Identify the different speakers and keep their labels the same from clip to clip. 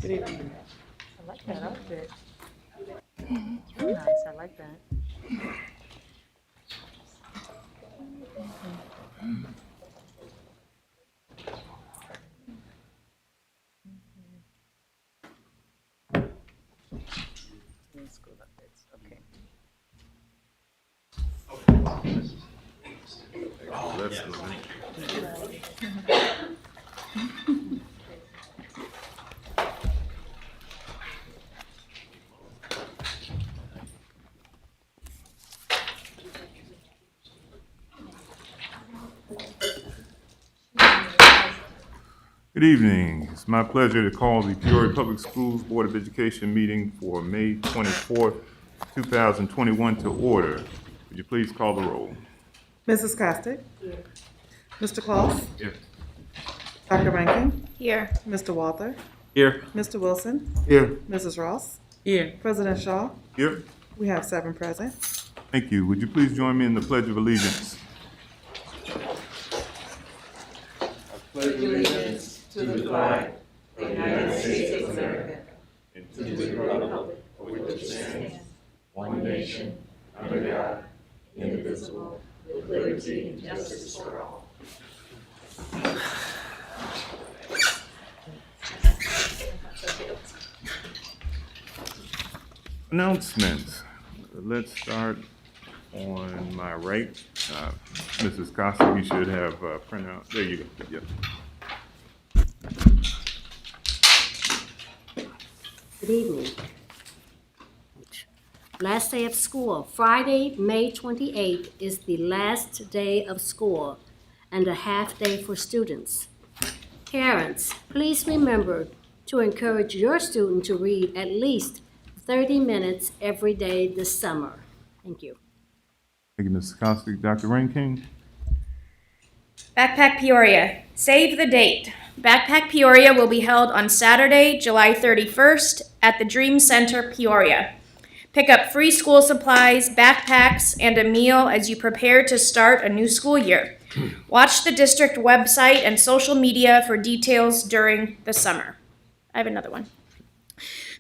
Speaker 1: Good evening.
Speaker 2: I like that outfit. Very nice, I like that. School updates, okay.
Speaker 3: Good evening. It's my pleasure to call the Peoria Public Schools Board of Education meeting for May 24th, 2021 to order. Would you please call the roll?
Speaker 1: Mrs. Costick? Mr. Claus?
Speaker 3: Here.
Speaker 1: Dr. Rankin?
Speaker 2: Here.
Speaker 1: Mr. Walther?
Speaker 3: Here.
Speaker 1: Mr. Wilson?
Speaker 3: Here.
Speaker 1: Mrs. Ross?
Speaker 2: Here.
Speaker 1: President Shaw?
Speaker 3: Here.
Speaker 1: We have 7 present.
Speaker 3: Thank you. Would you please join me in the Pledge of Allegiance?
Speaker 4: To the flag of the United States of America, and to the republic for which it stands, one nation, under God, indivisible, with liberty and justice for all.
Speaker 3: Announcements. Let's start on my right. Mrs. Costa, you should have a printout. There you go. Yep.
Speaker 5: Good evening. Last day of school, Friday, May 28th is the last day of school and a half day for students. Parents, please remember to encourage your student to read at least 30 minutes every day this summer. Thank you.
Speaker 3: Thank you, Mrs. Costa. Dr. Rankin?
Speaker 6: Backpack Peoria. Save the date. Backpack Peoria will be held on Saturday, July 31st at the Dream Center, Peoria. Pick up free school supplies, backpacks, and a meal as you prepare to start a new school year. Watch the district website and social media for details during the summer. I have another one.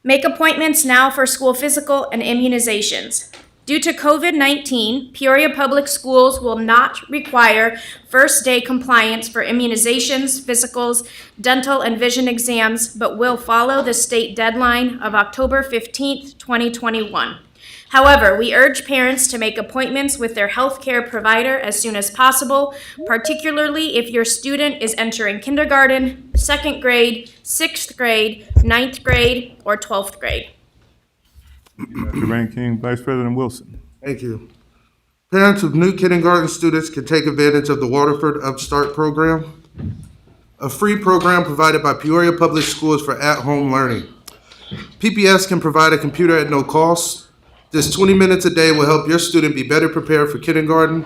Speaker 6: Make appointments now for school physical and immunizations. Due to COVID-19, Peoria Public Schools will not require first-day compliance for immunizations, physicals, dental, and vision exams, but will follow the state deadline of October 15th, 2021. However, we urge parents to make appointments with their healthcare provider as soon as possible, particularly if your student is entering kindergarten, 2nd grade, 6th grade, 9th grade, or 12th grade.
Speaker 3: Dr. Rankin, Vice President Wilson.
Speaker 4: Thank you. Parents of new kindergarten students can take advantage of the Waterford Upstart program, a free program provided by Peoria Public Schools for at-home learning. PPS can provide a computer at no cost. Just 20 minutes a day will help your student be better prepared for kindergarten.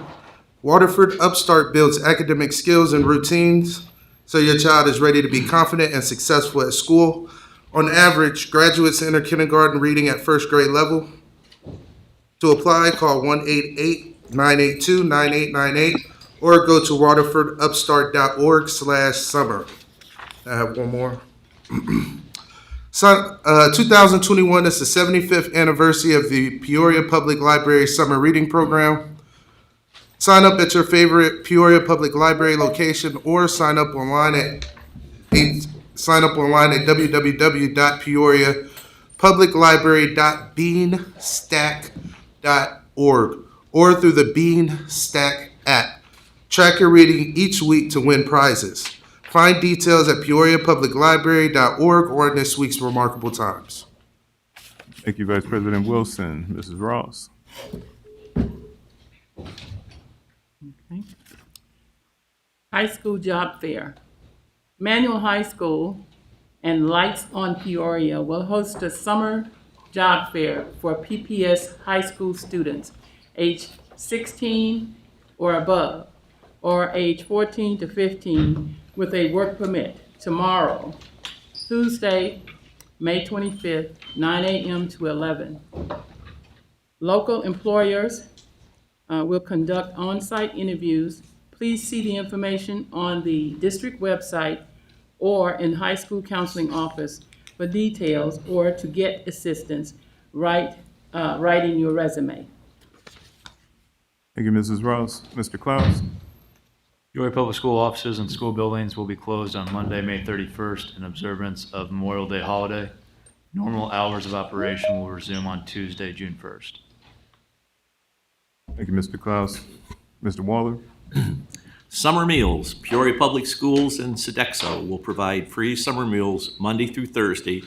Speaker 4: Waterford Upstart builds academic skills and routines so your child is ready to be confident and successful at school. On average, graduates enter kindergarten reading at first grade level. To apply, call 1-888-982-9898 or go to waterfordupstart.org/summer. I have one more. 2021 is the 75th anniversary of the Peoria Public Library Summer Reading Program. Sign up at your favorite Peoria Public Library location or sign up online at www.peoriapubliclibrary.beanstack.org or through the Beanstack app. Track your reading each week to win prizes. Find details at peoriapubliclibrary.org or in this week's Remarkable Times.
Speaker 3: Thank you, Vice President Wilson. Mrs. Ross.
Speaker 7: Okay. High school job fair. Manual High School and Lights on Peoria will host a summer job fair for PPS high school students age 16 or above, or age 14 to 15 with a work permit tomorrow, Tuesday, May 25th, 9 a.m. to 11. Local employers will conduct on-site interviews. Please see the information on the district website or in high school counseling office for details or to get assistance, writing your resume.
Speaker 3: Thank you, Mrs. Ross. Mr. Klaus?
Speaker 8: Peoria Public School offices and school buildings will be closed on Monday, May 31st in observance of Memorial Day holiday. Normal hours of operation will resume on Tuesday, June 1st.
Speaker 3: Thank you, Mr. Klaus. Mr. Waller?
Speaker 9: Summer meals. Peoria Public Schools and Sodexo will provide free summer meals Monday through Thursday,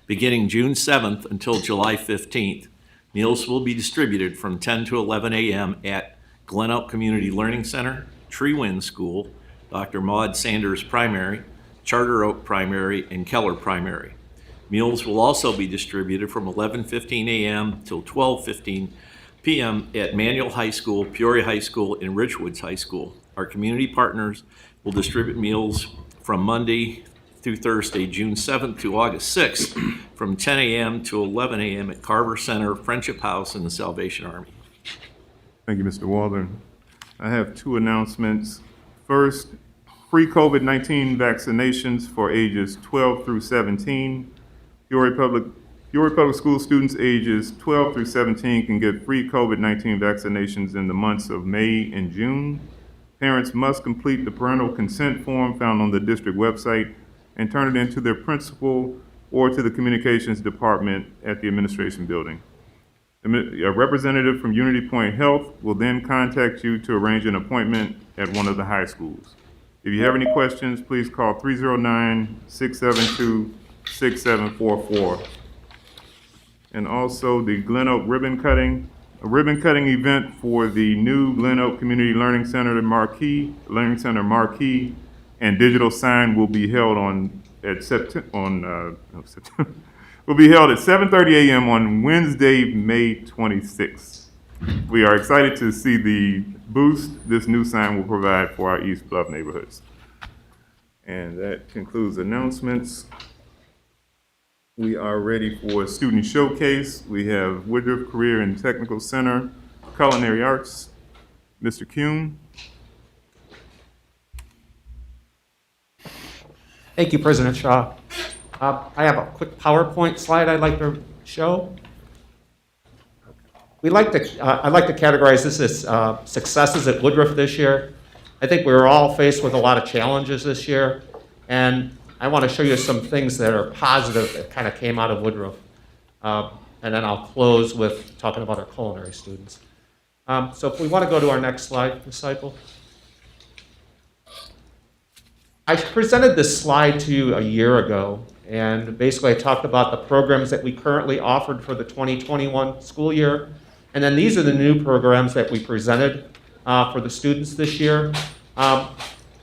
Speaker 9: beginning June 7th until July 15th. Meals will be distributed from 10 to 11 a.m. at Glen Oak Community Learning Center, Tree Wind School, Dr. Maud Sanders Primary, Charter Oak Primary, and Keller Primary. Meals will also be distributed from 11:15 a.m. till 12:15 p.m. at Manual High School, Peoria High School, and Ridgewoods High School. Our community partners will distribute meals from Monday through Thursday, June 7th to August 6th, from 10 a.m. to 11 a.m. at Carver Center, Friendship House, and the Salvation Army.
Speaker 3: Thank you, Mr. Waller. I have two announcements. First, free COVID-19 vaccinations for ages 12 through 17. Peoria Public School students ages 12 through 17 can get free COVID-19 vaccinations in the months of May and June. Parents must complete the parental consent form found on the district website and turn it into their principal or to the communications department at the administration building. A representative from Unity Point Health will then contact you to arrange an appointment at one of the high schools. If you have any questions, please call 309-672-6744. And also the Glen Oak ribbon cutting. A ribbon cutting event for the new Glen Oak Community Learning Center Marquee, and digital sign will be held at 7:30 a.m. on Wednesday, May 26th. We are excited to see the boost this new sign will provide for our East Bluff neighborhoods. And that concludes announcements. We are ready for student showcase. We have Woodruff Career and Technical Center, Culinary Arts. Mr. Kuhn.
Speaker 10: Thank you, President Shaw. I have a quick PowerPoint slide I'd like to show. I'd like to categorize this as successes at Woodruff this year. I think we were all faced with a lot of challenges this year, and I want to show you some things that are positive that kind of came out of Woodruff. And then I'll close with talking about our culinary students. So if we want to go to our next slide, Disciple. I presented this slide to you a year ago, and basically I talked about the programs that we currently offered for the 2021 school year. And then these are the new programs that we presented for the students this year.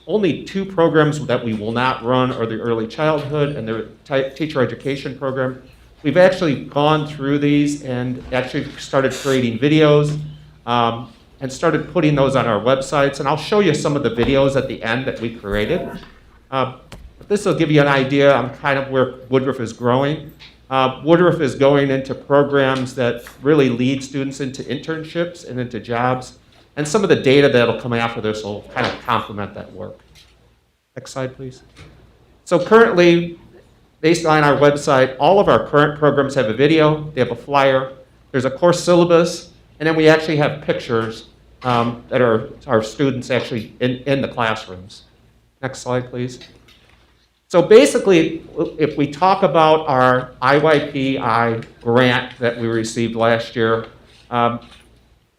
Speaker 10: Only two programs that we will not run are the early childhood and the teacher education program. We've actually gone through these and actually started creating videos and started putting those on our websites. And I'll show you some of the videos at the end that we created. This will give you an idea on kind of where Woodruff is growing. Woodruff is going into programs that really lead students into internships and into jobs. And some of the data that'll come after this will kind of complement that work. Next slide, please. So currently, based on our website, all of our current programs have a video, they have a flyer, there's a course syllabus, and then we actually have pictures that are our students actually in the classrooms. Next slide, please. So basically, if we talk about our IYPI grant that we received last year,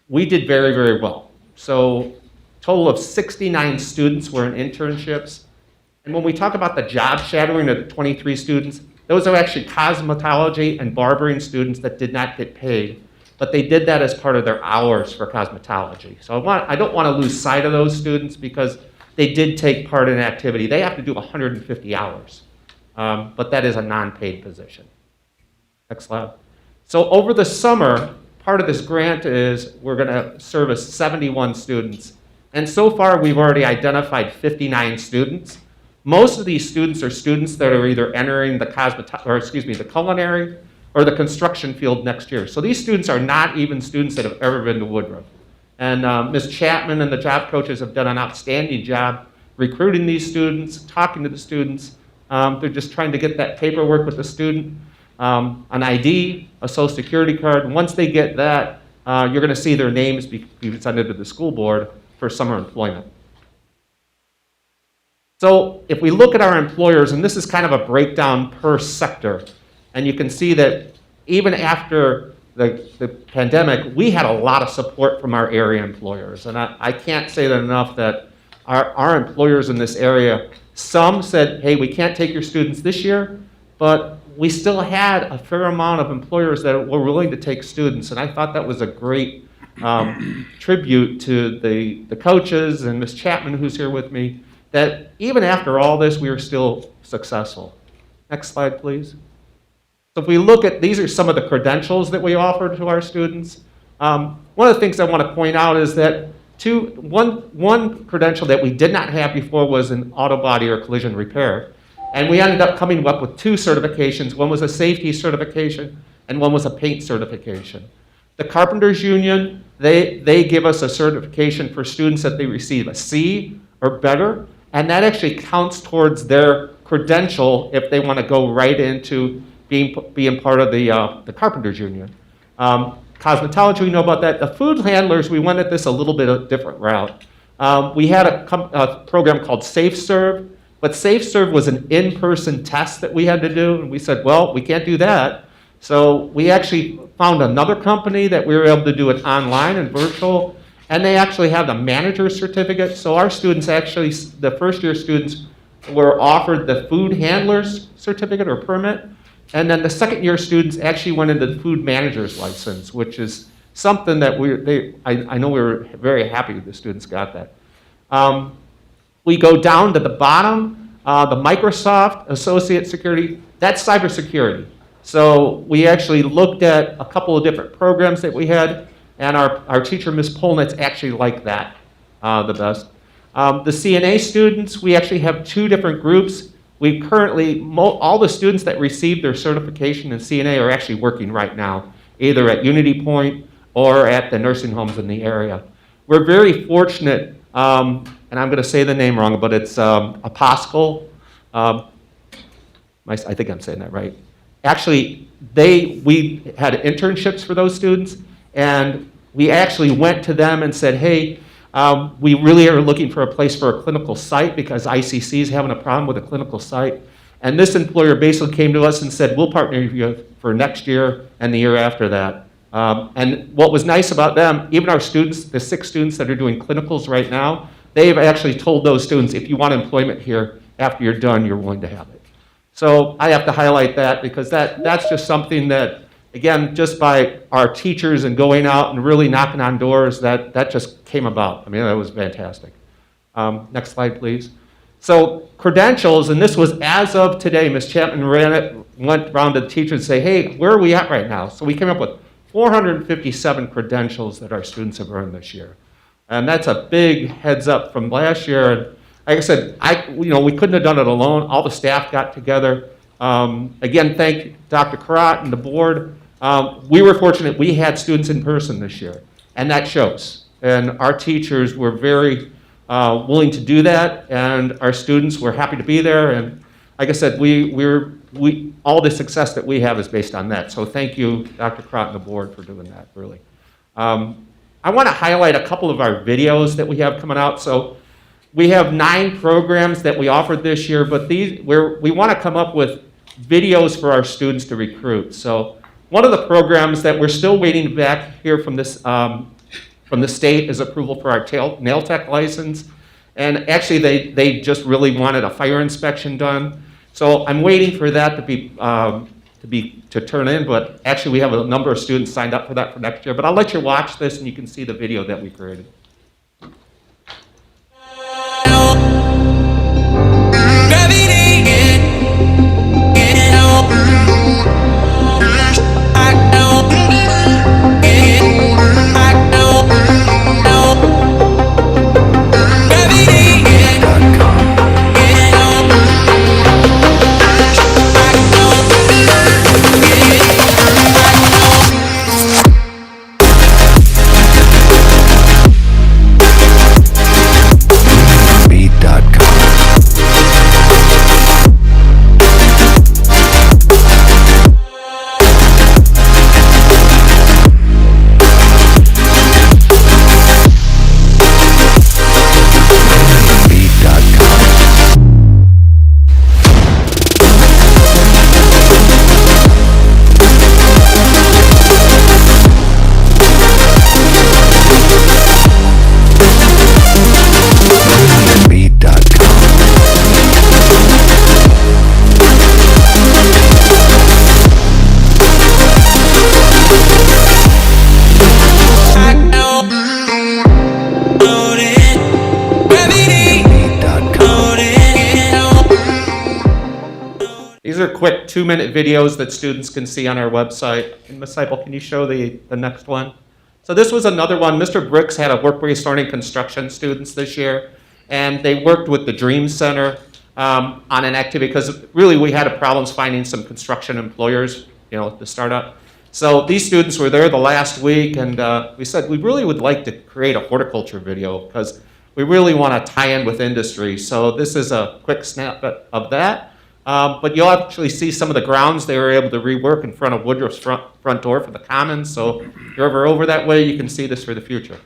Speaker 10: we did very, very well. So total of 69 students were in internships. And when we talk about the job shadowing of the 23 students, those are actually cosmetology and barbering students that did not get paid, but they did that as part of their hours for cosmetology. So I don't want to lose sight of those students because they did take part in an activity. They have to do 150 hours, but that is a non-paid position. Next slide. So over the summer, part of this grant is we're going to service 71 students. And so far, we've already identified 59 students. Most of these students are students that are either entering the the culinary or the construction field next year. So these students are not even students that have ever been to Woodruff. And Ms. Chapman and the job coaches have done an outstanding job recruiting these students, talking to the students, They're just trying to get that paperwork with the student, an ID, a social security card. And once they get that, you're going to see their names be presented to the school board for summer employment. So if we look at our employers, and this is kind of a breakdown per sector, and you can see that even after the pandemic, we had a lot of support from our area employers. And I can't say that enough, that our employers in this area, some said, hey, we can't take your students this year, but we still had a fair amount of employers that were willing to take students. And I thought that was a great tribute to the coaches and Ms. Chapman, who's here with me, that even after all this, we were still successful. Next slide, please. So if we look at, these are some of the credentials that we offer to our students. One of the things I want to point out is that one credential that we did not have before was an auto body or collision repair. And we ended up coming up with 2 certifications. One was a safety certification and one was a paint certification. The Carpenters Union, they give us a certification for students that they receive a C or better, and that actually counts towards their credential if they want to go right into being part of the Carpenters Union. Cosmetology, we know about that. The food handlers, we went at this a little bit of a different route. We had a program called Safe Serve, but Safe Serve was an in-person test that we had to do, and we said, well, we can't do that. So we actually found another company that we were able to do it online and virtual, and they actually have the manager's certificate. So our students actually, the first year students, were offered the food handler's certificate or permit, and then the second year students actually went into the food manager's license, which is something that I know we were very happy the students got that. We go down to the bottom, the Microsoft Associate Security, that's cybersecurity. So we actually looked at a couple of different programs that we had, and our teacher, Ms. Polnitz, actually liked that the best. The CNA students, we actually have 2 different groups. We currently, all the students that received their certification in CNA are actually working right now, either at Unity Point or at the nursing homes in the area. We're very fortunate, and I'm going to say the name wrong, but it's Apostle. I think I'm saying that right. Actually, we had internships for those students, and we actually went to them and said, hey, we really are looking for a place for a clinical site because ICC is having a problem with a clinical site. And this employer basically came to us and said, we'll partner with you for next year and the year after that. And what was nice about them, even our students, the 6 students that are doing clinicals right now, they've actually told those students, if you want employment here, after you're done, you're willing to have it. So I have to highlight that because that's just something that, again, just by our teachers and going out and really knocking on doors, that just came about. I mean, that was fantastic. Next slide, please. So credentials, and this was as of today, Ms. Chapman went around to the teachers and say, hey, where are we at right now? So we came up with 457 credentials that our students have earned this year. And that's a big heads up from last year. And like I said, we couldn't have done it alone. All the staff got together. Again, thank Dr. Karat and the board. We were fortunate we had students in person this year, and that shows. And our teachers were very willing to do that, and our students were happy to be there. And like I said, all the success that we have is based on that. So thank you, Dr. Karat and the board, for doing that, really. I want to highlight a couple of our videos that we have coming out. So we have 9 programs that we offered this year, but we want to come up with videos for our students to recruit. So one of the programs that we're still waiting back here from the state is approval for our nail tech license. And actually, they just really wanted a fire inspection done. So I'm waiting for that to turn in, but actually we have a number of students signed up for that for next year. But I'll let you watch this and you can see the video that we created. quick 2-minute videos that students can see on our website. And Ms. Seipel, can you show the next one? So this was another one. Mr. Bricks had a work-based learning construction students this year, and they worked with the Dream Center on an activity because really we had problems finding some construction employers, to start up. So these students were there the last week, and we said we really would like to create a horticulture video because we really want to tie in with industry. So this is a quick snap of that. But you'll actually see some of the grounds they were able to rework in front of Woodruff's front door for the Commons. So if you're ever over that way, you can see this for the future.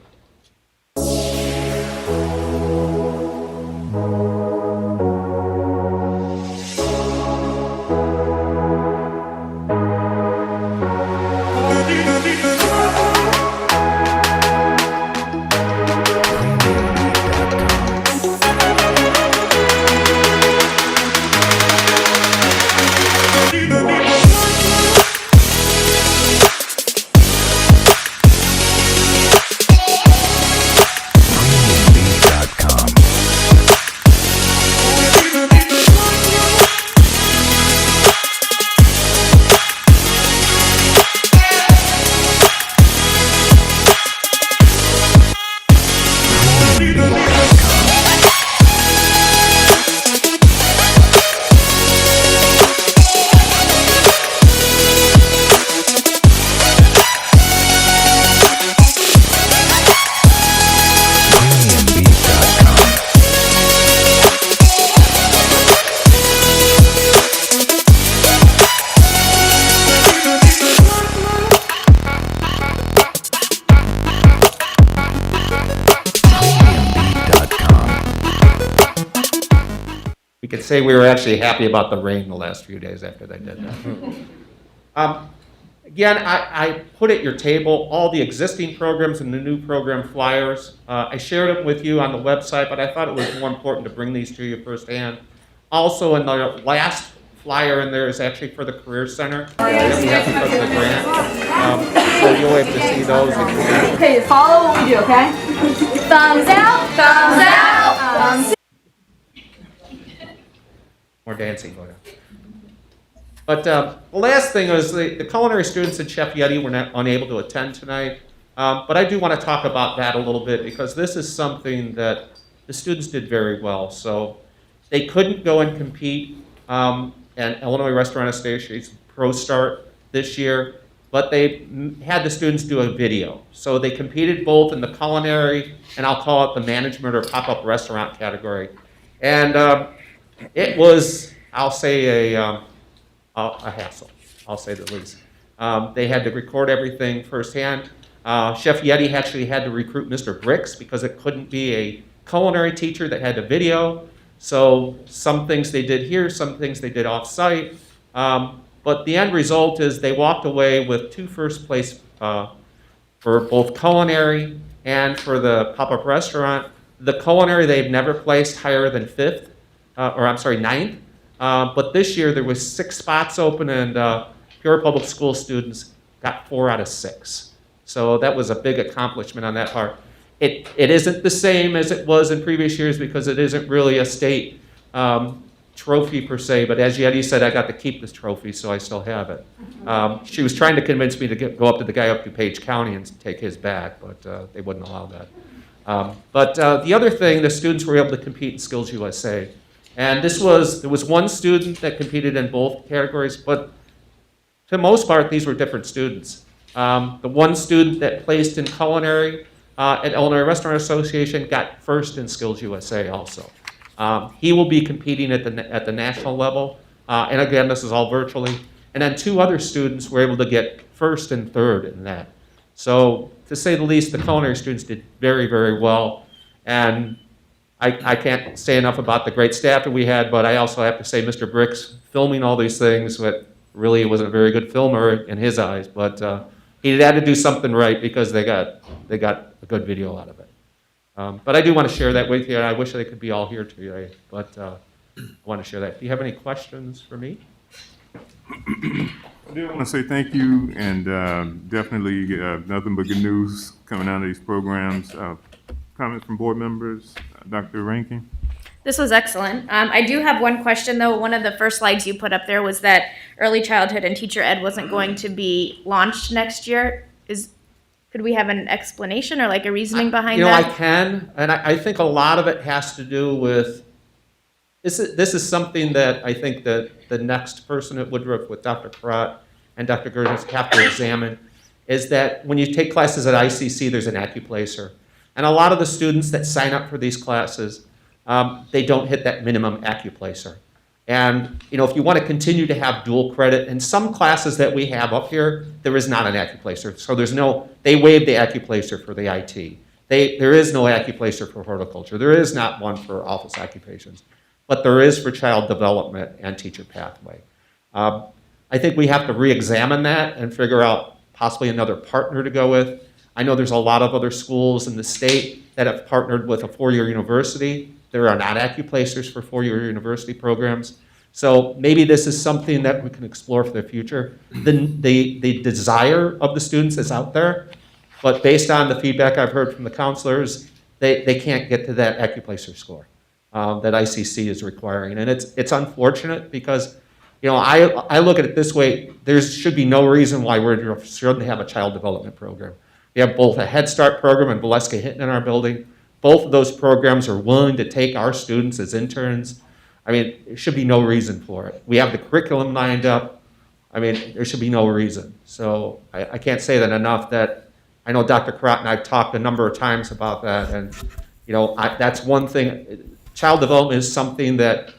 Speaker 10: Say we were actually happy about the rain the last few days after they did that. Again, I put at your table all the existing programs and the new program flyers. I shared them with you on the website, but I thought it was more important to bring these to you firsthand. Also, in the last flyer in there is actually for the Career Center. That we have because of the grant. So you'll able to see those.
Speaker 11: Okay, follow what we do, okay? Thumbs out, thumbs out, thumbs.
Speaker 10: More dancing going on. But the last thing is the culinary students at Chef Yeti were not unable to attend tonight. But I do want to talk about that a little bit because this is something that the students did very well. So they couldn't go and compete at Illinois Restaurant Association's Pro Start this year, but they had the students do a video. So they competed both in the culinary and I'll call it the management or pop-up restaurant category. And it was, I'll say, a hassle, I'll say the least. They had to record everything firsthand. Chef Yeti actually had to recruit Mr. Bricks because it couldn't be a culinary teacher that had a video. So some things they did here, some things they did off-site. But the end result is they walked away with 2 first place for both culinary and for the pop-up restaurant. The culinary, they've never placed higher than 9th. But this year there was 6 spots open and Peoria Public School students got 4 out of 6. So that was a big accomplishment on that part. It isn't the same as it was in previous years because it isn't really a state trophy per se, but as Yeti said, I got to keep this trophy, so I still have it. She was trying to convince me to go up to the guy up to Page County and take his back, but they wouldn't allow that. But the other thing, the students were able to compete in Skills USA. And there was one student that competed in both categories, but for the most part, these were different students. The one student that placed in culinary at Illinois Restaurant Association got first in Skills USA also. He will be competing at the national level, and again, this is all virtually. And then 2 other students were able to get first and third in that. So to say the least, the culinary students did very, very well. And I can't say enough about the great staff that we had, but I also have to say Mr. Bricks filming all these things, but really wasn't a very good filmer in his eyes, but he had to do something right because they got a good video out of it. But I do want to share that with you, and I wish they could be all here today, but I want to share that. Do you have any questions for me?
Speaker 3: I do want to say thank you, and definitely nothing but good news coming out of these programs. Comments from board members? Dr. Rankin?
Speaker 6: This was excellent. I do have one question though. One of the first slides you put up there was that early childhood and teacher ed wasn't going to be launched next year. Could we have an explanation or like a reasoning behind
Speaker 10: I
Speaker 6: that?
Speaker 10: can, and I think a lot of it has to do with, this is something that I think that the next person at Woodruff with Dr. Karat and Dr. Gurdjieff have to examine, is that when you take classes at ICC, there's an accuplacer. And a lot of the students that sign up for these classes, they don't hit that minimum accuplacer. And if you want to continue to have dual credit, in some classes that we have up here, there is not an accuplacer. So they waive the accuplacer for the IT. There is no accuplacer for horticulture. There is not one for office occupations. But there is for child development and teacher pathway. I think we have to re-examine that and figure out possibly another partner to go with. I know there's a lot of other schools in the state that have partnered with a four-year university. There are not accuplacers for four-year university programs. So maybe this is something that we can explore for the future. The desire of the students is out there, but based on the feedback I've heard from the counselors, they can't get to that accuplacer score that ICC is requiring. And it's unfortunate because I look at it this way, there should be no reason why we shouldn't have a child development program. We have both a Head Start program and Valeska Hinton in our building. Both of those programs are willing to take our students as interns. I mean, there should be no reason for it. We have the curriculum lined up. I mean, there should be no reason. So I can't say that enough, that I know Dr. Karat and I've talked a number of times about that. And, that's one thing. Child development is something that,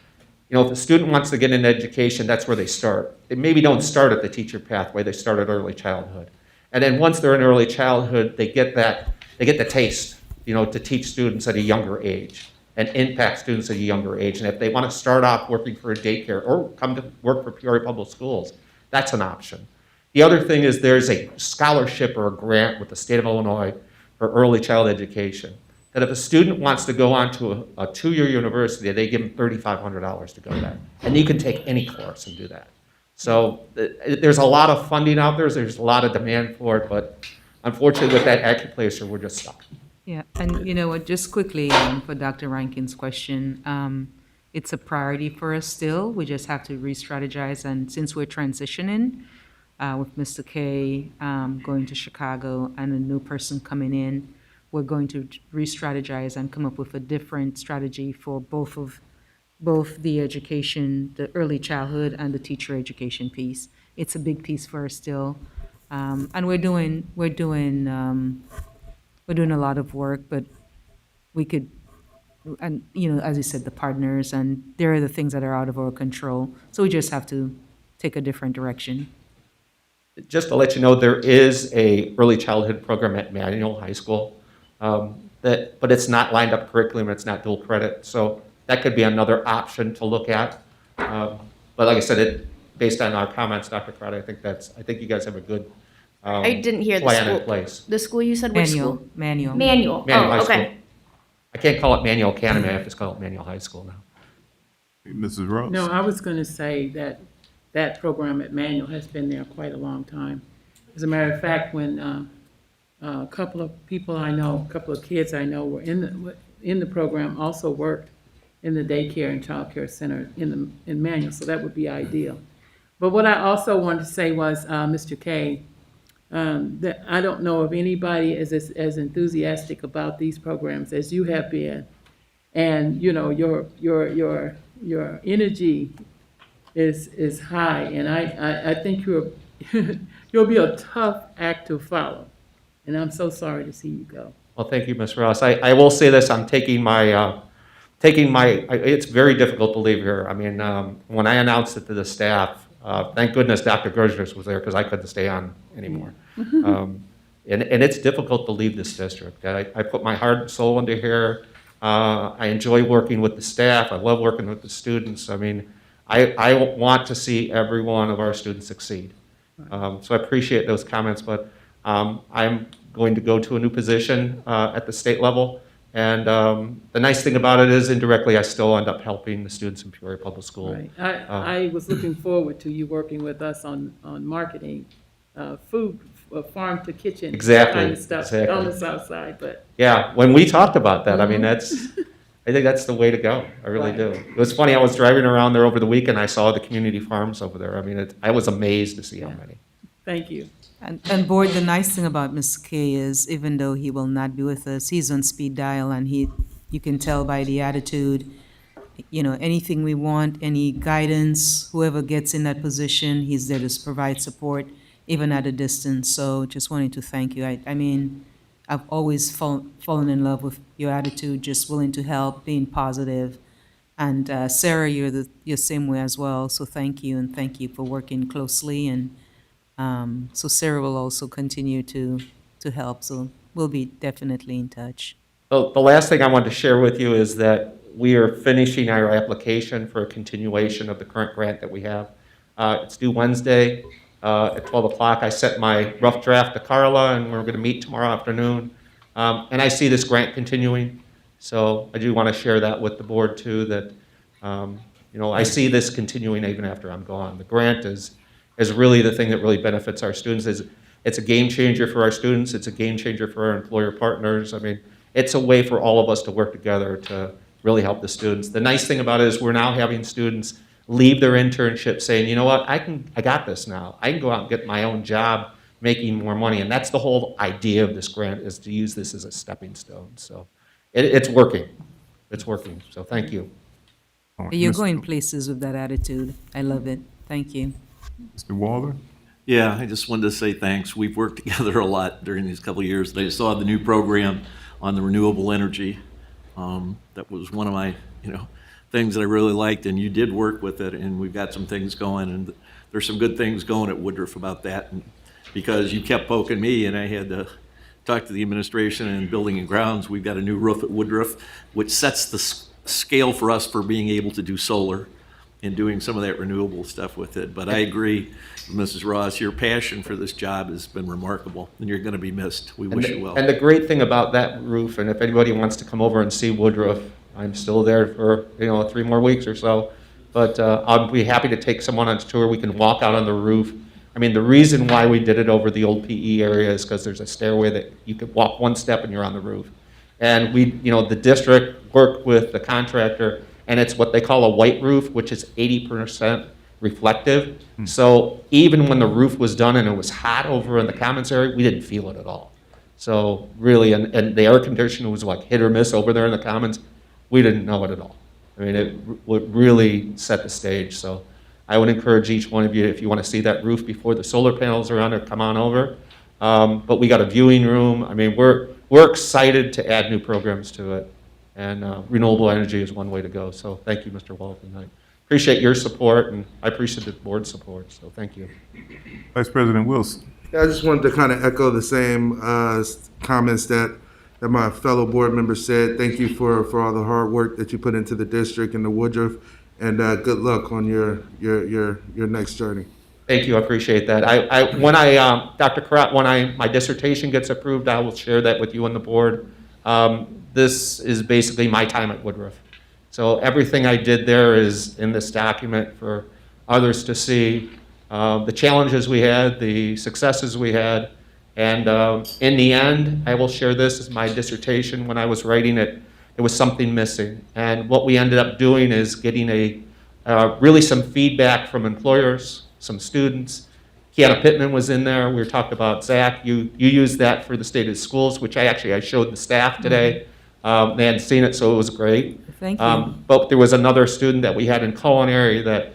Speaker 10: if a student wants to get an education, that's where they start. They maybe don't start at the teacher pathway. They start at early childhood. And then once they're in early childhood, they get the taste, to teach students at a younger age and impact students at a younger age. And if they want to start off working for a daycare or come to work for Peoria Public Schools, that's an option. The other thing is there's a scholarship or a grant with the state of Illinois for early child education, that if a student wants to go on to a two-year university, they give them $3,500 to go there. And you can take any course and do that. So there's a lot of funding out there, there's a lot of demand for it, but unfortunately with that accuplacer, we're just stuck.
Speaker 2: Yeah, and just quickly for Dr. Rankin's question, it's a priority for us still. We just have to re-strategize, and since we're transitioning with Mr. K going to Chicago and a new person coming in, we're going to re-strategize and come up with a different strategy for both the education, the early childhood, and the teacher education piece. It's a big piece for us still, and we're doing a lot of work, but we could, and as you said, the partners, and there are the things that are out of our control. So we just have to take a different direction.
Speaker 10: Just to let you know, there is a early childhood program at Manual High School, but it's not lined up curriculum, it's not dual credit, so that could be another option to look at. But like I said, based on our comments, Dr. Crowder, I think you guys have a good
Speaker 6: I didn't hear the
Speaker 10: plan
Speaker 6: school.
Speaker 10: in place.
Speaker 6: The school you said, which
Speaker 2: Manual,
Speaker 6: school?
Speaker 2: manual.
Speaker 6: Manual.
Speaker 10: Manual High
Speaker 6: Oh, okay.
Speaker 10: School. I can't call it Manual Academy, I have to call it Manual High School now.
Speaker 3: Mrs. Ross?
Speaker 7: No, I was going to say that program at Manual has been there quite a long time. As a matter of fact, when a couple of people I know, a couple of kids I know were in the program, also worked in the daycare and childcare center in Manual, so that would be ideal. But what I also wanted to say was, Mr. K, that I don't know if anybody is as enthusiastic about these programs as you have been, and your energy is high, and I think you'll be a tough act to follow, and I'm so sorry to see you go.
Speaker 10: Well, thank you, Ms. Ross. I will say this, I'm taking my, it's very difficult to leave here. I mean, when I announced it to the staff, thank goodness Dr. Gurdjieff was there because I couldn't stay on anymore. And it's difficult to leave this district. I put my heart and soul into here. I enjoy working with the staff. I love working with the students. I mean, I want to see every one of our students succeed. So I appreciate those comments, but I'm going to go to a new position at the state level. And the nice thing about it is indirectly I still end up helping the students in Peoria Public School.
Speaker 7: Right. I was looking forward to you working with us on marketing food, farm to kitchen
Speaker 10: Exactly,
Speaker 7: kind of stuff
Speaker 10: exactly.
Speaker 7: on the south side. But
Speaker 10: Yeah, when we talked about that, I mean, that's, I think that's the way to go. I really do. It was funny. I was driving around there over the weekend. I saw the community farms over there. I mean, I was amazed to see how many.
Speaker 7: Thank you.
Speaker 2: And board, the nice thing about Mr. K is even though he will not be with us, he's on speed dial and you can tell by the attitude, anything we want, any guidance, whoever gets in that position, he's there to provide support, even at a distance. So just wanted to thank you. I mean, I've always fallen in love with your attitude, just willing to help, being positive. And Sarah, you're same way as well. So thank you, and thank you for working closely. And so Sarah will also continue to help. So we'll be definitely in touch.
Speaker 10: The last thing I wanted to share with you is that we are finishing our application for a continuation of the current grant that we have. It's due Wednesday at 12 o'clock. I sent my rough draft to Carla, and we're going to meet tomorrow afternoon. And I see this grant continuing, so I do want to share that with the board too, that I see this continuing even after I'm gone. The grant is really the thing that really benefits our students. It's a game changer for our students. It's a game changer for our employer partners. I mean, it's a way for all of us to work together to really help the students. The nice thing about it is we're now having students leave their internship saying, you know what, I got this now. I can go out and get my own job making more money. And that's the whole idea of this grant, is to use this as a stepping stone. So it's working. It's working. So thank you.
Speaker 3: All right,
Speaker 2: You're
Speaker 3: Mr.
Speaker 2: going places with that attitude. I love it. Thank you.
Speaker 3: Mr. Waller?
Speaker 9: Yeah, I just wanted to say thanks. We've worked together a lot during these couple of years. I saw the new program on the renewable energy. That was one of my, things that I really liked, and you did work with it, and we've got some things going, and there's some good things going at Woodruff about that, and because you kept poking me, and I had to talk to the administration and building and grounds. We've got a new roof at Woodruff, which sets the scale for us for being able to do solar and doing some of that renewable stuff with it. But I agree, Mrs. Ross, your passion for this job has been remarkable, and you're going to be missed. We wish you well.
Speaker 10: And the great thing about that roof, and if anybody wants to come over and see Woodruff, I'm still there for 3 more weeks or so. But I'll be happy to take someone on tour. We can walk out on the roof. I mean, the reason why we did it over the old PE area is because there's a stairway that you could walk one step and you're on the roof. And the district worked with the contractor, and it's what they call a white roof, which is 80% reflective. So even when the roof was done and it was hot over in the commons area, we didn't feel it at all. So really, and the air conditioner was like hit or miss over there in the commons. We didn't know it at all. I mean, it would really set the stage. So I would encourage each one of you, if you want to see that roof before the solar panels are on it, come on over. But we got a viewing room. I mean, we're excited to add new programs to it. And renewable energy is one way to go. So thank you, Mr. Walton. I appreciate your support, and I appreciate the board's support. So thank you.
Speaker 3: Vice President Wilson?
Speaker 4: Yeah, I just wanted to kind of echo the same comments that my fellow board members said. Thank you for all the hard work that you put into the district and the Woodruff, and good luck on your next journey.
Speaker 10: Thank you. I appreciate that. Dr. Karat, when my dissertation gets approved, I will share that with you and the board. This is basically my time at Woodruff. So everything I did there is in this document for others to see. The challenges we had, the successes we had, and in the end, I will share this as my dissertation. When I was writing it, there was something missing. And what we ended up doing is getting really some feedback from employers, some students. Kiana Pittman was in there. We were talking about Zach. You used that for the state of the schools, which I showed the staff today. They hadn't seen it, so it was great.
Speaker 2: Thank you.
Speaker 10: But there was another student that we had in culinary that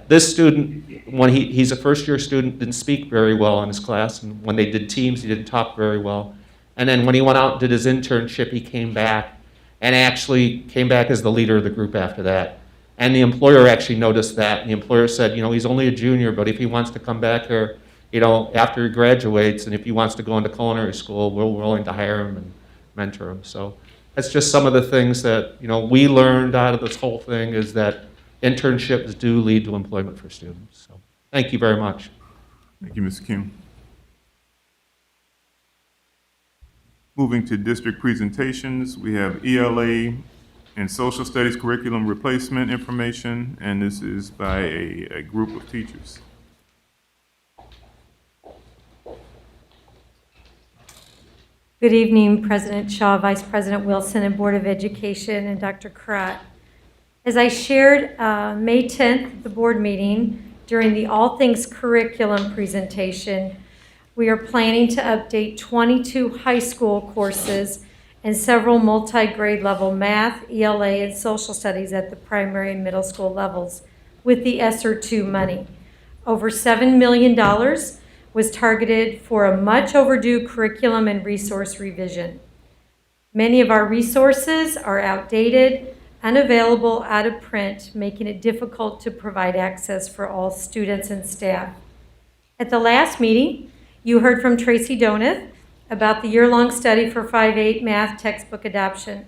Speaker 10: this student, when he's a first-year student, didn't speak very well in his class, and when they did teams, he didn't talk very well. And then when he went out and did his internship, he came back, and actually came back as the leader of the group after that. And the employer actually noticed that, and the employer said, he's only a junior, but if he wants to come back here, after he graduates, and if he wants to go into culinary school, we're willing to hire him and mentor him. So that's just some of the things that, we learned out of this whole thing, is that internships do lead to employment for students. So thank you very much.
Speaker 3: Thank you, Mr. Kim. Moving to district presentations, we have ELA and social studies curriculum replacement information, and this is by a group of teachers.
Speaker 12: Good evening, President Shaw, Vice President Wilson, and Board of Education, and Dr. Karat. As I shared May 10th, the board meeting, during the All Things Curriculum presentation, we are planning to update 22 high school courses and several multi-grade level math, ELA, and social studies at the primary and middle school levels with the ESSER II money. Over $7 million was targeted for a much overdue curriculum and resource revision. Many of our resources are outdated, unavailable, out of print, making it difficult to provide access for all students and staff. At the last meeting, you heard from Tracy Donath about the year-long study for 5-8 math textbook adoption.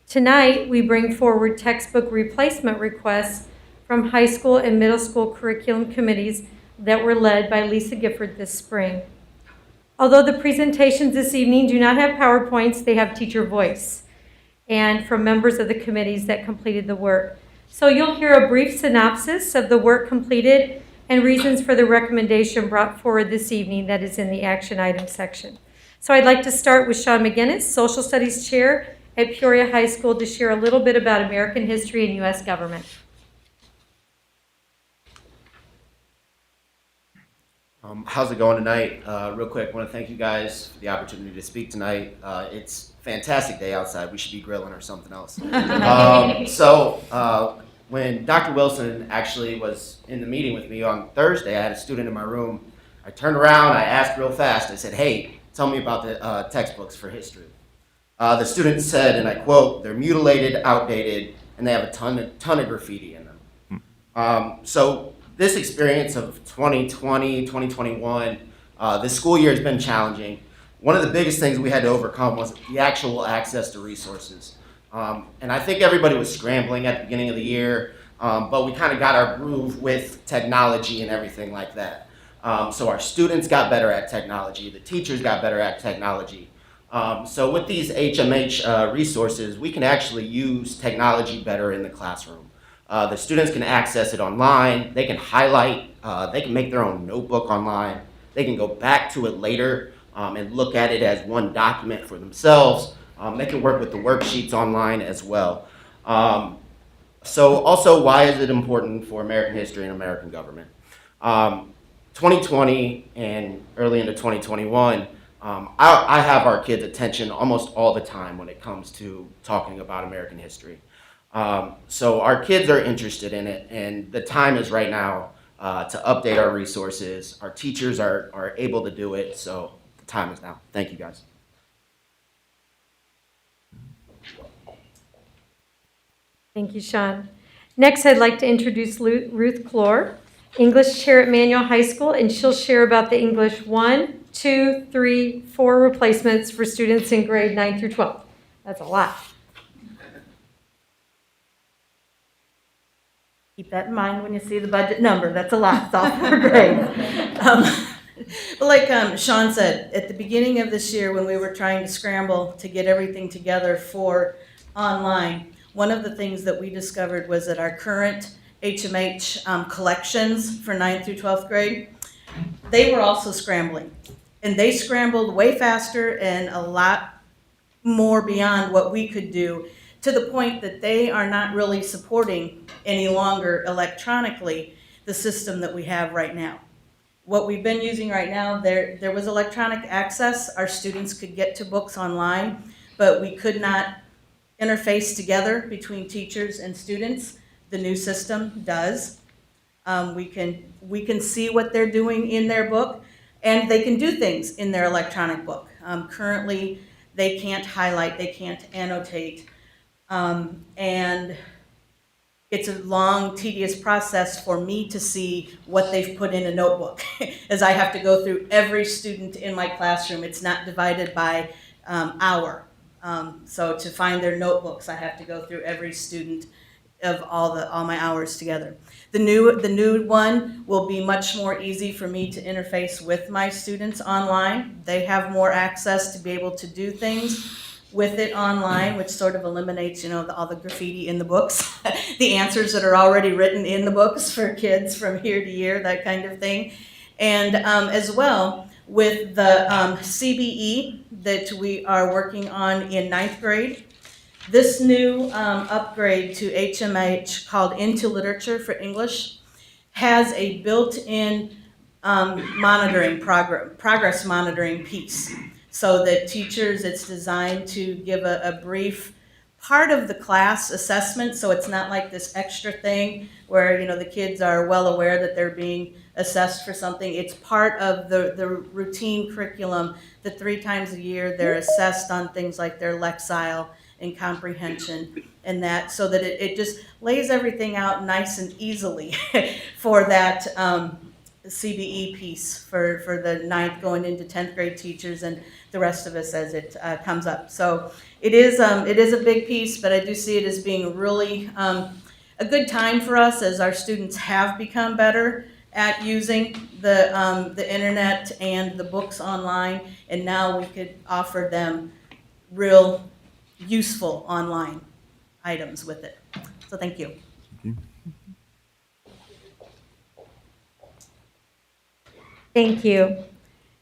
Speaker 12: Tonight, we bring forward textbook replacement requests from high school and middle school curriculum committees that were led by Lisa Gifford this spring. Although the presentations this evening do not have PowerPoints, they have teacher voice and from members of the committees that completed the work. So you'll hear a brief synopsis of the work completed and reasons for the recommendation brought forward this evening that is in the action item section. So I'd like to start with Sean McGinnis, Social Studies Chair at Peoria High School, to share a little bit about American history and U.S. government.
Speaker 13: How's it going tonight? Real quick, I want to thank you guys for the opportunity to speak tonight. It's a fantastic day outside. We should be grilling or something else. When Dr. Wilson actually was in the meeting with me on Thursday, I had a student in my room. I turned around, I asked real fast, I said, "Hey, tell me about the textbooks for history." The student said, and I quote, "They're mutilated, outdated, and they have a ton of graffiti in them." So this experience of 2020, 2021, this school year has been challenging. One of the biggest things we had to overcome was the actual access to resources. And I think everybody was scrambling at the beginning of the year, but we kind of got our groove with technology and everything like that. So our students got better at technology, the teachers got better at technology. So with these HMH resources, we can actually use technology better in the classroom. The students can access it online, they can highlight, they can make their own notebook online, they can go back to it later and look at it as one document for themselves. They can work with the worksheets online as well. So also, why is it important for American history and American government? 2020 and early into 2021, I have our kids' attention almost all the time when it comes to talking about American history. So our kids are interested in it, and the time is right now to update our resources. Our teachers are able to do it, so the time is now. Thank you, guys.
Speaker 12: Thank you, Sean. Next, I'd like to introduce Ruth Clore, English Chair at Manual High School, and she'll share about the English 1, 2, 3, 4 replacements for students in grade 9 through 12. That's a lot.
Speaker 14: Keep that in mind when you see the budget number. That's a lot. It's all 4 grades. But like Sean said, at the beginning of this year when we were trying to scramble to get everything together for online, one of the things that we discovered was that our current HMH collections for 9th through 12th grade, they were also scrambling. And they scrambled way faster and a lot more beyond what we could do, to the point that they are not really supporting any longer electronically the system that we have right now. What we've been using right now, there was electronic access. Our students could get to books online, but we could not interface together between teachers and students. The new system does. We can see what they're doing in their book, and they can do things in their electronic book. Currently, they can't highlight, they can't annotate, and it's a long, tedious process for me to see what they've put in a notebook, as I have to go through every student in my classroom. It's not divided by hour. So to find their notebooks, I have to go through every student of all my hours together. The new one will be much more easy for me to interface with my students online. They have more access to be able to do things with it online, which sort of eliminates, all the graffiti in the books, the answers that are already written in the books for kids from year to year, that kind of thing. And as well, with the CBE that we are working on in 9th grade. This new upgrade to HMH called Into Literature for English has a built-in monitoring, progress monitoring piece. So that teachers, it's designed to give a brief part of the class assessment, so it's not like this extra thing where, the kids are well aware that they're being assessed for something. It's part of the routine curriculum that 3 times a year they're assessed on things like their Lexile and comprehension and that, so that it just lays everything out nice and easily for that CBE piece for the 9th going into 10th grade teachers and the rest of us as it comes up. So it is a big piece, but I do see it as being really a good time for us as our students have become better at using the internet and the books online, and now we could offer them real useful online items with it. So thank you.
Speaker 12: Thank you.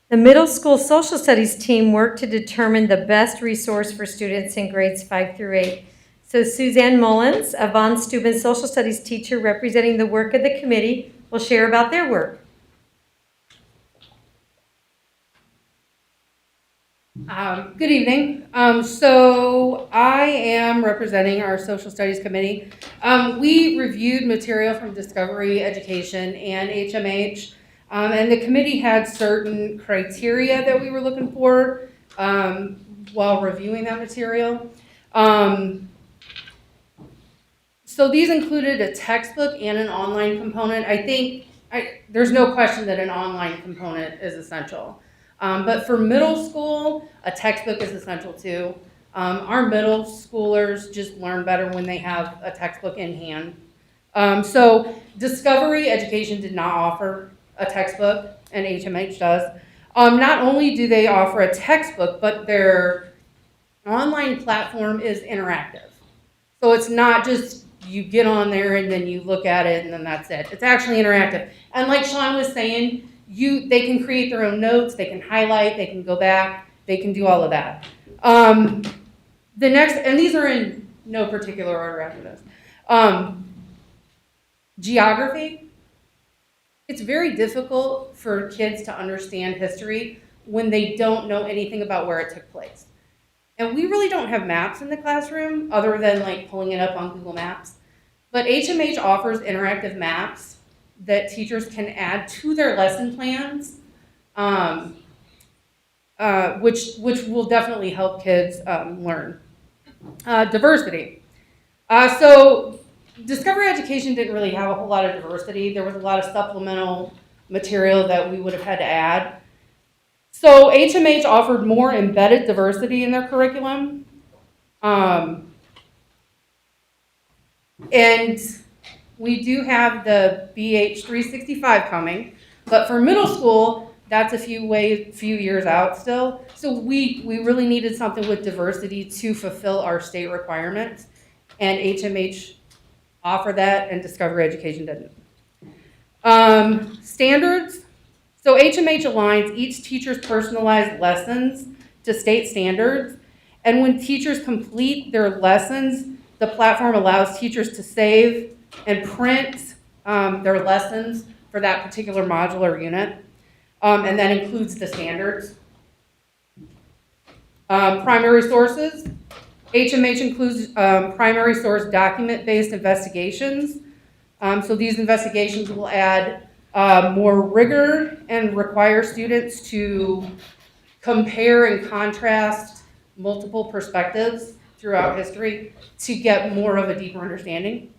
Speaker 12: The middle school social studies team worked to determine the best resource for students in grades 5 through 8. So Suzanne Mullins, a Von Steuben social studies teacher representing the work of the committee, will share about their work.
Speaker 15: Good evening. So I am representing our Social Studies Committee. We reviewed material from Discovery Education and HMH, and the committee had certain criteria that we were looking for while reviewing that material. So these included a textbook and an online component. I think there's no question that an online component is essential. But for middle school, a textbook is essential too. Our middle schoolers just learn better when they have a textbook in hand. So Discovery Education did not offer a textbook, and HMH does. Not only do they offer a textbook, but their online platform is interactive. So it's not just you get on there and then you look at it and then that's it. It's actually interactive. And like Sean was saying, they can create their own notes, they can highlight, they can go back, they can do all of that. The next, and these are in no particular order after this. Geography. It's very difficult for kids to understand history when they don't know anything about where it took place. And we really don't have maps in the classroom other than like pulling it up on Google Maps. But HMH offers interactive maps that teachers can add to their lesson plans, which will definitely help kids learn. Diversity. So Discovery Education didn't really have a whole lot of diversity. There was a lot of supplemental material that we would have had to add. So HMH offered more embedded diversity in their curriculum. And we do have the BH 365 coming, but for middle school, that's a few years out still. So we really needed something with diversity to fulfill our state requirements, and HMH offered that, and Discovery Education didn't. Standards. So HMH aligns each teacher's personalized lessons to state standards, and when teachers complete their lessons, the platform allows teachers to save and print their lessons for that particular modular unit, and that includes the standards. Primary sources. HMH includes primary source document-based investigations. So these investigations will add more rigor and require students to compare and contrast multiple perspectives throughout history to get more of a deeper understanding.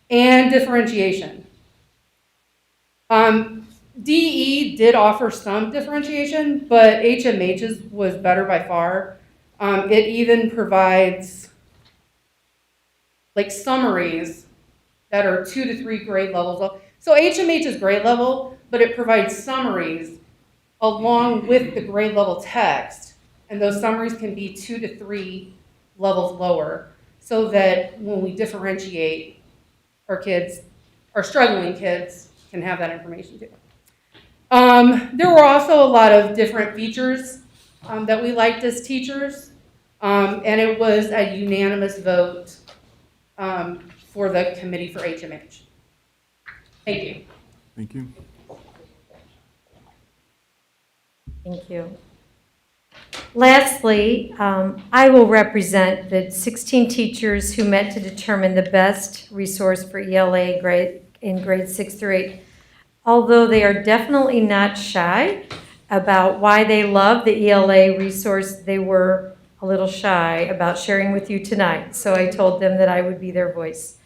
Speaker 15: And differentiation. DE did offer some differentiation, but HMH's was better by far. It even provides like summaries that are 2 to 3 grade levels. So HMH is grade level, but it provides summaries along with the grade level text, and those summaries can be 2 to 3 levels lower, so that when we differentiate, our struggling kids can have that information too. There were also a lot of different features that we liked as teachers, and it was a unanimous vote for the committee for HMH. Thank you.
Speaker 3: Thank you.
Speaker 12: Thank you. Lastly, I will represent the 16 teachers who met to determine the best resource for ELA in grades 6 through 8. Although they are definitely not shy about why they love the ELA resource, they were a little shy about sharing with you tonight. So I told them that I would be their voice.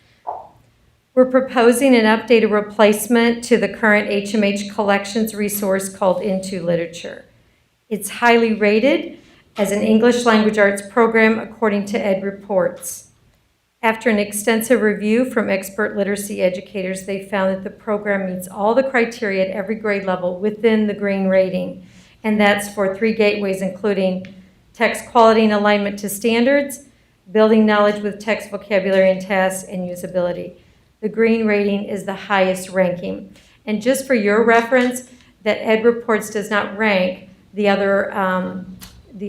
Speaker 12: We're proposing an updated replacement to the current HMH collections resource called Into Literature. It's highly rated as an English language arts program according to Ed Reports. After an extensive review from expert literacy educators, they found that the program meets all the criteria at every grade level within the green rating. And that's for 3 gateways, including text quality and alignment to standards, building knowledge with text vocabulary and tasks, and usability. The green rating is the highest ranking. And just for your reference, that Ed Reports does not rank the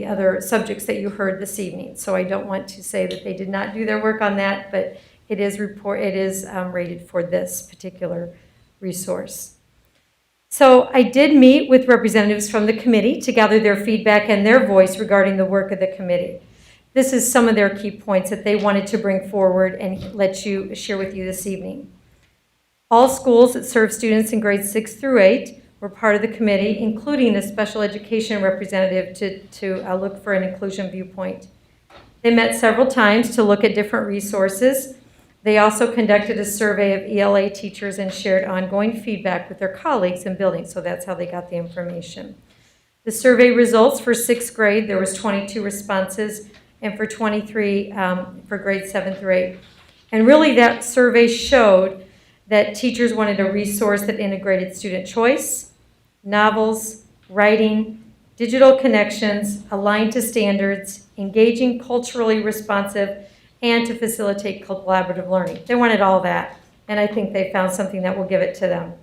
Speaker 12: other subjects that you heard this evening. So I don't want to say that they did not do their work on that, but it is rated for this particular resource. So I did meet with representatives from the committee to gather their feedback and their voice regarding the work of the committee. This is some of their key points that they wanted to bring forward and let you share with you this evening. All schools that serve students in grades 6 through 8 were part of the committee, including a special education representative to look for an inclusion viewpoint. They met several times to look at different resources. They also conducted a survey of ELA teachers and shared ongoing feedback with their colleagues in buildings, so that's how they got the information. The survey results for 6th grade, there was 22 responses, and for 23 for grades 7 through 8. And really that survey showed that teachers wanted a resource that integrated student choice, novels, writing, digital connections, aligned to standards, engaging, culturally responsive, and to facilitate collaborative learning. They wanted all that, and I think they found something that will give it to them.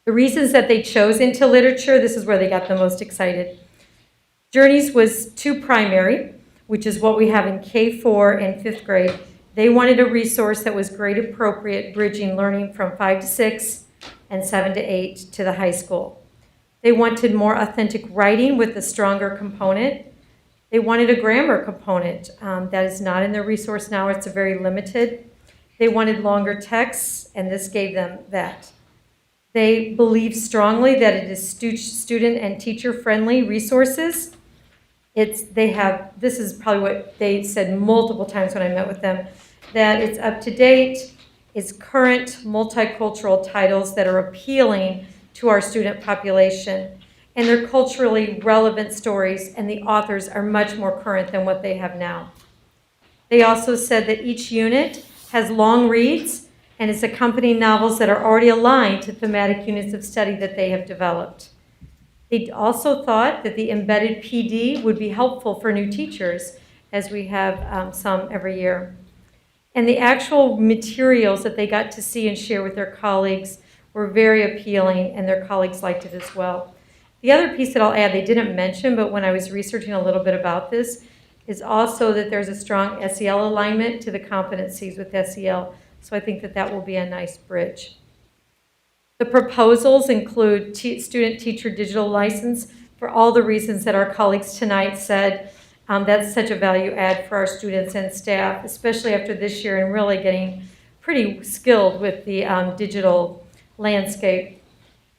Speaker 12: The reasons that they chose Into Literature, this is where they got the most excited. Journeys was 2 primary, which is what we have in K4 and 5th grade. They wanted a resource that was grade appropriate, bridging learning from 5 to 6 and 7 to 8 to the high school. They wanted more authentic writing with a stronger component. They wanted a grammar component that is not in their resource now. It's very limited. They wanted longer texts, and this gave them that. They believe strongly that it is student and teacher-friendly resources. This is probably what they said multiple times when I met with them, that it's up to date, it's current multicultural titles that are appealing to our student population, and they're culturally relevant stories, and the authors are much more current than what they have now. They also said that each unit has long reads and its accompanying novels that are already aligned to thematic units of study that they have developed. They also thought that the embedded PD would be helpful for new teachers, as we have some every year. And the actual materials that they got to see and share with their colleagues were very appealing, and their colleagues liked it as well. The other piece that I'll add, they didn't mention, but when I was researching a little bit about this, is also that there's a strong SEL alignment to the competencies with SEL. So I think that that will be a nice bridge. The proposals include student-teacher digital license for all the reasons that our colleagues tonight said. That's such a value add for our students and staff, especially after this year and really getting pretty skilled with the digital landscape.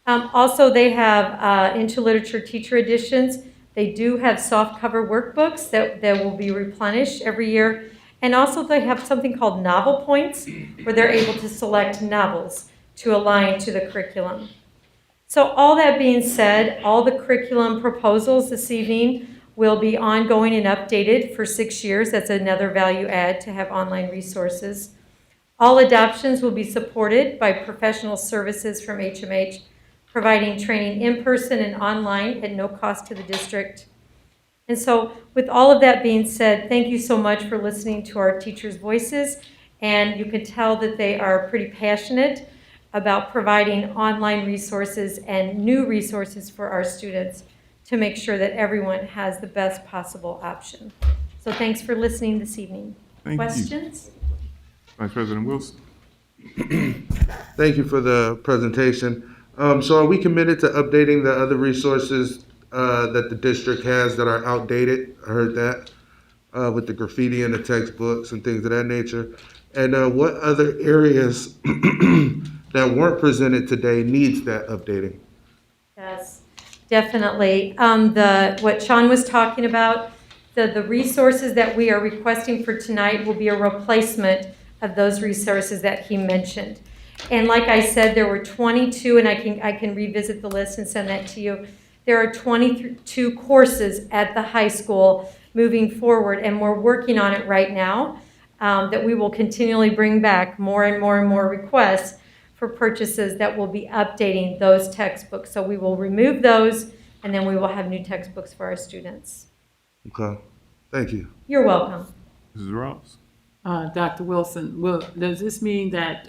Speaker 12: Also, they have Into Literature teacher editions. They do have softcover workbooks that will be replenished every year. And also they have something called novel points, where they're able to select novels to align to the curriculum. So all that being said, all the curriculum proposals this evening will be ongoing and updated for 6 years. That's another value add to have online resources. All adoptions will be supported by professional services from HMH, providing training in person and online at no cost to the district. And so with all of that being said, thank you so much for listening to our teachers' voices. And you can tell that they are pretty passionate about providing online resources and new resources for our students to make sure that everyone has the best possible option. So thanks for listening this evening.
Speaker 3: Thank you.
Speaker 12: Questions?
Speaker 3: Vice President Wilson.
Speaker 4: Thank you for the presentation. So are we committed to updating the other resources that the district has that are outdated? I heard that with the graffiti and the textbooks and things of that nature. And what other areas that weren't presented today needs that updating?
Speaker 12: Yes, definitely. What Sean was talking about, the resources that we are requesting for tonight will be a replacement of those resources that he mentioned. And like I said, there were 22, and I can revisit the list and send that to you. There are 22 courses at the high school moving forward, and we're working on it right now, that we will continually bring back more and more and more requests for purchases that will be updating those textbooks. So we will remove those, and then we will have new textbooks for our students.
Speaker 4: Okay, thank you.
Speaker 12: You're welcome.
Speaker 3: Mrs. Ross.
Speaker 7: Dr. Wilson, does this mean that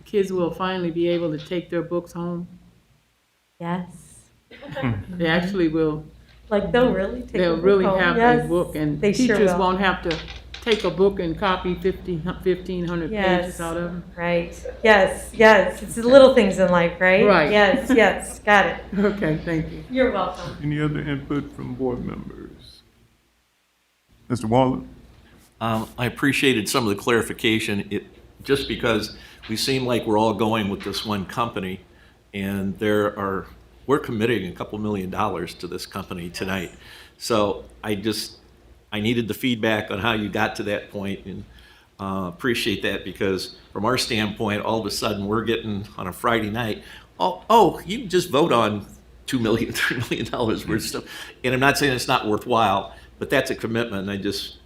Speaker 7: kids will finally be able to take their books home?
Speaker 12: Yes.
Speaker 7: They actually will.
Speaker 12: Like they'll really take
Speaker 7: They'll
Speaker 12: a book
Speaker 7: really
Speaker 12: home.
Speaker 7: have
Speaker 12: Yes,
Speaker 7: a book, and
Speaker 12: they sure
Speaker 7: teachers
Speaker 12: will.
Speaker 7: won't have to take a book and copy 1,500 pages out of them.
Speaker 12: Right. Yes, yes. It's the little things in life, right?
Speaker 7: Right.
Speaker 12: Yes, yes. Got it.
Speaker 7: Okay, thank you.
Speaker 12: You're welcome.
Speaker 3: Any other input from board members? Mr. Waller.
Speaker 9: I appreciated some of the clarification, just because we seem like we're all going with this one company, and we're committing a couple $1 million to this company tonight. So I needed the feedback on how you got to that point, and appreciate that, because from our standpoint, all of a sudden we're getting on a Friday night, oh, you can just vote on $2 million, $3 million worth of stuff. And I'm not saying it's not worthwhile, but that's a commitment. I just,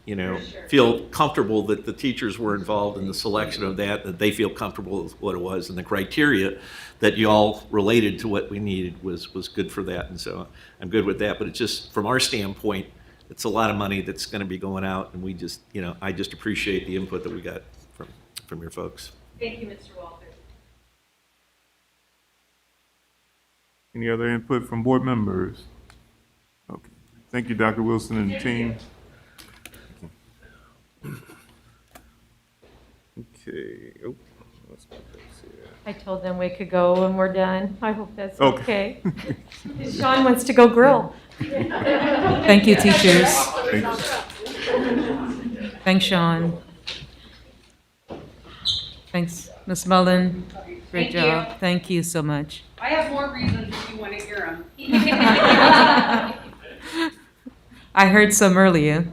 Speaker 9: feel comfortable that the teachers were involved in the selection of that they feel comfortable with what it was, and the criteria that you all related to what we needed was good for that. And so I'm good with that. But it's just, from our standpoint, it's a lot of money that's going to be going out, and we just, I just appreciate the input that we got from your folks.
Speaker 12: Thank you, Mr. Walter.
Speaker 3: Any other input from board members? Okay. Thank you, Dr. Wilson and the team. Okay. Oh, let's put this here.
Speaker 12: I told them we could go when we're done. I hope that's
Speaker 3: Okay.
Speaker 12: okay. Sean wants to go grill.
Speaker 2: Thank you, teachers.
Speaker 3: Thank you.
Speaker 2: Thanks, Sean. Thanks, Ms. Mullen. Great
Speaker 11: Thank you.
Speaker 2: job. Thank you so much.
Speaker 11: I have more reasons if you want to hear them.
Speaker 2: I heard some earlier.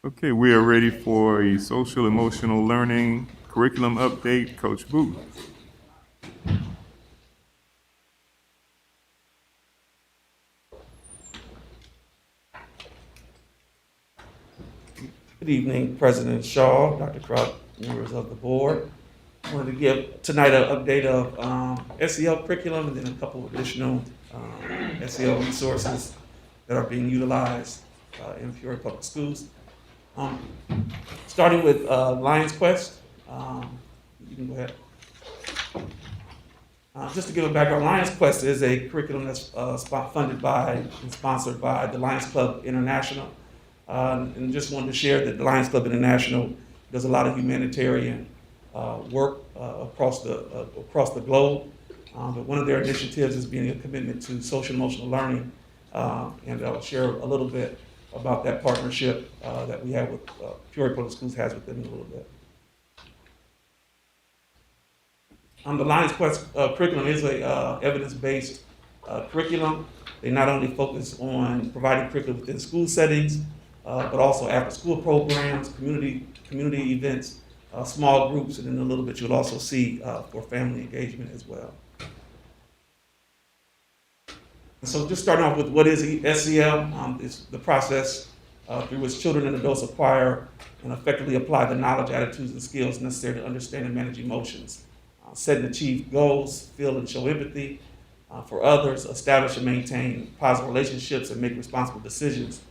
Speaker 3: Okay, we are ready for a social emotional learning curriculum update. Coach Booth.
Speaker 16: Good evening, President Shaw, Dr. Crott, members of the board. I wanted to give tonight an update of SEL curriculum and then a couple of additional SEL resources that are being utilized in Peoria Public Schools. Starting with Lions Quest, you can go ahead. Just to give a background, Lions Quest is a curriculum that's funded by and sponsored by the Lions Club International. And just wanted to share that the Lions Club International does a lot of humanitarian work across the globe. But one of their initiatives is being a commitment to social emotional learning. And I'll share a little bit about that partnership that we have with Peoria Public Schools has with them in a little bit. The Lions Quest curriculum is a evidence-based curriculum. They not only focus on providing curriculum within school settings, but also after-school programs, community events, small groups, and in a little bit you'll also see for family engagement as well. And so just starting off with what is SEL, it's the process through which children and adults acquire and effectively apply the knowledge, attitudes, and skills necessary to understand and manage emotions, set and achieve goals, feel and show empathy for others, establish and maintain positive relationships, and make responsible decisions.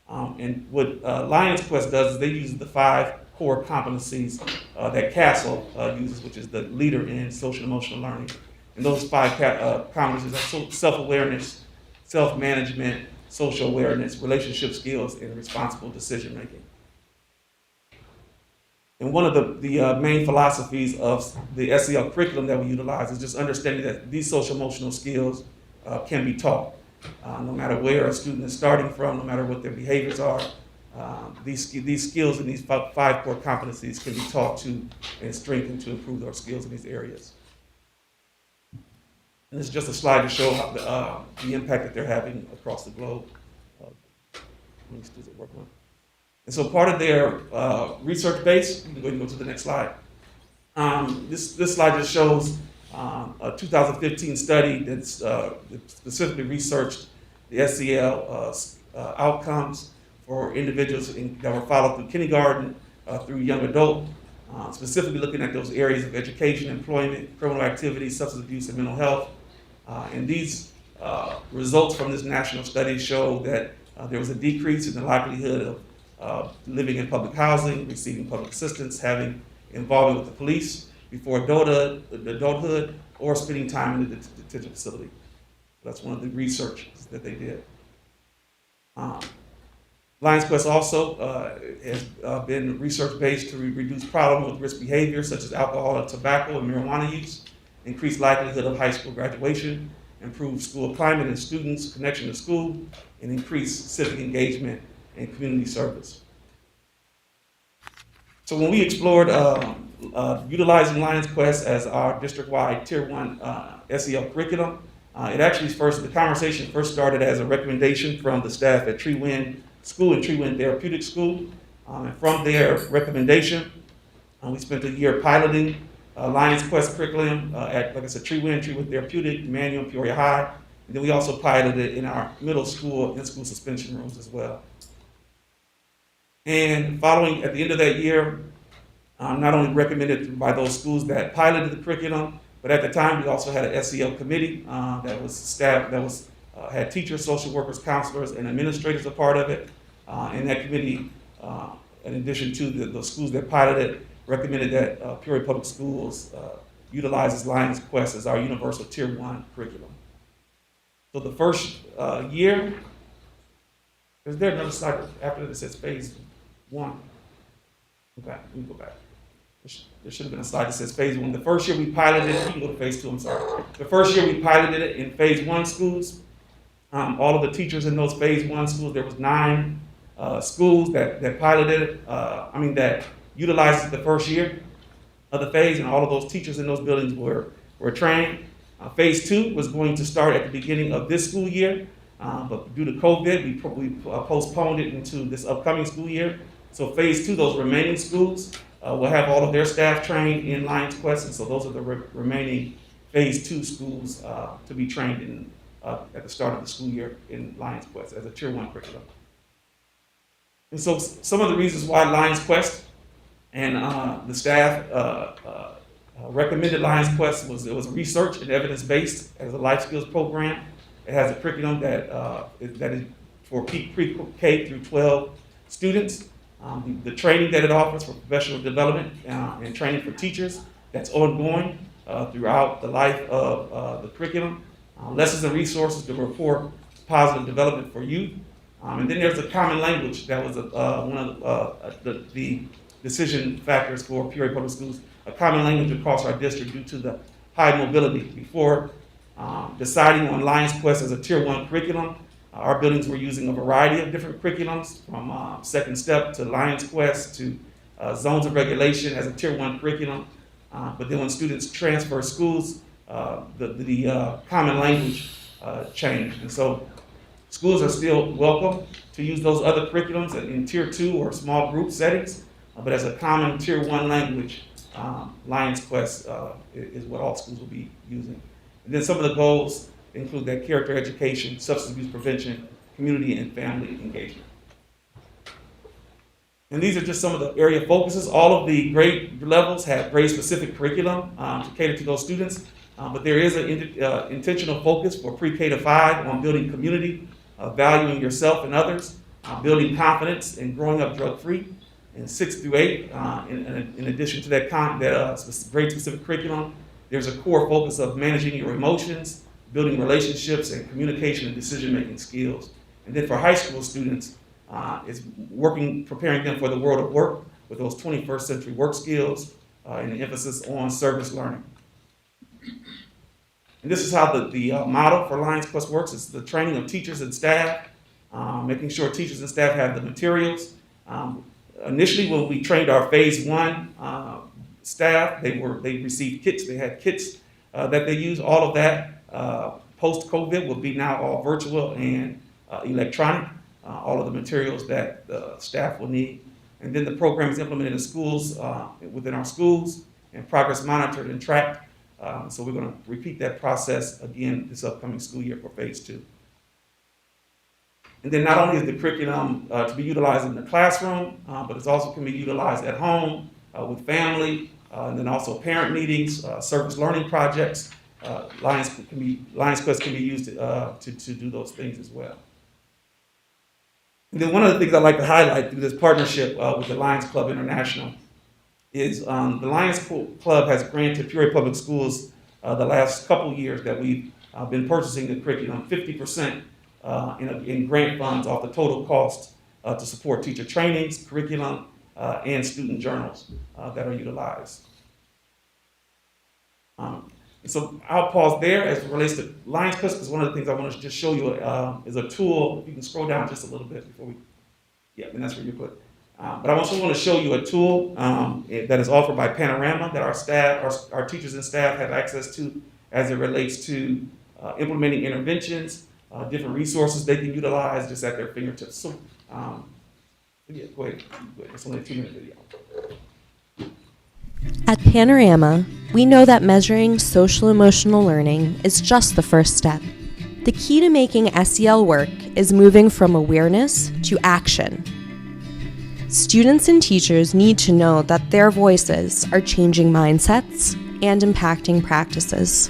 Speaker 16: And what Lions Quest does is they use the 5 core competencies that CASEL uses, which is the leader in social emotional learning. And those 5 competencies are self-awareness, self-management, social awareness, relationship skills, and responsible decision-making. And one of the main philosophies of the SEL curriculum that we utilize is just understanding that these social emotional skills can be taught. No matter where a student is starting from, no matter what their behaviors are, these skills and these 5 core competencies can be taught to and strengthened to improve their skills in these areas. And this is just a slide to show how the impact that they're having across the globe. And so part of their research base, you can go ahead and go to the next slide. This slide just shows a 2015 study that specifically researched the SEL outcomes for individuals that were followed through kindergarten through young adult, specifically looking at those areas of education, employment, criminal activity, substance abuse, and mental health. And these results from this national study show that there was a decrease in the likelihood of living in public housing, receiving public assistance, having involvement with the police before adulthood, or spending time in the detention facility. That's one of the research that they did. Lions Quest also has been research-based to reduce problems with risk behavior such as alcohol and tobacco and marijuana use, increase likelihood of high school graduation, improve school climate and students' connection to school, and increase civic engagement and community service. So when we explored utilizing Lions Quest as our district-wide Tier 1 SEL curriculum, the conversation first started as a recommendation from the staff at Tree Wind School and Tree Wind Therapeutic School. And from their recommendation, we spent a year piloting Lions Quest curriculum at, like I said, Tree Wind Therapeutic, Manual, Peoria High. And then we also piloted it in our middle school and school suspension rooms as well. And following, at the end of that year, not only recommended by those schools that piloted the curriculum, but at the time we also had an SEL committee that was staffed, had teachers, social workers, counselors, and administrators a part of it. And that committee, in addition to the schools that piloted, recommended that Peoria Public Schools utilizes Lions Quest as our universal Tier 1 curriculum. So the first year, is there another slide after that says phase 1? Okay, let me go back. There should have been a slide that says phase 1. The first year we piloted it, you can go to phase 2, I'm sorry. The first year we piloted it in phase 1 schools. All of the teachers in those phase 1 schools, there was 9 schools that piloted it, that utilized it the first year of the phase, and all of those teachers in those buildings were trained. Phase 2 was going to start at the beginning of this school year, but due to COVID, we postponed it into this upcoming school year. So phase 2, those remaining schools will have all of their staff trained in Lions Quest, and so those are the remaining phase 2 schools to be trained in at the start of the school year in Lions Quest as a Tier 1 curriculum. And so some of the reasons why Lions Quest and the staff recommended Lions Quest was it was research and evidence-based as a life skills program. It has a curriculum that is for pre-K through 12 students. The training that it offers for professional development and training for teachers, that's ongoing throughout the life of the curriculum. Lessons and resources to report positive development for youth. And then there's a common language that was one of the decision factors for Peoria Public Schools, a common language across our district due to the high mobility. Before deciding on Lions Quest as a Tier 1 curriculum, our buildings were using a variety of different curriculums, from Second Step to Lions Quest to Zones of Regulation as a Tier 1 curriculum. But then when students transfer schools, the common language changed. And so schools are still welcome to use those other curriculums in Tier 2 or small group settings, but as a common Tier 1 language, Lions Quest is what all schools will be using. And then some of the goals include that character education, substance abuse prevention, community and family engagement. And these are just some of the area focuses. All of the grade levels have grade-specific curriculum to cater to those students, but there is an intentional focus for pre-K to 5 on building community, valuing yourself and others, building confidence, and growing up drug-free. in 6th through 8th. In addition to that grade-specific curriculum, there's a core focus of managing your emotions, building relationships, and communication and decision-making skills. And then for high school students, it's preparing them for the world of work with those 21st century work skills and the emphasis on service learning. And this is how the model for Lions Plus works. It's the training of teachers and staff, making sure teachers and staff have the materials. Initially, when we trained our phase 1 staff, they received kits. They had kits that they use. All of that post-COVID will be now all virtual and electronic. All of the materials that the staff will need. And then the program is implemented in schools, within our schools, and progress monitored and tracked. So we're going to repeat that process again this upcoming school year for phase 2. And then not only is the curriculum to be utilized in the classroom, but it also can be utilized at home with family, and then also parent meetings, service learning projects. Lions Quest can be used to do those things as well. And then one of the things I'd like to highlight through this partnership with the Lions Club International is the Lions Club has granted Peoria Public Schools the last couple years that we've been purchasing the curriculum 50% in grant funds off the total cost to support teacher trainings, curriculum, and student journals that are utilized. So I'll pause there as it relates to Lions Quest, because one of the things I want to just show you is a tool. If you can scroll down just a little bit before we, yeah, and that's where you put. But I also want to show you a tool that is offered by Panorama that our staff, our teachers and staff have access to as it relates to implementing interventions, different resources they can utilize just at their fingertips. So, yeah, go ahead. It's only a 2-minute video.
Speaker 17: At Panorama, we know that measuring social-emotional learning is just the first step. The key to making SEL work is moving from awareness to action. Students and teachers need to know that their voices are changing mindsets and impacting practices.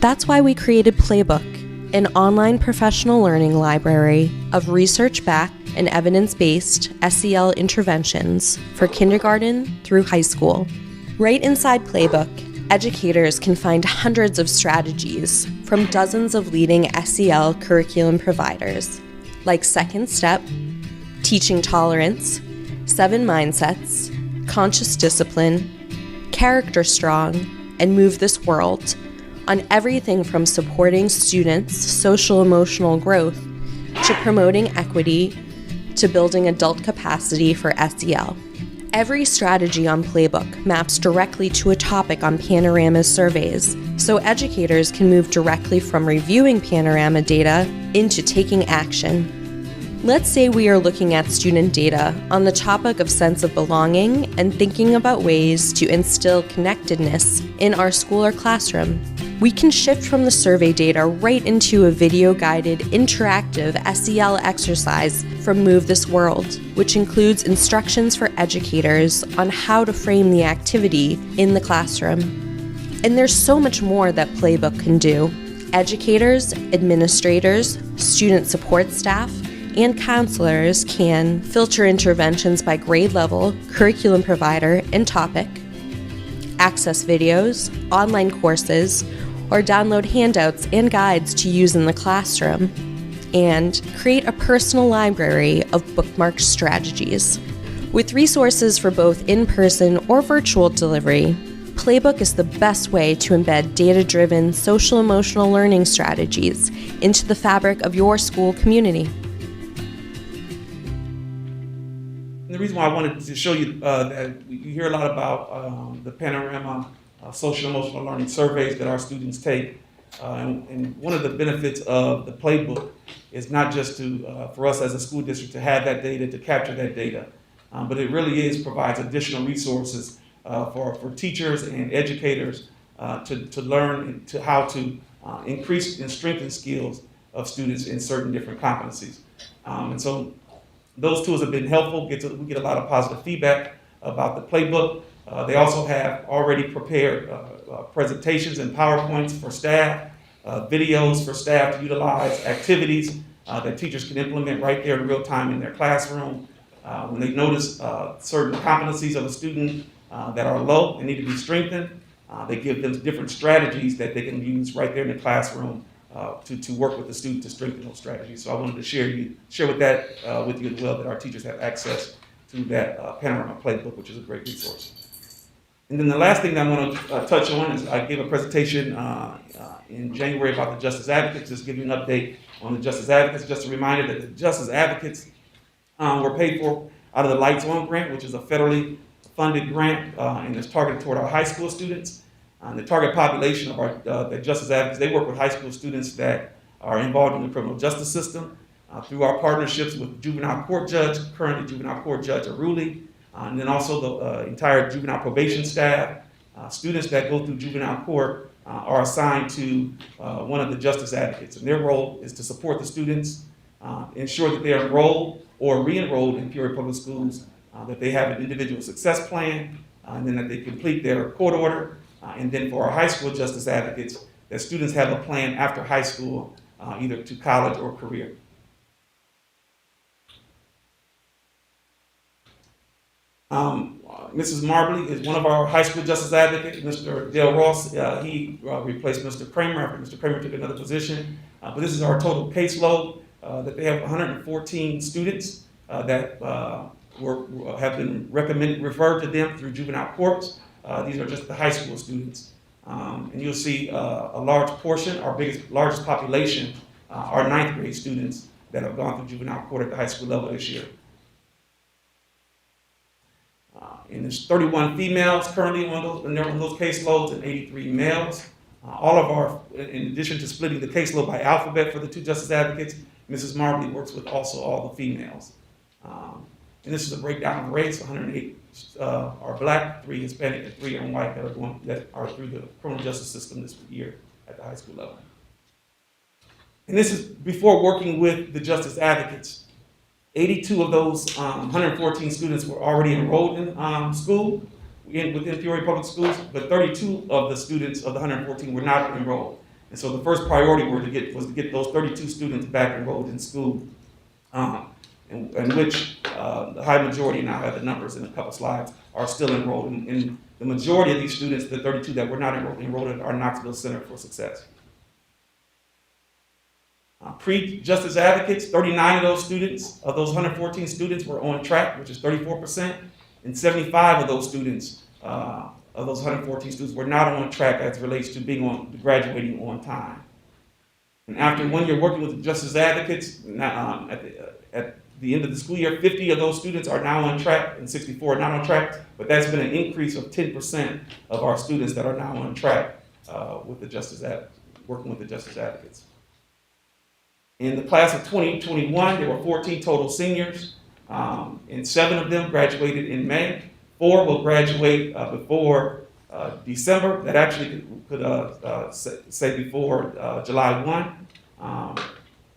Speaker 17: That's why we created Playbook, an online professional learning library of research-backed and evidence-based SEL interventions for kindergarten through high school. Right inside Playbook, educators can find hundreds of strategies from dozens of leading SEL curriculum providers, like Second Step, Teaching Tolerance, 7 Mindsets, Conscious Discipline, Character Strong, and Move This World, on everything from supporting students' social-emotional growth to promoting equity to building adult capacity for SEL. Every strategy on Playbook maps directly to a topic on Panorama's surveys, so educators can move directly from reviewing Panorama data into taking action. Let's say we are looking at student data on the topic of sense of belonging and thinking about ways to instill connectedness in our school or classroom. We can shift from the survey data right into a video-guided, interactive SEL exercise from Move This World, which includes instructions for educators on how to frame the activity in the classroom. And there's so much more that Playbook can do. Educators, administrators, student support staff, and counselors can filter interventions by grade level, curriculum provider, and topic, access videos, online courses, or download handouts and guides to use in the classroom, and create a personal library of bookmarked strategies. With resources for both in-person or virtual delivery, Playbook is the best way to embed data-driven social-emotional learning strategies into the fabric of your school community.
Speaker 16: The reason why I wanted to show you that you hear a lot about the Panorama social emotional learning surveys that our students take. And one of the benefits of the Playbook is not just for us as a school district to have that data, to capture that data, but it really provides additional resources for teachers and educators to learn how to increase and strengthen skills of students in certain different competencies. And so those tools have been helpful. We get a lot of positive feedback about the Playbook. They also have already prepared presentations and PowerPoints for staff, videos for staff to utilize, activities that teachers can implement right there in real time in their classroom, When they notice certain competencies of a student that are low and need to be strengthened, they give them different strategies that they can use right there in the classroom to work with the student to strengthen those strategies. So I wanted to share with that with you as well, that our teachers have access to that Panorama Playbook, which is a great resource. And then the last thing that I want to touch on is I gave a presentation in January about the Justice Advocates. Just give you an update on the Justice Advocates. Just a reminder that the Justice Advocates were paid for out of the Lights On grant, which is a federally funded grant and is targeted toward our high school students. The target population of our the Justice Advocates, they work with high school students that are involved in the criminal justice system through our partnerships with juvenile court judge, currently juvenile court judge Aruli, and then also the entire juvenile probation staff. Students that go through juvenile court are assigned to one of the Justice Advocates, and their role is to support the students, ensure that they are enrolled or re-enrolled in Peoria Public Schools, that they have an individual success plan, and then that they complete their court order, and then for our high school Justice Advocates, that students have a plan after high school, either to college or career. Mrs. Marbley is one of our high school Justice Advocates. Mr. Dale Ross, he replaced Mr. Kramer after Mr. Kramer took another position. But this is our total caseload, that they have 114 students that have been referred to them through juvenile courts. These are just the high school students. And you'll see a large portion, our largest population, are ninth grade students that have gone through juvenile court at the high school level this year. And there's 31 females currently on those caseloads and 83 males. All of our, in addition to splitting the caseload by alphabet for the two Justice Advocates, Mrs. Marbley works with also all the females. And this is a breakdown of race. 108 are black, 3 Hispanic, and 3 are white that are through the criminal justice system this year at the high school level. And this is before working with the Justice Advocates. 82 of those 114 students were already enrolled in school within Peoria Public Schools, but 32 of the students of the 114 were not enrolled. And so the first priority was to get those 32 students back enrolled in school, in which the high majority, and I'll have the numbers in a couple slides, are still enrolled. And the majority of these students, the 32 that were not enrolled at our Knoxville Center for Success. Pre-Justice Advocates, 39 of those students, of those 114 students were on track, which is 34%, and 75 of those students, of those 114 students, were not on track as it relates to graduating on time. And after 1 year working with the Justice Advocates, at the end of the school year, 50 of those students are now on track, and 64 are not on track, but that's been an increase of 10% of our students that are now on track with the working with the Justice Advocates. In the class of 2021, there were 14 total seniors, and 7 of them graduated in May. 4 will graduate before December. That actually could say before July 1.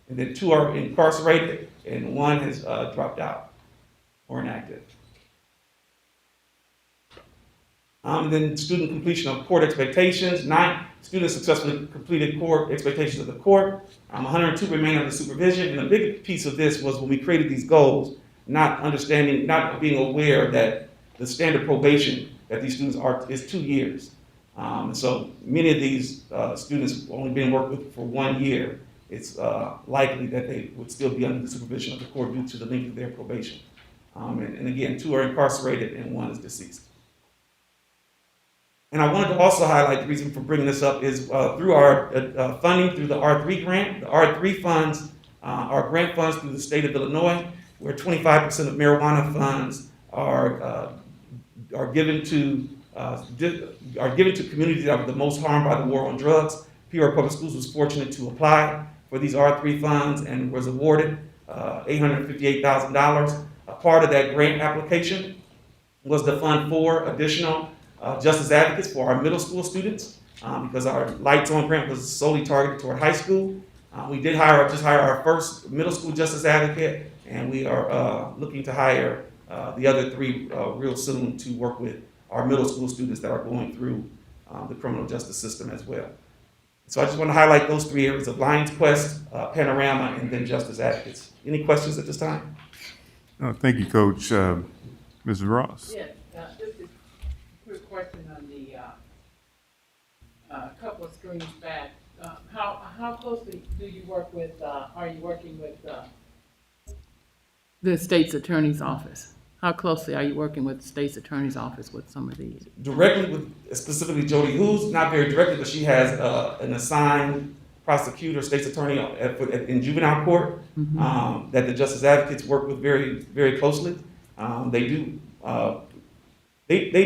Speaker 16: And then 2 are incarcerated, and 1 has dropped out or inactive. Then student completion of court expectations. 9 students successfully completed court expectations of the court. 102 remain under supervision. And a big piece of this was when we created these goals, not being aware that the standard probation that these students is 2 years. So many of these students only being worked with for 1 year. It's likely that they would still be under the supervision of the court due to the length of their probation. And again, 2 are incarcerated and 1 is deceased. And I wanted to also highlight the reason for bringing this up is through our funding through the R3 grant. The R3 funds are grant funds through the state of Illinois, where 25% of marijuana funds are given to communities that are the most harmed by the war on drugs. Peoria Public Schools was fortunate to apply for these R3 funds and was awarded $858,000. A part of that grant application was to fund 4 additional Justice Advocates for our middle school students, because our Lights On grant was solely targeted toward high school. We did hire our first middle school Justice Advocate, and we are looking to hire the other 3 real soon to work with our middle school students that are going through the criminal justice system as well. So I just want to highlight those 3 areas of Lions Quest, Panorama, and then Justice Advocates. Any questions at this time?
Speaker 3: Thank you, Coach. Mrs. Ross?
Speaker 7: Yes, just a quick question on the, couple of screens back. How closely do you work with, are you working with, the state's attorney's office? How closely are you working with the state's attorney's office with some of these?
Speaker 16: Directly with specifically Jody Hughes, not very directly, but she has an assigned prosecutor, state's attorney in juvenile court that the justice advocates work with very, very closely. They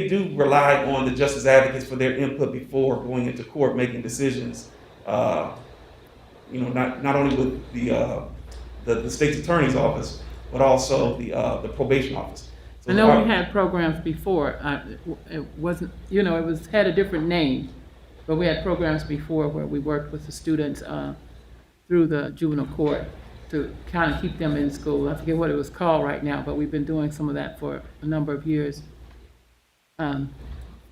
Speaker 16: do rely on the justice advocates for their input before going into court making decisions. Not only with the state's attorney's office, but also the probation office. So
Speaker 7: I know we had programs before. It wasn't, it had a different name, but we had programs before where we worked with the students through the juvenile court to kind of keep them in school. I forget what it was called right now, but we've been doing some of that for a number of years. And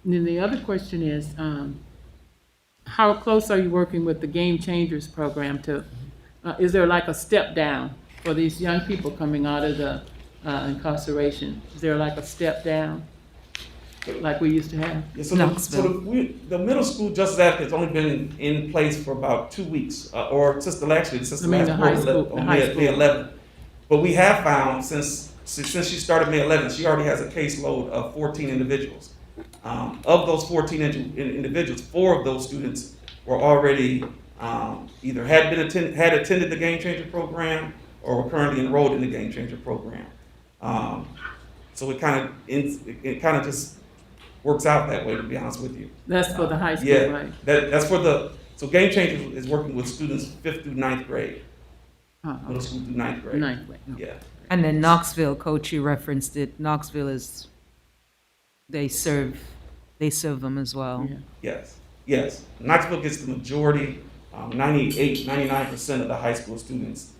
Speaker 7: then the other question is, how close are you working with the Game Changers program to, is there like a step down for these young people coming out of the incarceration? Is there like a step down like we used to have?
Speaker 16: Yeah, the middle school justice advocate has only been in place for about 2 weeks, or since the last board on May 11th. But we have found since she started May 11th, she already has a caseload of 14 individuals. Of those 14 individuals, 4 of those students were already either had attended the Game Changer program or were currently enrolled in the Game Changer program. So it kind of just works out that way, to be honest with you.
Speaker 7: That's for the high school,
Speaker 16: yeah,
Speaker 7: right?
Speaker 16: That's for so Game Changer is working with students 5th through 9th grade. Middle school through 9th grade.
Speaker 7: 9th grade. Okay.
Speaker 16: Yeah.
Speaker 2: And then Knoxville, Coach, you referenced it. Knoxville they serve them as well.
Speaker 16: Yeah. Yes. Knoxville gets the majority, 99% of the high school students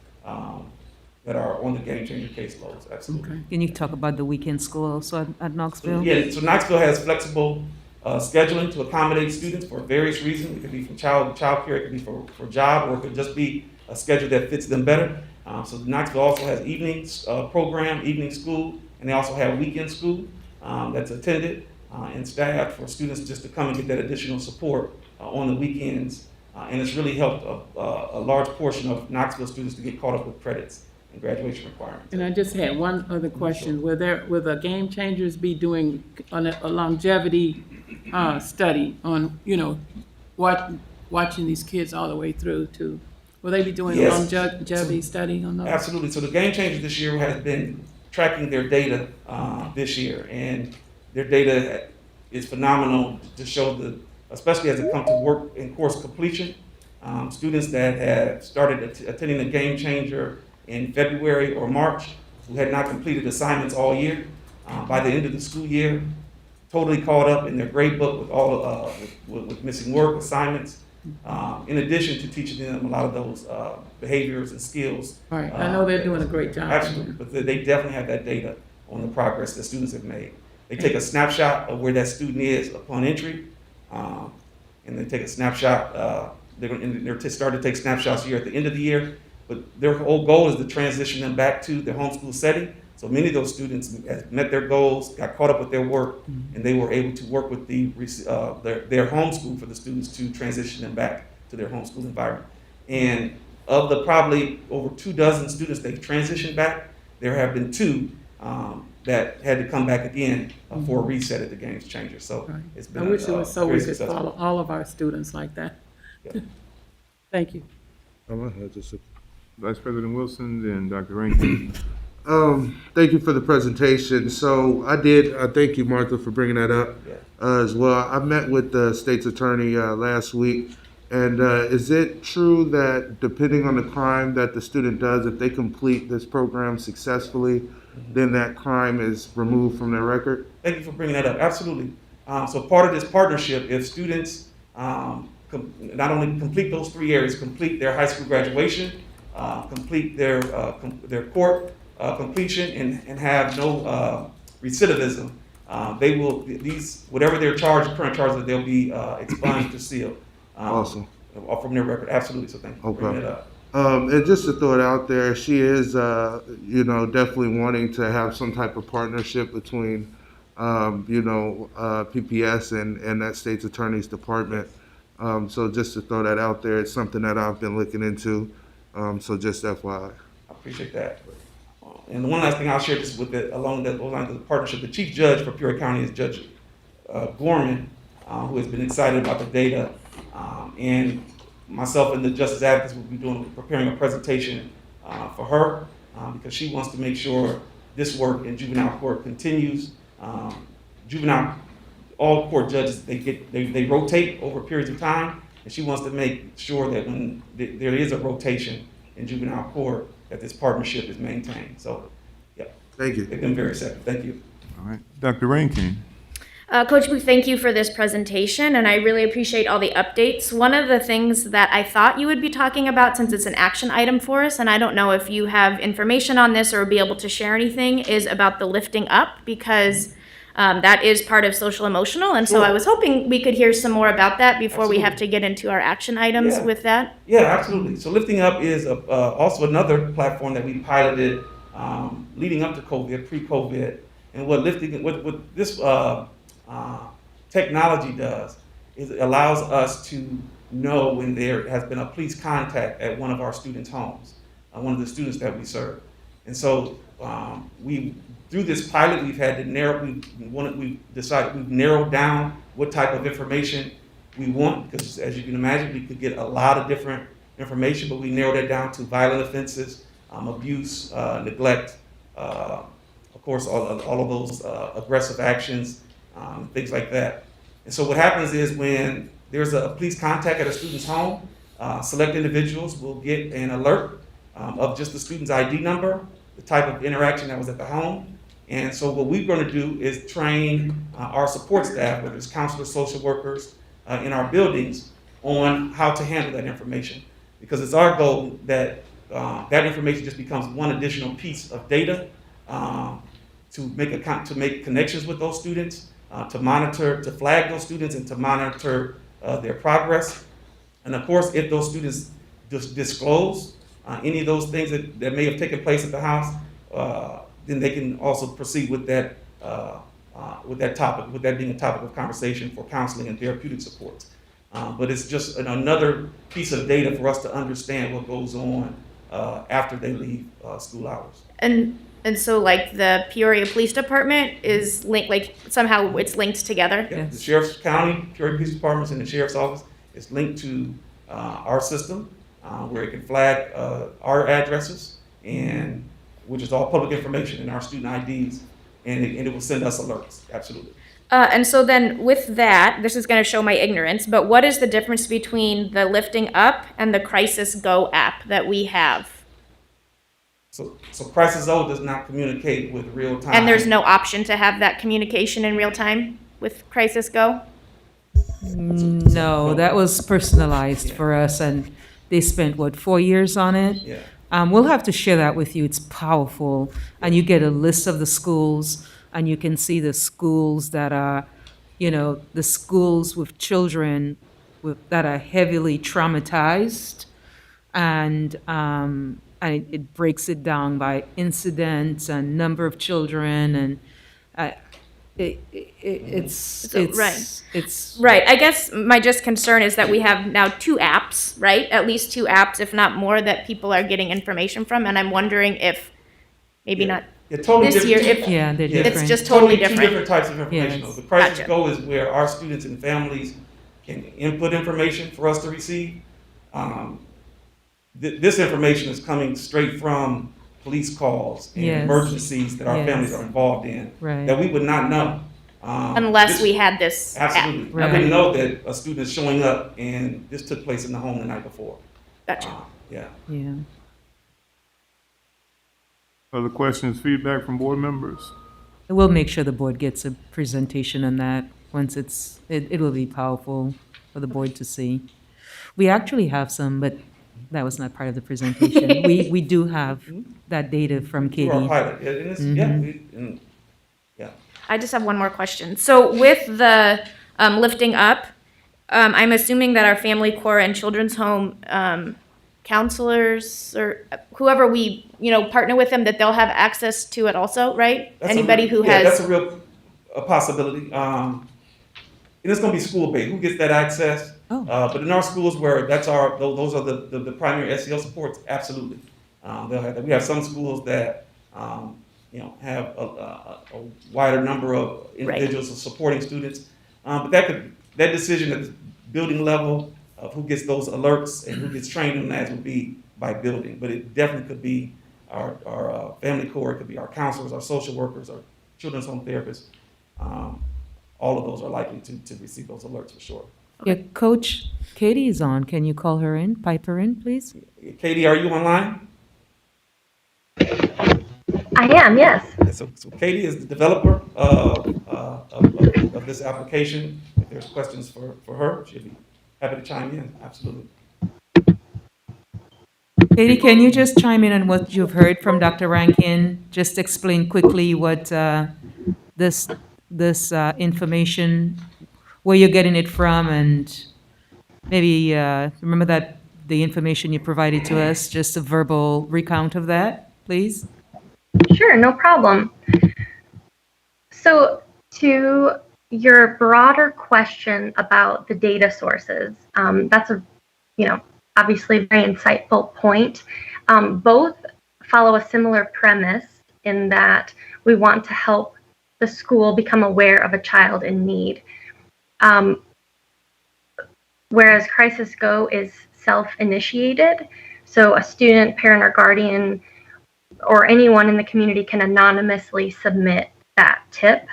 Speaker 16: that are on the Game Changer caseloads, absolutely.
Speaker 2: Okay. Can you talk about the weekend school also at Knoxville?
Speaker 16: So Knoxville has flexible scheduling to accommodate students for various reasons. It could be for child care, it could be for job, or it could just be a schedule that fits them better. So Knoxville also has evening program, evening school, and they also have weekend school that's attended and staffed for students just to come and get that additional support on the weekends. And it's really helped a large portion of Knoxville students to get caught up with credits and graduation requirements.
Speaker 7: And I just had one other question. Will the Game Changers be doing a longevity study on, watching these kids all the way through to, will they be doing a longevity study on those?
Speaker 16: Absolutely. So the Game Changers this year has been tracking their data this year, and their data is phenomenal to show especially as it comes to work and course completion. Students that have started attending the Game Changer in February or March, who had not completed assignments all year, by the end of the school year, totally caught up in their grade book with all with missing work, assignments, in addition to teaching them a lot of those behaviors and skills.
Speaker 7: Right, I know they're doing a great job.
Speaker 16: Absolutely, but they definitely have that data on the progress that students have made. They take a snapshot of where that student is upon entry, and they take a snapshot. They're starting to take snapshots here at the end of the year, but their whole goal is to transition them back to their homeschool setting. So many of those students met their goals, got caught up with their work, and they were able to work with their homeschool for the students to transition them back to their homeschool environment. And of the probably over 24 students they've transitioned back, there have been 2 that had to come back again for a reset at the Game Changer. So
Speaker 7: Right.
Speaker 16: it's been
Speaker 7: I wish it was so we could
Speaker 16: successful.
Speaker 7: follow all of our students like that.
Speaker 16: Yeah.
Speaker 7: Thank you.
Speaker 3: Vice President Wilson and Dr. Rankin.
Speaker 4: Thank you for the presentation. So I thank you, Martha, for bringing that up as well. I met with the state's attorney last week, and is it true that depending on the crime that the student does, if they complete this program successfully, then that crime is removed from their record?
Speaker 16: Thank you for bringing that up. Absolutely. So part of this partnership, if students not only complete those 3 areas, complete their high school graduation, complete their court completion, and have no recidivism, they will, whatever their current charges, they'll be expunged to seal.
Speaker 4: Awesome.
Speaker 16: From their record. Absolutely. So thank you for bringing that up.
Speaker 4: And just to throw it out there, she is, definitely wanting to have some type of partnership between, PPS and that state's attorney's department. So just to throw that out there, it's something that I've been looking into. So just FYI.
Speaker 16: I appreciate that. And one last thing I'll share just with it, along the lines of the partnership, the chief judge for Peoria County is Judge Gorman, who has been excited about the data. And myself and the Justice Advocates will be preparing a presentation for her because she wants to make sure this work in juvenile court continues. All court judges, they rotate over periods of time, and she wants to make sure that when there is a rotation in juvenile court, that this partnership is maintained. So, yeah.
Speaker 4: Thank you.
Speaker 16: They've been very receptive. Thank you.
Speaker 3: All right. Dr. Rankin.
Speaker 6: Coach Booth, thank you for this presentation, and I really appreciate all the updates. One of the things that I thought you would be talking about, since it's an action item for us, and I don't know if you have information on this or be able to share anything, is about the lifting up, because that is part of social emotional, and so I was hoping we could hear some more about that before we have to get into our action items with that.
Speaker 16: Yeah, absolutely. So Lifting Up is also another platform that we piloted leading up to COVID, pre-COVID, and what this technology does is it allows us to know when there has been a police contact at one of our students' homes, one of the students that we serve. And so through this pilot, we've narrowed down what type of information we want, because as you can imagine, we could get a lot of different information, but we narrowed it down to violent offenses, abuse, neglect, of course, all of those aggressive actions, things like that. And so what happens is when there's a police contact at a student's home, select individuals will get an alert of just the student's ID number, the type of interaction that was at the home. And so what we're going to do is train our support staff, whether it's counselors, social workers in our buildings, on how to handle that information. Because it's our goal that that information just becomes one additional piece of data to make connections with those students, to monitor, to flag those students, and to monitor their progress. And of course, if those students disclose any of those things that may have taken place at the house, then they can also proceed with that topic, with that being a topic of conversation for counseling and therapeutic supports. But it's just another piece of data for us to understand what goes on after they leave school hours.
Speaker 6: And so, like, the Peoria Police Department is linked, like, somehow it's linked together?
Speaker 16: Yeah, the Sheriff's County, Peoria Police Departments, and the Sheriff's Office is linked to our system, where it can flag our addresses, and which is all public information in our student IDs, and it will send us alerts, absolutely.
Speaker 6: And so then with that, this is going to show my ignorance, but what is the difference between the Lifting Up and the Crisis Go app that we have?
Speaker 16: So Crisis O does not communicate with real time.
Speaker 6: And there's no option to have that communication in real time with Crisis Go?
Speaker 2: No, that was personalized for us, and they spent, 4 years on it?
Speaker 16: Yeah.
Speaker 2: We'll have to share that with you. It's powerful, and you get a list of the schools, and you can see the schools that are, the schools with children that are heavily traumatized, and it breaks it down by incidents and number of children, and it's
Speaker 6: right. I guess my just concern is that we have now 2 apps, right? At least 2 apps, if not more, that people are getting information from, and I'm wondering if maybe not
Speaker 16: totally
Speaker 6: this year,
Speaker 16: different.
Speaker 6: if
Speaker 2: they're different.
Speaker 6: it's just totally different.
Speaker 16: 2 different types of information.
Speaker 2: Yes.
Speaker 16: The Crisis
Speaker 6: Gotcha.
Speaker 16: Go is where our students and families can input information for us to receive. This information is coming straight from police calls and
Speaker 2: Yes.
Speaker 16: emergencies that our
Speaker 2: Yes.
Speaker 16: families are involved in
Speaker 2: Right.
Speaker 16: that we would not know.
Speaker 6: Unless we had this
Speaker 16: Absolutely.
Speaker 6: app.
Speaker 16: We
Speaker 2: Right.
Speaker 16: wouldn't know that a student is showing up and this took place in the home the night before.
Speaker 6: Gotcha.
Speaker 16: Yeah.
Speaker 2: Yeah.
Speaker 3: Other questions, feedback from board members?
Speaker 2: We'll make sure the board gets a presentation on that once it will be powerful for the board to see. We actually have some, but that was not part of the presentation. We do have that data from Katie.
Speaker 16: Through our pilot. Yeah, and it's, yeah.
Speaker 6: I just have one more question. So with the Lifting Up, I'm assuming that our Family Core and Children's Home counselors or whoever we, partner with them, that they'll have access to it also, right? Anybody who has.
Speaker 16: That's a real possibility. And it's going to be school based. Who gets that access? But in our schools where those are the primary SEL supports, absolutely. They'll have that. We have some schools that have a wider number of individuals supporting students. But that decision at the building level of who gets those alerts and who gets trained in that would be by building. But it definitely could be our family core, it could be our counselors, our social workers, our children's home therapists. All of those are likely to receive those alerts for sure.
Speaker 2: Yeah, Coach Katie is on. Can you call her in, pipe her in, please?
Speaker 16: Katie, are you online?
Speaker 11: I am, yes.
Speaker 16: So Katie is the developer of this application. If there's questions for her, she'll be happy to chime in. Absolutely.
Speaker 2: Katie, can you just chime in on what you've heard from Dr. Rankin? Just explain quickly what this information, where you're getting it from, and maybe remember that the information you provided to us, just a verbal recount of that, please.
Speaker 11: Sure, no problem. So to your broader question about the data sources, that's a, obviously very insightful point. Both follow a similar premise in that we want to help the school become aware of a child in need. Whereas Crisis Go is self-initiated, so a student, parent, or guardian, or anyone in the community can anonymously submit that tip.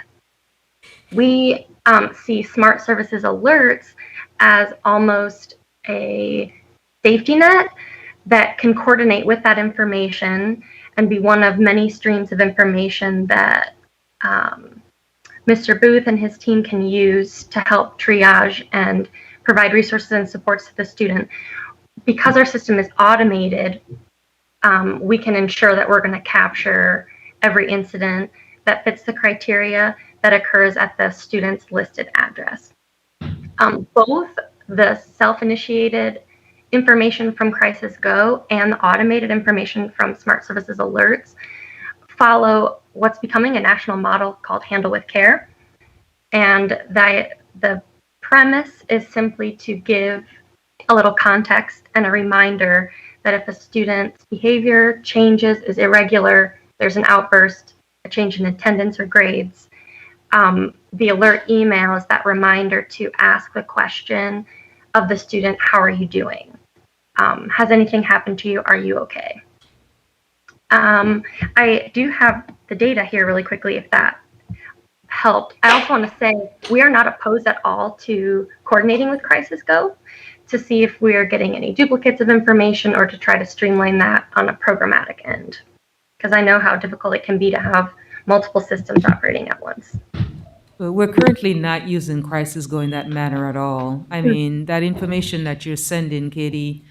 Speaker 11: We see Smart Services alerts as almost a safety net that can coordinate with that information and be one of many streams of information that Mr. Booth and his team can use to help triage and provide resources and supports to the student. Because our system is automated, we can ensure that we're going to capture every incident that fits the criteria that occurs at the student's listed address. Both the self-initiated information from Crisis Go and the automated information from Smart Services alerts follow what's becoming a national model called Handle with Care. And the premise is simply to give a little context and a reminder that if a student's behavior changes, is irregular, there's an outburst, a change in attendance or grades, the alert email is that reminder to ask the question of the student, how are you doing? Has anything happened to you? Are you okay? I do have the data here really quickly if that helped. I also want to say we are not opposed at all to coordinating with Crisis Go to see if we are getting any duplicates of information or to try to streamline that on a programmatic end, because I know how difficult it can be to have multiple systems operating at once.
Speaker 2: Well, we're currently not using Crisis Go in that manner at all. I mean, that information that you're sending, Katie,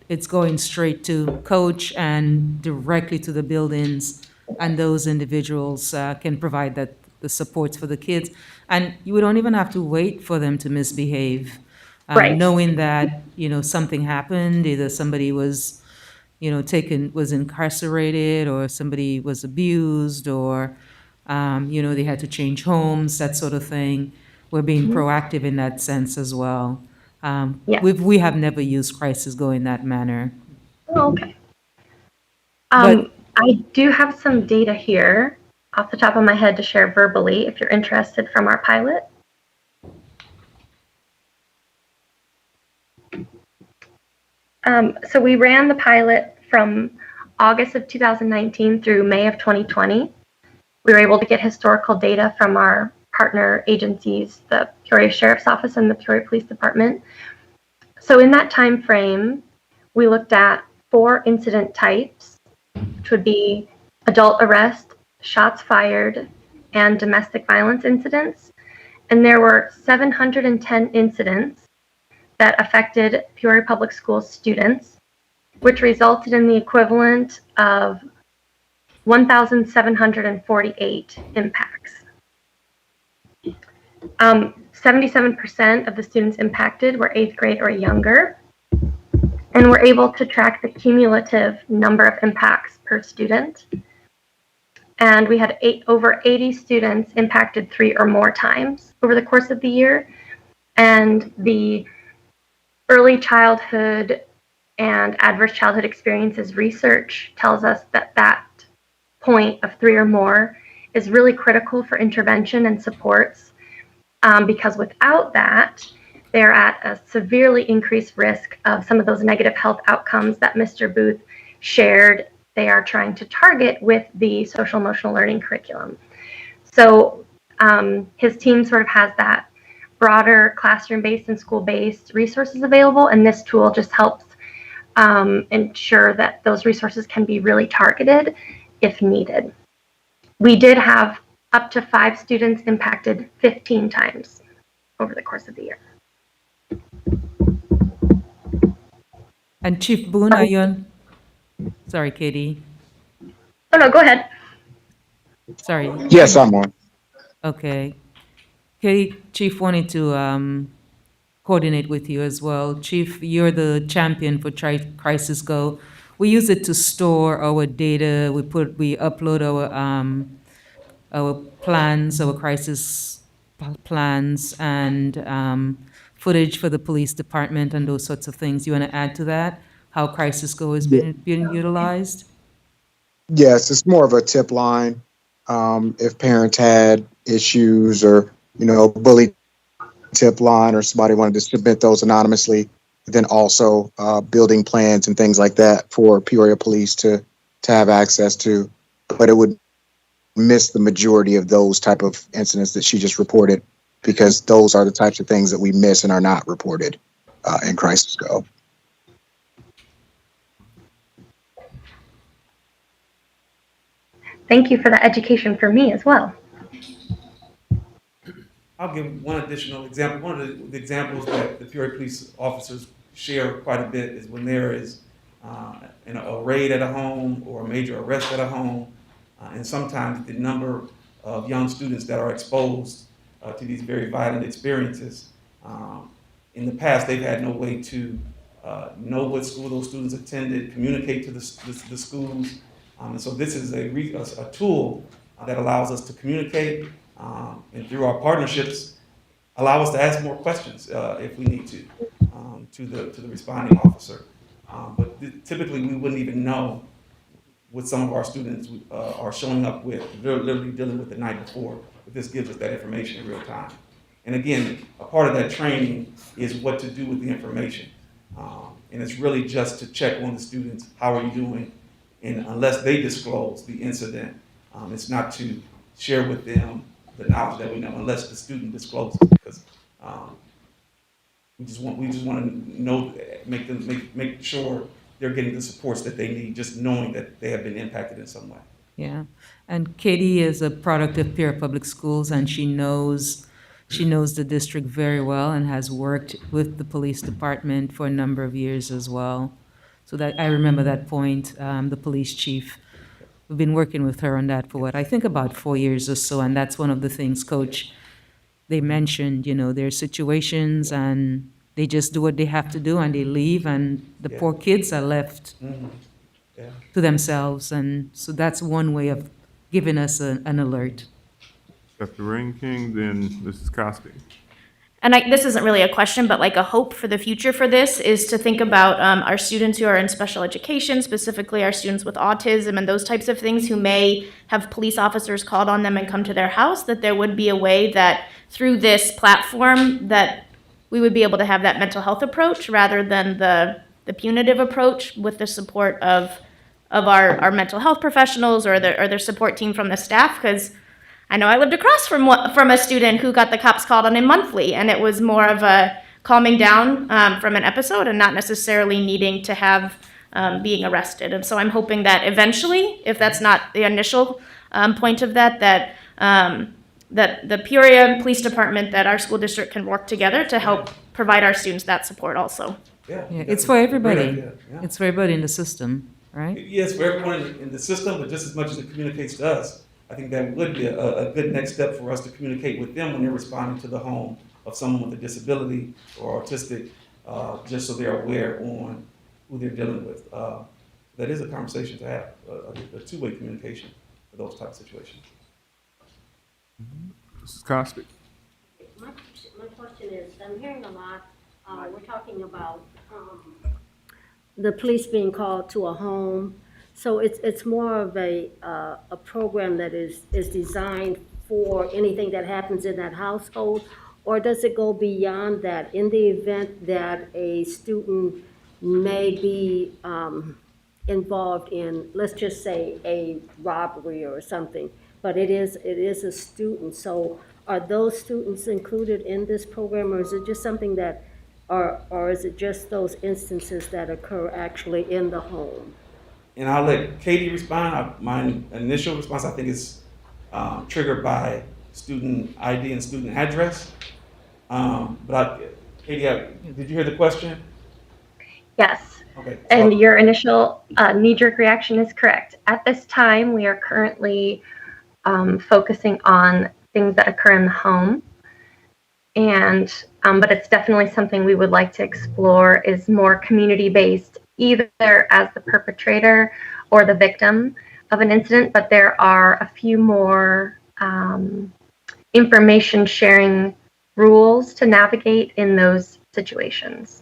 Speaker 2: it's going straight to coach and directly to the buildings, and those individuals can provide the supports for the kids. And you don't even have to wait for them to misbehave.
Speaker 11: Right.
Speaker 2: Knowing that, something happened, either somebody was, was incarcerated, or somebody was abused, or, they had to change homes, that sort of thing. We're being proactive in that sense as well. We have never used Crisis Go in that manner.
Speaker 11: Oh, okay.
Speaker 2: But-
Speaker 11: I do have some data here off the top of my head to share verbally if you're interested from our pilot. So we ran the pilot from August of 2019 through May of 2020. We were able to get historical data from our partner agencies, the Peoria Sheriff's Office and the Peoria Police Department. So in that time frame, we looked at 4 incident types, which would be adult arrest, shots fired, and domestic violence incidents. And there were 710 incidents that affected Peoria Public Schools students, which resulted in the equivalent of 1,748 impacts. 77% of the students impacted were 8th grade or younger. And we're able to track the cumulative number of impacts per student. And we had over 80 students impacted 3 or more times over the course of the year. And the early childhood and adverse childhood experiences research tells us that that point of 3 or more is really critical for intervention and supports, because without that, they're at a severely increased risk of some of those negative health outcomes that Mr. Booth shared they are trying to target with the social emotional learning curriculum. So his team sort of has that broader classroom-based and school-based resources available, and this tool just helps ensure that those resources can be really targeted if needed. We did have up to 5 students impacted 15 times over the course of the year.
Speaker 2: And Chief Boone, are you on? Sorry, Katie.
Speaker 11: Oh, no, go ahead.
Speaker 2: Sorry.
Speaker 18: Yes, I'm on.
Speaker 2: Okay. Katie, Chief wanted to coordinate with you as well. Chief, you're the champion for Crisis Go. We use it to store our data. We upload our plans, our crisis plans, and footage for the police department and those sorts of things. You want to add to that? How Crisis Go is being utilized?
Speaker 18: Yes, it's more of a tip line. If parents had issues or, bully tip line, or somebody wanted to submit those anonymously, then also building plans and things like that for Peoria Police to have access to. But it would miss the majority of those type of incidents that she just reported, because those are the types of things that we miss and are not reported in Crisis Go.
Speaker 11: Thank you for that education for me as well.
Speaker 16: I'll give one additional example. One of the examples that the Peoria police officers share quite a bit is when there is a raid at a home or a major arrest at a home, and sometimes the number of young students that are exposed to these very violent experiences. In the past, they've had no way to know what school those students attended, communicate to the schools. And so this is a tool that allows us to communicate, and through our partnerships, allow us to ask more questions if we need to the responding officer. But typically, we wouldn't even know what some of our students are showing up with, literally dealing with the night before. But this gives us that information in real time. And again, a part of that training is what to do with the information. And it's really just to check on the students, how are you doing? And unless they disclose the incident, it's not to share with them the knowledge that we know, unless the student discloses, because we just want to know, make sure they're getting the supports that they need, just knowing that they have been impacted in some way.
Speaker 2: Yeah, and Katie is a product of Peoria Public Schools, and she knows the district very well and has worked with the police department for a number of years as well. So that I remember that point, the police chief. We've been working with her on that for I think about 4 years or so, and that's one of the things, Coach, they mentioned, there are situations and they just do what they have to do and they leave, and the poor kids are left to themselves. And so that's one way of giving us an alert.
Speaker 3: Dr. Rain King, then Mrs. Costi.
Speaker 6: And this isn't really a question, but like a hope for the future for this is to think about our students who are in special education, specifically our students with autism and those types of things, who may have police officers called on them and come to their house, that there would be a way that through this platform that we would be able to have that mental health approach rather than the punitive approach, with the support of our mental health professionals or their support team from the staff. Because I know I lived across from a student who got the cops called on him monthly, and it was more of a calming down from an episode and not necessarily needing to have being arrested. And so I'm hoping that eventually, if that's not the initial point of that the Peoria Police Department, that our school district can work together to help provide our students that support also.
Speaker 16: Yeah,
Speaker 2: it's for everybody.
Speaker 16: Yeah.
Speaker 2: It's for everybody in the system, right?
Speaker 16: Yes, for everyone in the system, but just as much as it communicates to us, I think that would be a good next step for us to communicate with them when they're responding to the home of someone with a disability or autistic, just so they're aware on who they're dealing with. That is a conversation to have, a two-way communication for those type of situations.
Speaker 3: Mrs. Costick?
Speaker 5: My question is, I'm hearing a lot, we're talking about the police being called to a home. So it's more of a program that is designed for anything that happens in that household? Or does it go beyond that in the event that a student may be involved in, let's just say, a robbery or something, but it is a student. So are those students included in this program, or is it just something that, or is it just those instances that occur actually in the home?
Speaker 16: And I'll let Katie respond. My initial response, I think, is triggered by student ID and student address. Katie, did you hear the question?
Speaker 11: Yes.
Speaker 16: Okay.
Speaker 11: And your initial knee-jerk reaction is correct. At this time, we are currently focusing on things that occur in the home. And but it's definitely something we would like to explore is more community-based, either as the perpetrator or the victim of an incident. But there are a few more information sharing rules to navigate in those situations.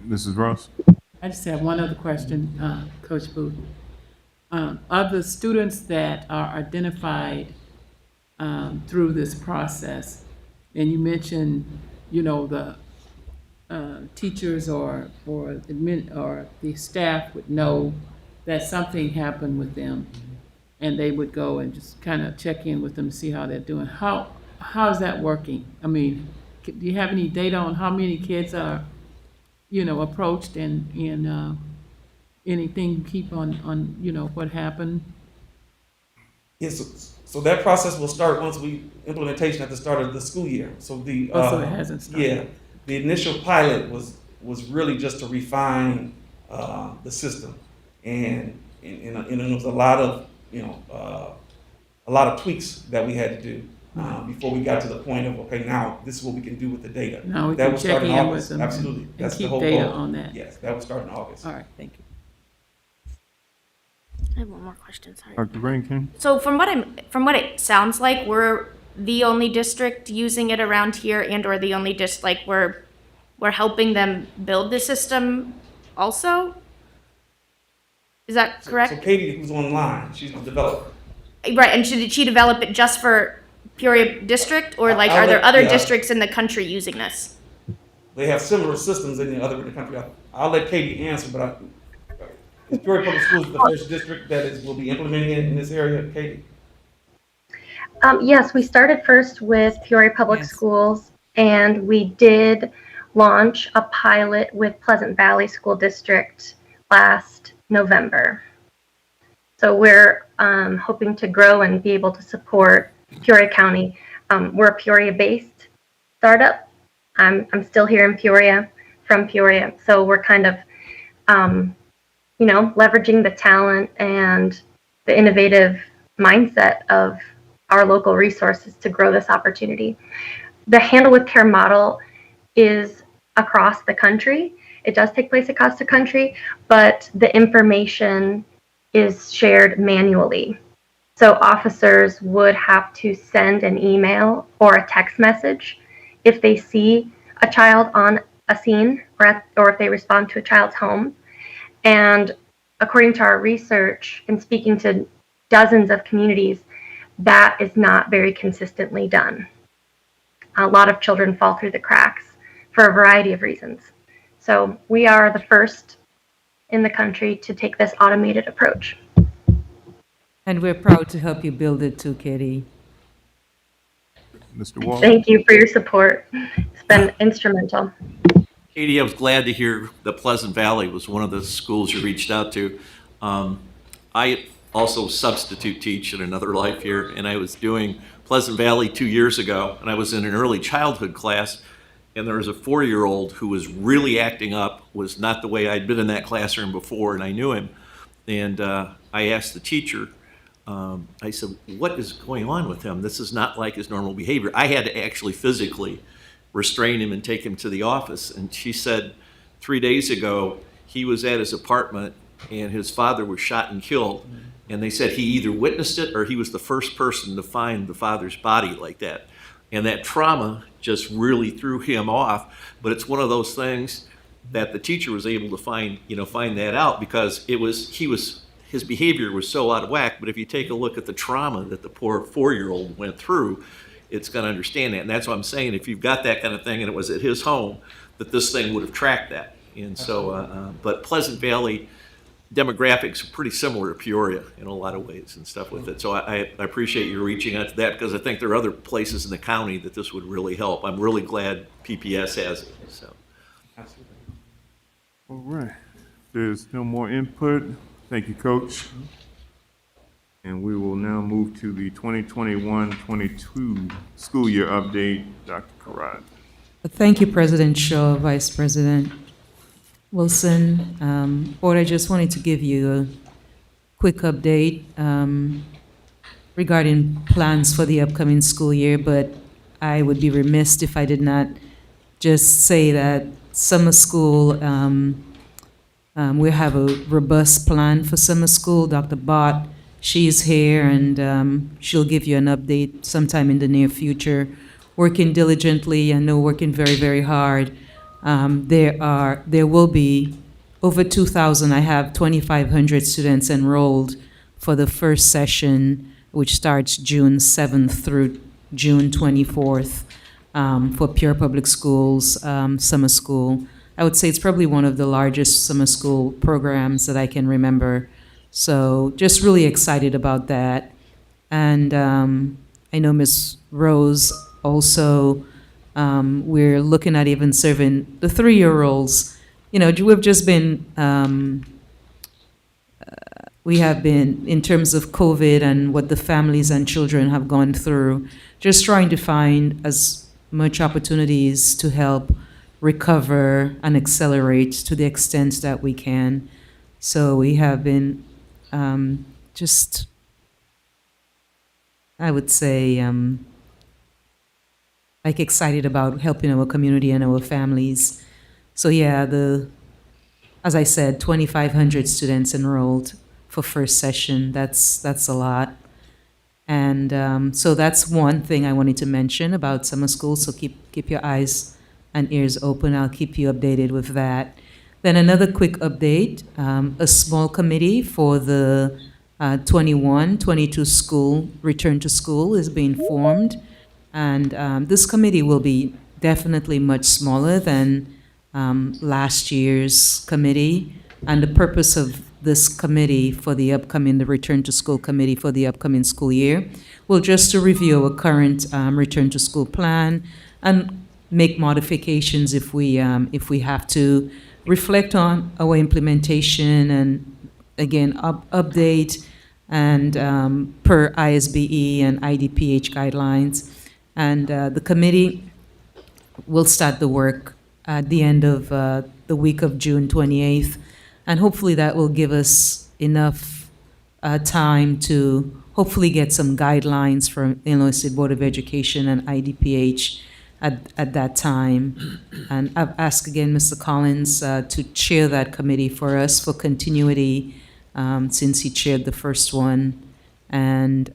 Speaker 3: Mrs. Ross?
Speaker 7: I just have one other question, Coach Booth. Of the students that are identified through this process, and you mentioned, the teachers or the staff would know that something happened with them, and they would go and just kind of check in with them to see how they're doing. How is that working? I mean, do you have any data on how many kids are, approached and anything you keep on what happened?
Speaker 16: Yes. So that process will start once implementation at the start of the school year. So
Speaker 7: so it hasn't started.
Speaker 16: Yeah, the initial pilot was really just to refine the system, and there was a lot of tweaks that we had to do before we got to the point of, okay, now this is what we can do with the data.
Speaker 7: Now we
Speaker 16: that
Speaker 7: can
Speaker 16: will start
Speaker 7: check
Speaker 16: in
Speaker 7: in
Speaker 16: August.
Speaker 7: with them
Speaker 16: Absolutely,
Speaker 7: and
Speaker 16: that's
Speaker 7: keep
Speaker 16: the whole
Speaker 7: data
Speaker 16: goal.
Speaker 7: on that.
Speaker 16: Yes, that will start in August.
Speaker 7: All right, thank you.
Speaker 6: I have one more question, sorry.
Speaker 3: Dr. Rankin?
Speaker 6: So from what it sounds like, we're the only district using it around here, and or the only we're helping them build the system also? Is that correct?
Speaker 16: So Katie, who's online, she's the developer.
Speaker 6: Right, and did she develop it just for Peoria district, or are there other districts in the country using this?
Speaker 16: They have similar systems in the country. I'll let Katie answer, but is Peoria Public Schools the first district that will be implementing it in this area, Katie?
Speaker 11: Yes, we started first with Peoria Public Schools, and we did launch a pilot with Pleasant Valley School District last November. So we're hoping to grow and be able to support Peoria County. We're a Peoria-based startup. I'm still here in Peoria, from Peoria, so we're kind of, leveraging the talent and the innovative mindset of our local resources to grow this opportunity. The Handle with Care model is across the country. It does take place across the country, but the information is shared manually. So officers would have to send an email or a text message if they see a child on a scene or if they respond to a child's home. And according to our research and speaking to dozens of communities, that is not very consistently done. A lot of children fall through the cracks for a variety of reasons. So we are the first in the country to take this automated approach.
Speaker 2: And we're proud to help you build it too, Katie.
Speaker 3: Mr. Wall?
Speaker 11: Thank you for your support. It's been instrumental.
Speaker 9: Katie, I was glad to hear that Pleasant Valley was one of the schools you reached out to. I also substitute teach in another life here, and I was doing Pleasant Valley 2 years ago, and I was in an early childhood class, and there was a 4-year-old who was really acting up, was not the way I'd been in that classroom before, and I knew him. And I asked the teacher, I said, what is going on with him? This is not like his normal behavior. I had to actually physically restrain him and take him to the office. And she said 3 days ago, he was at his apartment and his father was shot and killed. And they said he either witnessed it or he was the first person to find the father's body like that. And that trauma just really threw him off. But it's one of those things that the teacher was able to find that out, because his behavior was so out of whack. But if you take a look at the trauma that the poor 4-year-old went through, it's going to understand that. And that's what I'm saying. If you've got that kind of thing and it was at his home, that this thing would have tracked that. And so, but Pleasant Valley demographics are pretty similar to Peoria in a lot of ways and stuff with it. So I appreciate you reaching out to that, because I think there are other places in the county that this would really help. I'm really glad PPS has it. So.
Speaker 10: Absolutely.
Speaker 3: All right. There's no more input. Thank you, Coach. And we will now move to the 2021-22 school year update. Dr. Karat.
Speaker 2: Thank you, President Shaw, Vice President Wilson. Board, I just wanted to give you a quick update regarding plans for the upcoming school year, but I would be remiss if I did not just say that summer school, we have a robust plan for summer school. Dr. Bott, she's here, and she'll give you an update sometime in the near future. Working diligently, I know working very, very hard. There will be over 2,000. I have 2,500 students enrolled for the first session, which starts June 7th through June 24th for Peoria Public Schools summer school. I would say it's probably one of the largest summer school programs that I can remember. So just really excited about that. And I know Ms. Rose also, we're looking at even serving the 3-year-olds. You know, we've just been, we have been, in terms of COVID and what the families and children have gone through, just trying to find as much opportunities to help recover and accelerate to the extent that we can. So we have been just, I would say, like excited about helping our community and our families. So yeah, as I said, 2,500 students enrolled for first session. That's a lot. And so that's one thing I wanted to mention about summer school. So keep your eyes and ears open. I'll keep you updated with that. Then another quick update, a small committee for the 21-22 school, return to school, is being formed. And this committee will be definitely much smaller than last year's committee. And the purpose of this committee for the return to school committee for the upcoming school year will just to review our current return to school plan and make modifications if we have to, reflect on our implementation, and again, update and per ISBE and IDPH guidelines. And the committee will start the work at the end of the week of June 28th. And hopefully that will give us enough time to hopefully get some guidelines from Illinois State Board of Education and IDPH at that time. And I've asked again Mr. Collins to chair that committee for us for continuity since he chaired the first one. And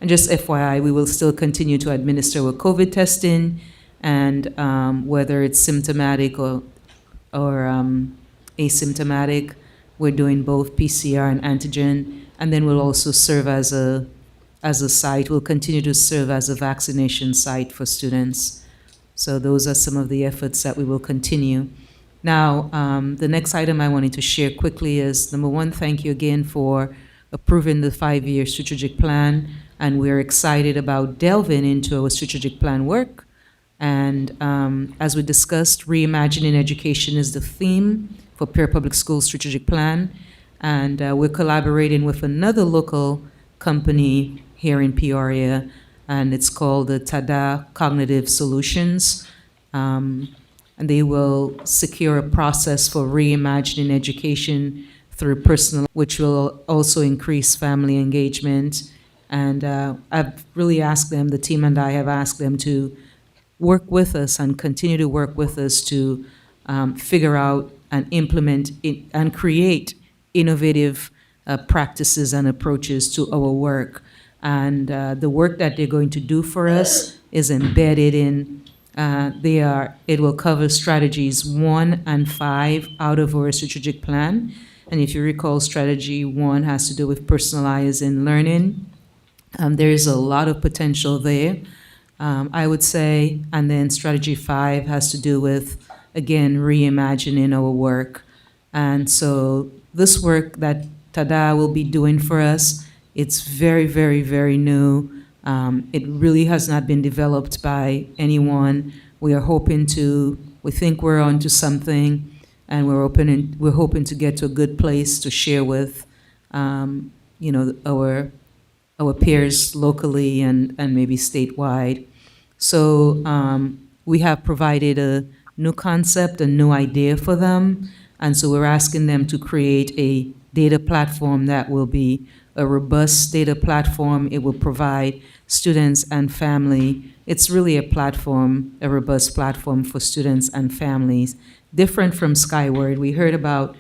Speaker 2: just FYI, we will still continue to administer our COVID testing, and whether it's symptomatic or asymptomatic, we're doing both PCR and antigen, and then we'll also serve as a site. We'll continue to serve as a vaccination site for students. So those are some of the efforts that we will continue. Now, the next item I wanted to share quickly is, number one, thank you again for approving the 5-year strategic plan, and we're excited about delving into our strategic plan work. And as we discussed, reimagining education is the theme for Peoria Public Schools strategic plan, and we're collaborating with another local company here in Peoria, and it's called the Tada Cognitive Solutions. And they will secure a process for reimagining education through personal, which will also increase family engagement. And I've really asked them, the team and I have asked them to work with us and continue to work with us to figure out and implement and create innovative practices and approaches to our work. And the work that they're going to do for us is embedded in, it will cover strategies 1 and 5 out of our strategic plan. And if you recall, strategy 1 has to do with personalizing learning. There is a lot of potential there, I would say. And then strategy 5 has to do with, again, reimagining our work. And so this work that Tada will be doing for us, it's very, very, very new. It really has not been developed by anyone. We think we're onto something, and we're hoping to get to a good place to share with, our peers locally and maybe statewide. So we have provided a new concept, a new idea for them, and so we're asking them to create a data platform that will be a robust data platform. It will provide students and family. It's really a platform, a robust platform for students and families, different from Skyward. We heard about,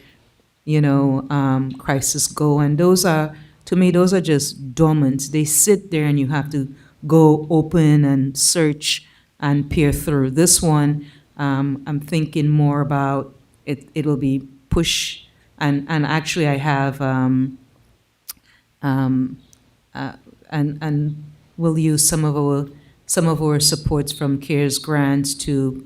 Speaker 2: Crisis Go, and to me, those are just dormant. They sit there and you have to go open and search and peer through. This one, I'm thinking more about it'll be push, and actually I have, and we'll use some of our supports from CARES grants to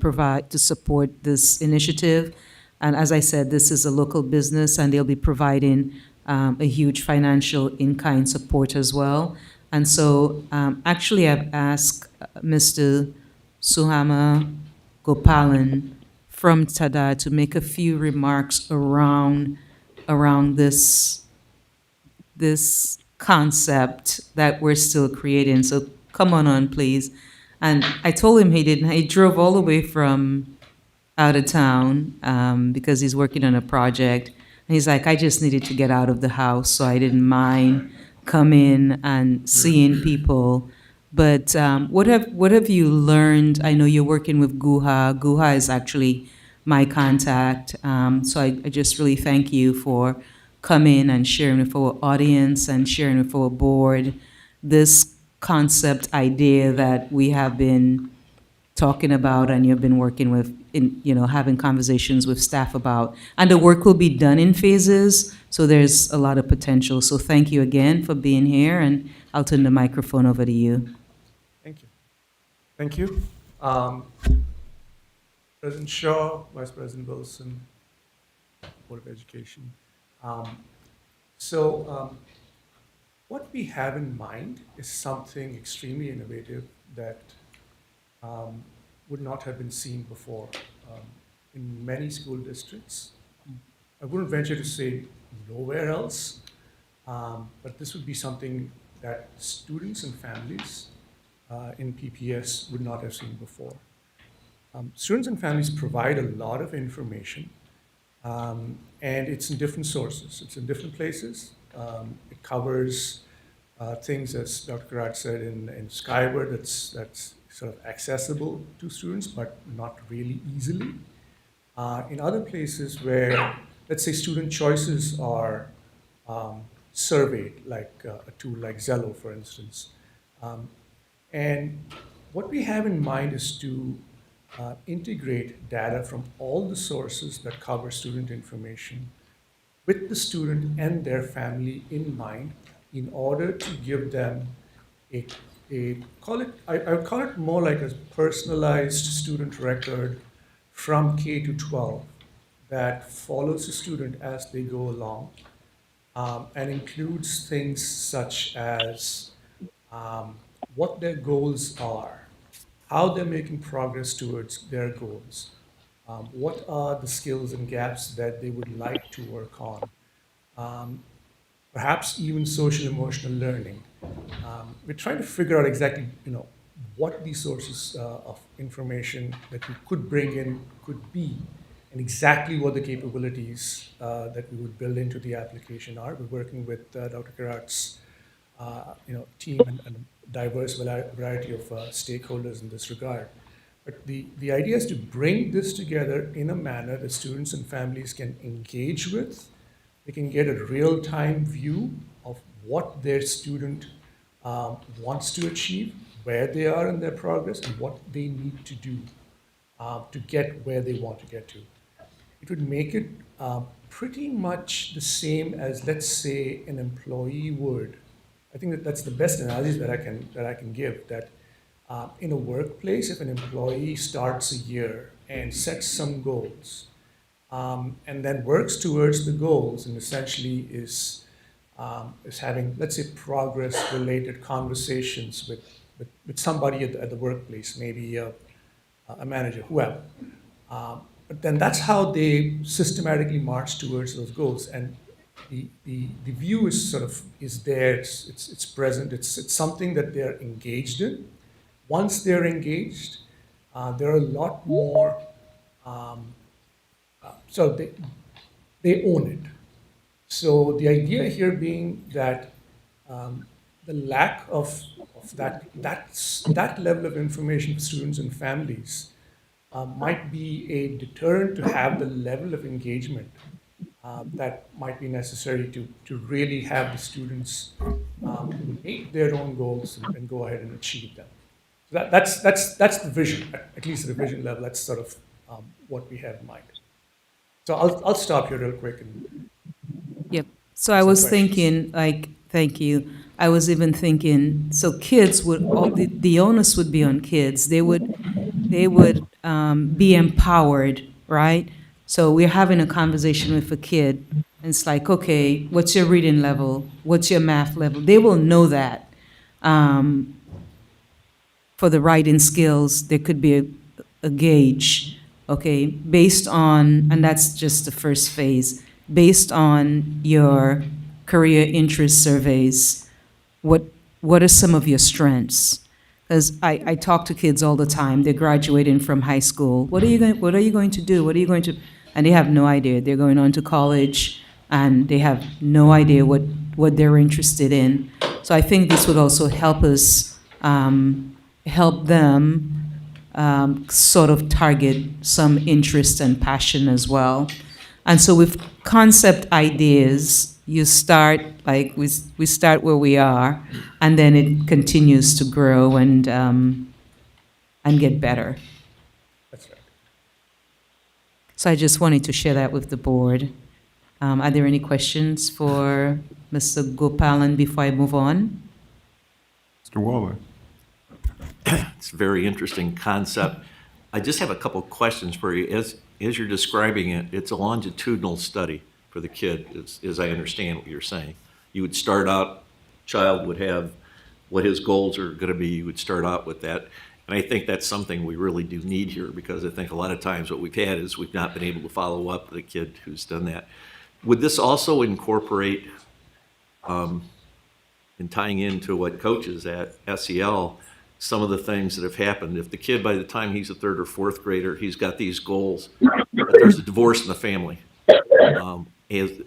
Speaker 2: support this initiative. And as I said, this is a local business, and they'll be providing a huge financial in-kind support as well. And so actually I've asked Mr. Suhama Gopalan from Tada to make a few remarks around this concept that we're still creating. So come on, please. And I told him he drove all the way from out of town because he's working on a project. And he's like, I just needed to get out of the house, so I didn't mind coming and seeing people. But what have you learned? I know you're working with Guha. Guha is actually my contact. So I just really thank you for coming and sharing with our audience and sharing with our board this concept idea that we have been talking about and you've been working with, having conversations with staff about. And the work will be done in phases, so there's a lot of potential. So thank you again for being here, and I'll turn the microphone over to you.
Speaker 19: Thank you. Thank you. President Shaw, Vice President Wilson, Board of Education. What we have in mind is something extremely innovative that would not have been seen before in many school districts. I wouldn't venture to say nowhere else, but this would be something that students and families in PPS would not have seen before. Students and families provide a lot of information, and it's in different sources. It's in different places. It covers things, as Dr. Karat said, in Skyward, that's sort of accessible to students, but not really easily. In other places where, let's say, student choices are surveyed, like a tool like Zello, for instance. And what we have in mind is to integrate data from all the sources that cover student information with the student and their family in mind in order to give them I would call it more like a personalized student record from K to 12 that follows the student as they go along and includes things such as what their goals are, how they're making progress towards their goals, what are the skills and gaps that they would like to work on, perhaps even social emotional learning. We're trying to figure out exactly, what these sources of information that we could bring in could be, and exactly what the capabilities that we would build into the application are. We're working with Dr. Karat's team and a diverse variety of stakeholders in this regard. But the idea is to bring this together in a manner that students and families can engage with. They can get a real-time view of what their student wants to achieve, where they are in their progress, and what they need to do to get where they want to get to. It would make it pretty much the same as, let's say, an employee would. I think that's the best analogy that I can give. That in a workplace, if an employee starts a year and sets some goals, and then works towards the goals, and essentially is having, let's say, progress-related conversations with somebody at the workplace, maybe a manager, whoever. But then that's how they systematically march towards those goals. And the view is sort of is there, it's present, it's something that they're engaged in. Once they're engaged, there are a lot more, so they own it. So the idea here being that the lack of that level of information for students and families might be a deterrent to have the level of engagement that might be necessary to really have the students make their own goals and go ahead and achieve them. So that's the vision, at least at the vision level. That's sort of what we have in mind. So I'll stop here real quick.
Speaker 2: Yep. So I was thinking, like, thank you. I was even thinking, so kids would, the onus would be on kids. They would be empowered, right? So we're having a conversation with a kid, and it's like, okay, what's your reading level? What's your math level? They will know that. For the writing skills, there could be a gauge, okay, based on, and that's just the first phase, based on your career interest surveys, what are some of your strengths? Because I talk to kids all the time. They're graduating from high school. What are you going to do? What are you going to? And they have no idea. They're going on to college, and they have no idea what they're interested in. So I think this would also help us help them sort of target some interest and passion as well. And so with concept ideas, you start, like, we start where we are, and then it continues to grow and get better.
Speaker 19: That's right.
Speaker 2: So I just wanted to share that with the board. Are there any questions for Mr. Gopalan before I move on?
Speaker 3: Mr. Waller.
Speaker 9: It's a very interesting concept. I just have a couple questions for you. As you're describing it, it's a longitudinal study for the kid, as I understand what you're saying. You would start out, child would have what his goals are going to be. You would start out with that. And I think that's something we really do need here, because I think a lot of times what we've had is we've not been able to follow up with a kid who's done that. Would this also incorporate, in tying into what coaches at SEL, some of the things that have happened? If the kid, by the time he's a third or fourth grader, he's got these goals, but there's a divorce in the family,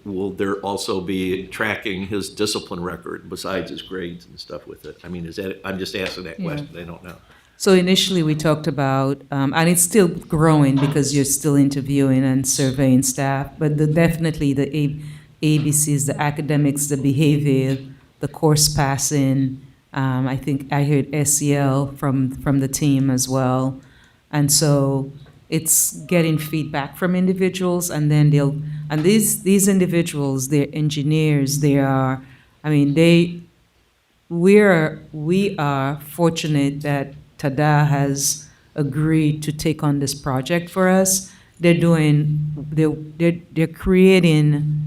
Speaker 9: will there also be tracking his discipline record besides his grades and stuff with it? I mean, is that, I'm just asking that question. I don't know.
Speaker 2: So initially we talked about, and it's still growing because you're still interviewing and surveying staff, but definitely the ABCs, the academics, the behavior, the course passing. I think I heard SEL from the team as well. And so it's getting feedback from individuals, and then these individuals, they're engineers, we are fortunate that TADA has agreed to take on this project for us. They're creating,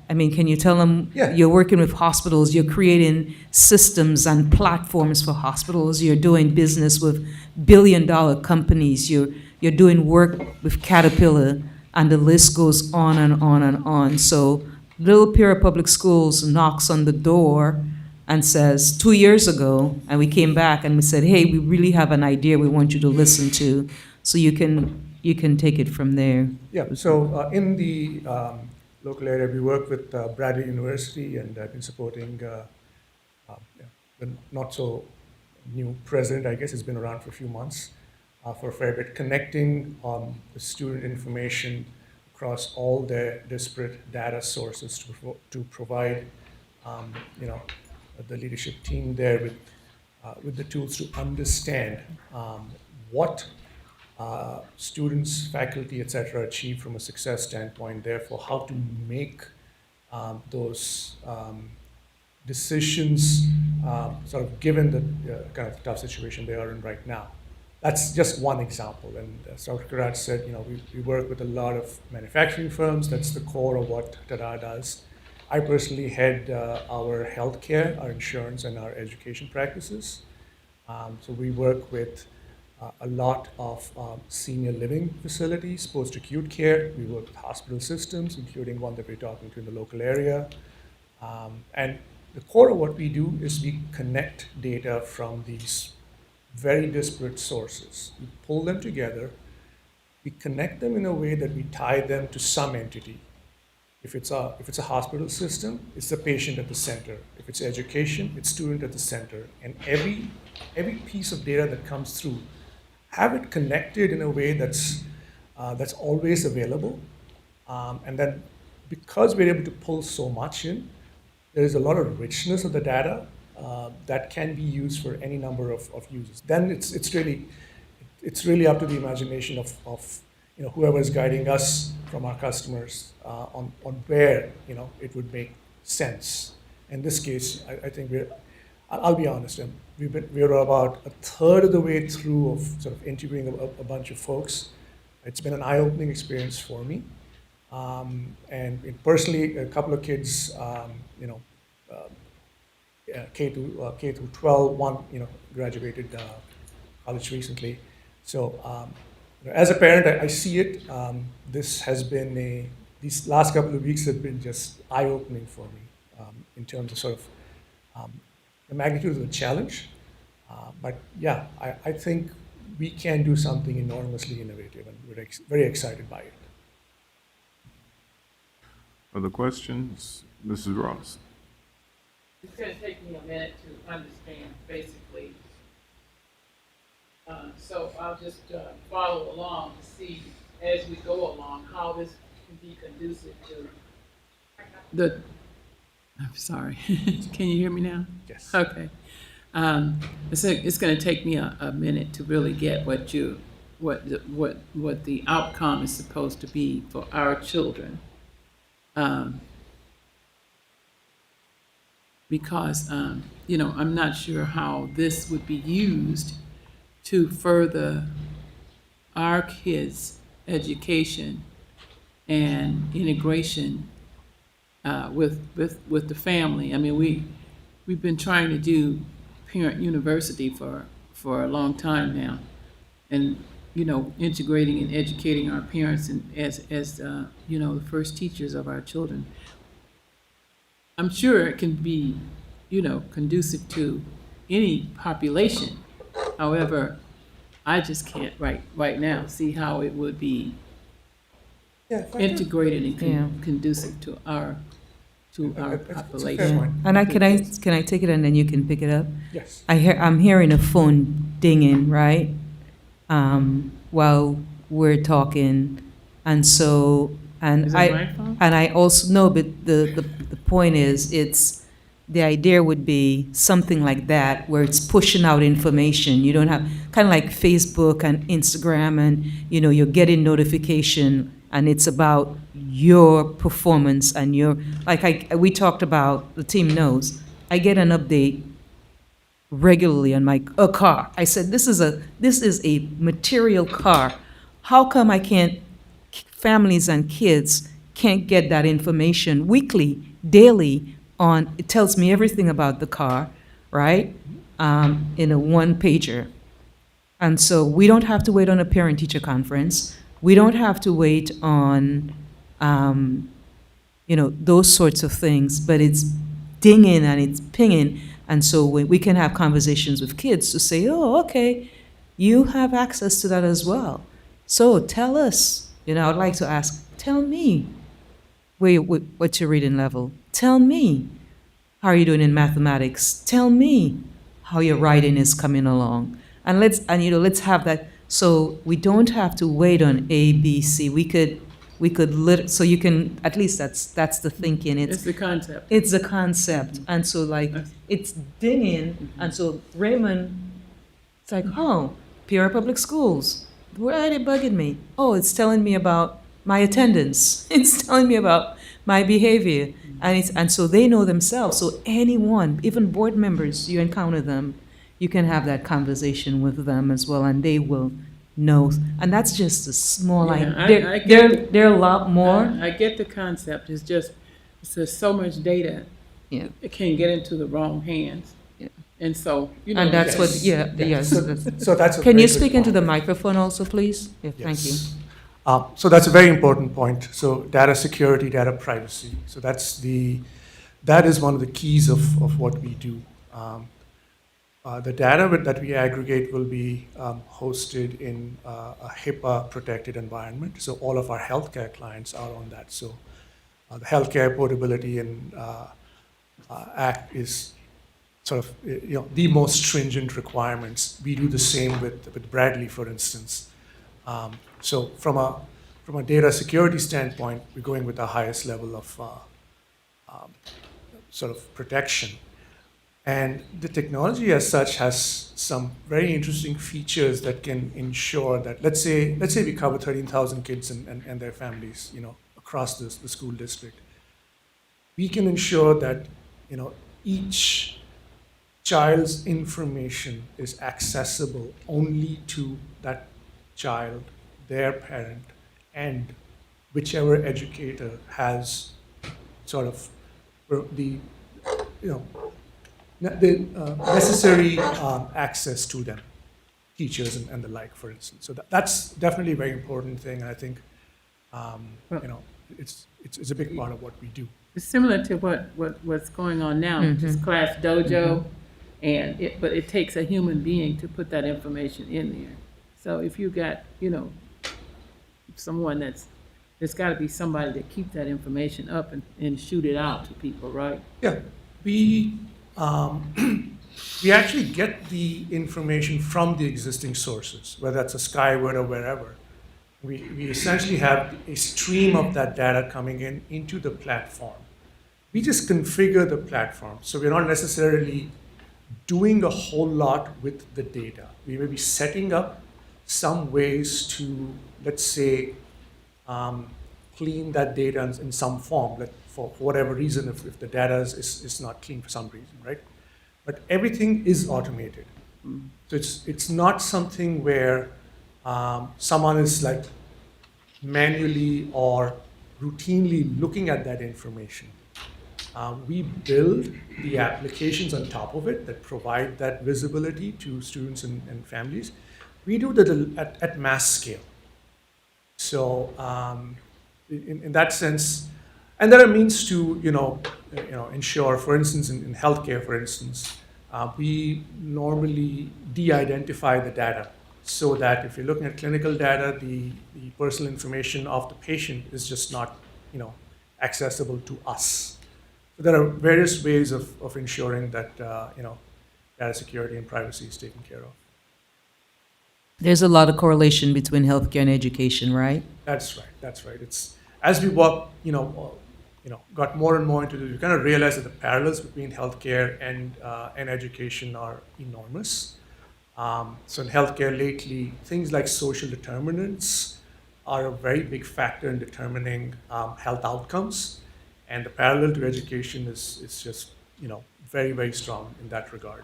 Speaker 2: I mean, can you tell them?
Speaker 19: Yeah.
Speaker 2: You're working with hospitals, you're creating systems and platforms for hospitals, you're doing business with billion-dollar companies, you're doing work with Caterpillar, and the list goes on and on and on. So Little Peoria Public Schools knocks on the door and says, 2 years ago, and we came back and we said, hey, we really have an idea we want you to listen to, so you can take it from there.
Speaker 19: Yeah, so in the local area, we work with Bradley University, and I've been supporting the not so new president, I guess. It's been around for a few months. for a fair bit, connecting the student information across all their disparate data sources to provide, you know, the leadership team there with the tools to understand what students, faculty, etc., achieve from a success standpoint. Therefore, how to make those decisions, sort of given the kind of tough situation they are in right now. That's just one example. And as Dr. Karat said, you know, we work with a lot of manufacturing firms. That's the core of what TADA does. I personally head our healthcare, our insurance, and our education practices. So we work with a lot of senior living facilities, post-acute care. We work with hospital systems, including one that we're talking to in the local area. And the core of what we do is we connect data from these very disparate sources. We pull them together, we connect them in a way that we tie them to some entity. If it's a hospital system, it's the patient at the center. If it's education, it's student at the center. And every piece of data that comes through, have it connected in a way that's always available. And then because we're able to pull so much in, there is a lot of richness of the data that can be used for any number of users. Then it's really up to the imagination of you know, whoever is guiding us from our customers on where, you know, it would make sense. In this case, I think I'll be honest, we're about a third of the way through of sort of interviewing a bunch of folks. It's been an eye-opening experience for me. And personally, a couple of kids, you know, K through 12, one, you know, graduated college recently. So as a parent, I see it. This has been these last couple of weeks have been just eye-opening for me in terms of sort of the magnitude of the challenge. But yeah, I think we can do something enormously innovative, and we're very excited by it.
Speaker 3: Other questions? Mrs. Ross?
Speaker 7: It's going to take me a minute to understand, basically. So I'll just follow along to see, as we go along, how this can be conducive to the. I'm sorry. Can you hear me now?
Speaker 19: Yes.
Speaker 7: Okay. It's going to take me a minute to really get what the outcome is supposed to be for our children. Because, you know, I'm not sure how this would be used to further our kids' education and integration with the family. I mean, we've been trying to do parent university for a long time now, and you know, integrating and educating our parents and as you know, the first teachers of our children. I'm sure it can be, you know, conducive to any population. However, I just can't right now see how it would be integrated and conducive to our population.
Speaker 2: And can I take it and then you can pick it up?
Speaker 19: Yes.
Speaker 2: I'm hearing a phone dinging, right? While we're talking, and so
Speaker 7: Is it my phone?
Speaker 2: and I also know, but the point is, it's the idea would be something like that where it's pushing out information. You don't have kind of like Facebook and Instagram, and you know, you're getting notification, and it's about your performance and your, like we talked about, the team knows, I get an update regularly on my car. I said, this is a material car. How come families and kids can't get that information weekly, daily on, it tells me everything about the car, right? In a one pager. And so we don't have to wait on a parent-teacher conference. We don't have to wait on, you know, those sorts of things, but it's dinging and it's pinging. And so we can have conversations with kids to say, oh, okay, you have access to that as well. So tell us, you know, I'd like to ask, tell me what's your reading level. Tell me how are you doing in mathematics. Tell me how your writing is coming along. And let's have that. So we don't have to wait on A, B, C. We could so you can, at least that's the thinking.
Speaker 7: It's the concept.
Speaker 2: It's a concept. And so like, it's dinging. And so Raymond, it's like, oh, Peoria Public Schools, why are they bugging me? Oh, it's telling me about my attendance. It's telling me about my behavior. And so they know themselves. So anyone, even board members, you encounter them, you can have that conversation with them as well, and they will know. And that's just a small,
Speaker 7: I get
Speaker 2: there are a lot more.
Speaker 7: I get the concept. It's just there's so much data.
Speaker 2: Yeah.
Speaker 7: It can get into the wrong hands.
Speaker 2: Yeah.
Speaker 7: And so, you know.
Speaker 2: And that's what,
Speaker 19: Yes.
Speaker 2: yes.
Speaker 19: So that's a
Speaker 2: Can
Speaker 19: very
Speaker 2: you
Speaker 19: good
Speaker 2: speak into
Speaker 19: point.
Speaker 2: the microphone also, please? Yeah, thank you.
Speaker 19: Yes. So that's a very important point. So data security, data privacy. So that is one of the keys of what we do. The data that we aggregate will be hosted in a HIPAA protected environment. So all of our healthcare clients are on that. So the Healthcare Portability and Act is sort of the most stringent requirements. We do the same with Bradley, for instance. So from a data security standpoint, we're going with the highest level of sort of protection. And the technology as such has some very interesting features that can ensure that, let's say we cover 13,000 kids and their families, across the school district. We can ensure that, each child's information is accessible only to that child, their parent, and whichever educator has sort of the necessary access to them, teachers and the like, for instance. So that's definitely a very important thing, and I think it's a big part of what we do.
Speaker 7: It's similar to what's going on now, just Class Dojo, but it takes a human being to put that information in there. So if you got, someone there's got to be somebody to keep that information up and shoot it out to people, right?
Speaker 19: Yeah, we actually get the information from the existing sources, whether that's a Skyward or wherever. We essentially have a stream of that data coming into the platform. We just configure the platform, so we're not necessarily doing a whole lot with the data. We may be setting up some ways to, let's say, clean that data in some form, like for whatever reason, if the data is not clean for some reason, right? But everything is automated. So it's not something where someone is like manually or routinely looking at that information. We build the applications on top of it that provide that visibility to students and families. We do that at mass scale. So in that sense, and there are means to ensure, for instance, in healthcare, for instance, we normally de-identify the data so that if you're looking at clinical data, the personal information of the patient is just not accessible to us. So there are various ways of ensuring that data security and privacy is taken care of.
Speaker 2: There's a lot of correlation between healthcare and education, right?
Speaker 19: That's right. It's as we work, got more and more into this, we kind of realized that the parallels between healthcare and education are enormous. So in healthcare lately, things like social determinants are a very big factor in determining health outcomes, and the parallel to education is just very, very strong in that regard.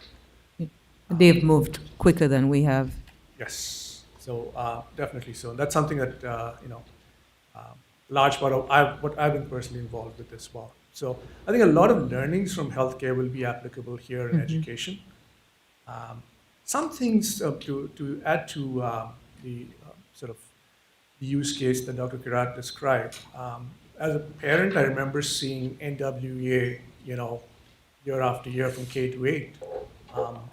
Speaker 2: They've moved quicker than we have.
Speaker 19: Yes, so definitely so. And that's something that large part of what I've been personally involved with as well. So I think a lot of learnings from healthcare will be applicable here in education. Some things to add to the sort of the use case that Dr. Kirat described. As a parent, I remember seeing NWA, year after year from K to 8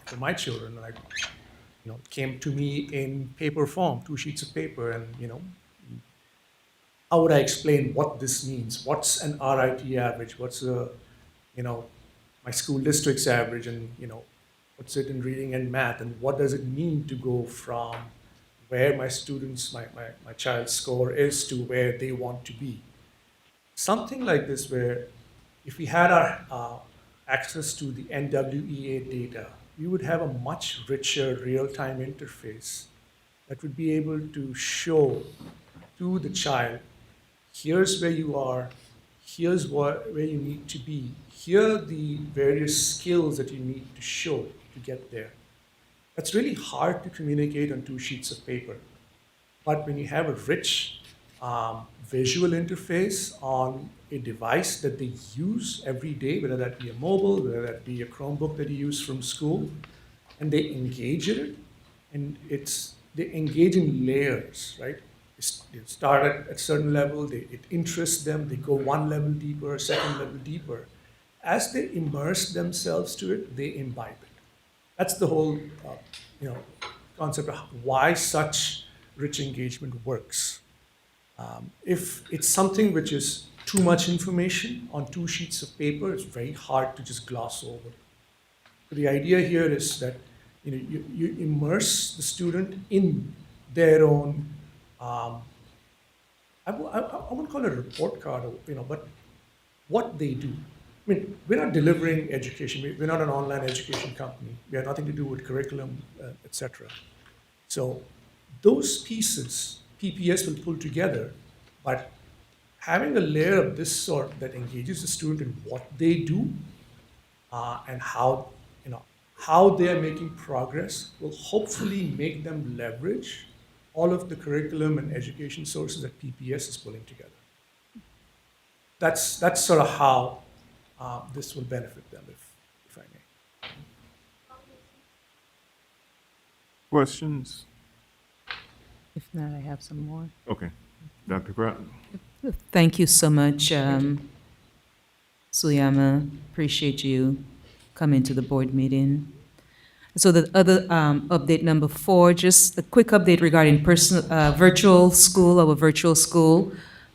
Speaker 19: for my children. Like, came to me in paper form, 2 sheets of paper, and how would I explain what this means? What's an RIT average? What's my school district's average, and what's it in reading and math, and what does it mean to go from where my students, my child's score is to where they want to be. Something like this where if we had our access to the NWEA data, we would have a much richer real-time interface that would be able to show to the child, here's where you are, here's where you need to be, here are the various skills that you need to show to get there. That's really hard to communicate on 2 sheets of paper. But when you have a rich visual interface on a device that they use every day, whether that be a mobile, whether that be a Chromebook that you use from school, and they engage in it, and they engage in layers, right? They start at a certain level, it interests them, they go 1 level deeper, 2nd level deeper. As they immerse themselves to it, they imbibe it. That's the whole concept of why such rich engagement works. If it's something which is too much information on 2 sheets of paper, it's very hard to just gloss over. So the idea here is that you immerse the student in their own. I won't call it a report card, but what they do. I mean, we're not delivering education. We're not an online education company. We have nothing to do with curriculum, etc. So those pieces, PPS will pull together, but having a layer of this sort that engages the student in what they do and how they are making progress will hopefully make them leverage all of the curriculum and education sources that PPS is pulling together. That's sort of how this will benefit them, if I may.
Speaker 3: Questions?
Speaker 2: If not, I have some more.
Speaker 3: Okay. Dr. Pratt?
Speaker 2: Thank you so much, Suyama. Appreciate you coming to the board meeting. So the other update number 4, just a quick update regarding virtual school, our virtual school.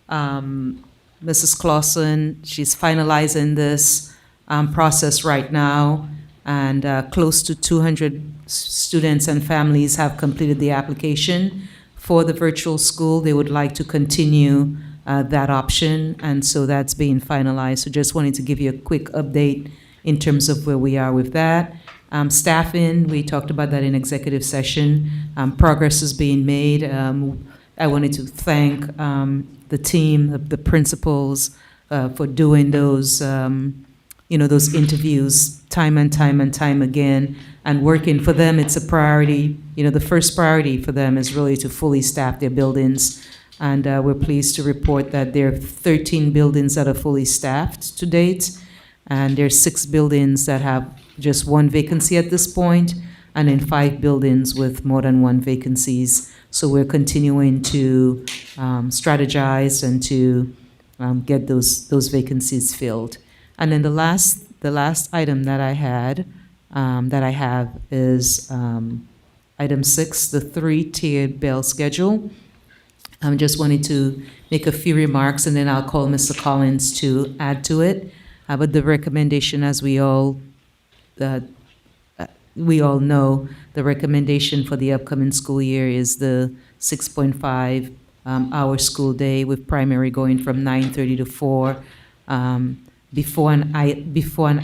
Speaker 2: Mrs. Clausen, she's finalizing this process right now, and close to 200 students and families have completed the application for the virtual school. They would like to continue that option, and so that's being finalized. So just wanted to give you a quick update in terms of where we are with that. Staffing, we talked about that in executive session. Progress is being made. I wanted to thank the team, the principals, for doing those, those interviews time and time again, and working for them. It's a priority. The first priority for them is really to fully staff their buildings. And we're pleased to report that there are 13 buildings that are fully staffed to date, and there are 6 buildings that have just 1 vacancy at this point, and in 5 buildings with more than 1 vacancies. So we're continuing to strategize and to get those vacancies filled. And then the last item that I have is item 6, the 3-tiered bell schedule. I just wanted to make a few remarks, and then I'll call Mr. Collins to add to it. But the recommendation, as we all know, the recommendation for the upcoming school year is the 6.5 hour school day, with primary going from 9:30 to 4. Before and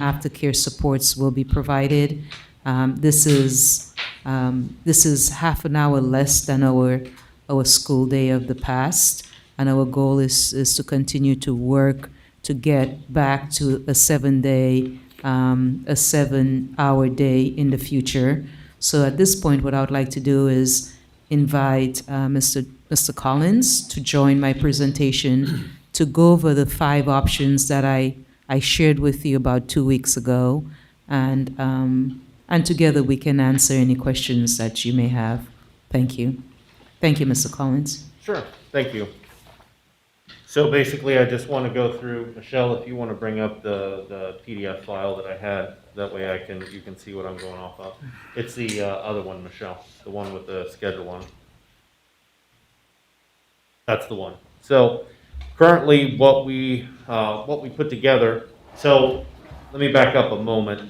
Speaker 2: after care supports will be provided. This is half an hour less than our school day of the past, and our goal is to continue to work to get back to a 7-hour day in the future. So at this point, what I would like to do is invite Mr. Collins to join my presentation to go over the 5 options that I shared with you about 2 weeks ago, and together we can answer any questions that you may have. Thank you. Thank you, Mr. Collins.
Speaker 10: Sure, thank you. So basically, I just want to go through, Michelle, if you want to bring up the PDF file that I had, that way you can see what I'm going off of. It's the other one, Michelle, the one with the schedule on. That's the one. So currently, what we put together. So let me back up a moment.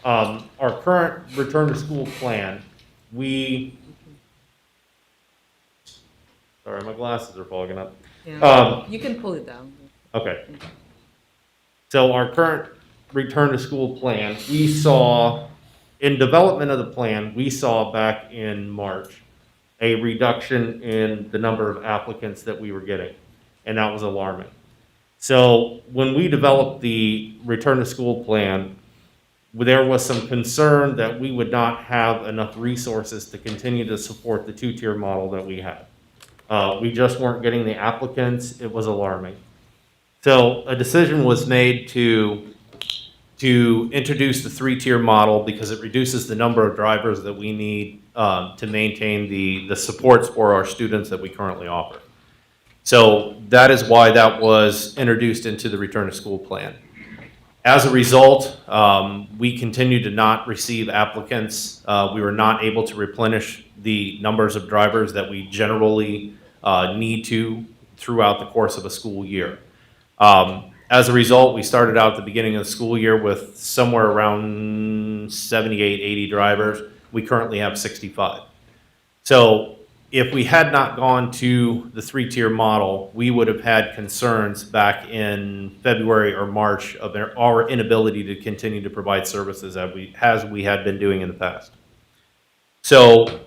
Speaker 10: Our current return to school plan, we Sorry, my glasses are fogging up.
Speaker 2: Yeah. You can pull it down.
Speaker 10: Okay. So our current return to school plan, we saw, in development of the plan, we saw back in March, a reduction in the number of applicants that we were getting, and that was alarming. So when we developed the return to school plan, there was some concern that we would not have enough resources to continue to support the two-tier model that we had. We just weren't getting the applicants. It was alarming. So a decision was made to introduce the three-tier model because it reduces the number of drivers that we need to maintain the supports for our students that we currently offer. So that is why that was introduced into the return to school plan. As a result, we continue to not receive applicants. We were not able to replenish the numbers of drivers that we generally need to throughout the course of a school year. As a result, we started out at the beginning of the school year with somewhere around 78, 80 drivers. We currently have 65. So if we had not gone to the three-tier model, we would have had concerns back in February or March of our inability to continue to provide services as we had been doing in the past. So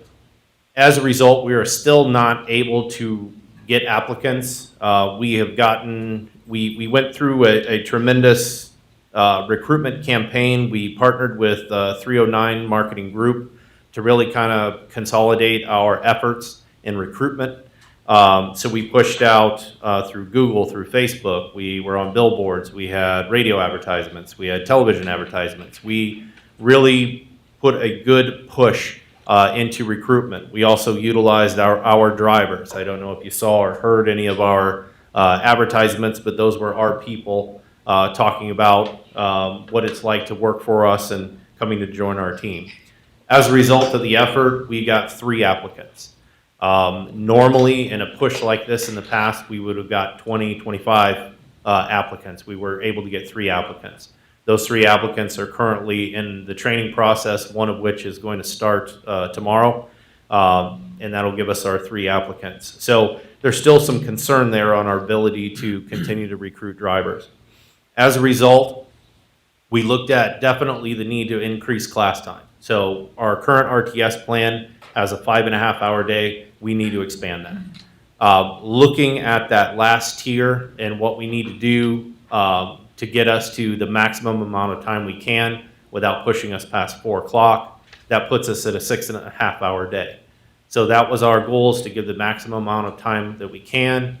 Speaker 10: as a result, we are still not able to get applicants. We went through a tremendous recruitment campaign. We partnered with 309 Marketing Group to really kind of consolidate our efforts in recruitment. So we pushed out through Google, through Facebook. We were on billboards. We had radio advertisements. We had television advertisements. We really put a good push into recruitment. We also utilized our drivers. I don't know if you saw or heard any of our advertisements, but those were our people talking about what it's like to work for us and coming to join our team. As a result of the effort, we got 3 applicants. Normally, in a push like this in the past, we would have got 20, 25 applicants. We were able to get 3 applicants. Those 3 applicants are currently in the training process, one of which is going to start tomorrow, and that'll give us our 3 applicants. So there's still some concern there on our ability to continue to recruit drivers. As a result, we looked at definitely the need to increase class time. So our current RTS plan has a 5.5 hour day. We need to expand that. Looking at that last tier and what we need to do to get us to the maximum amount of time we can without pushing us past 4 o'clock, that puts us at a 6.5 hour day. So that was our goal, is to give the maximum amount of time that we can,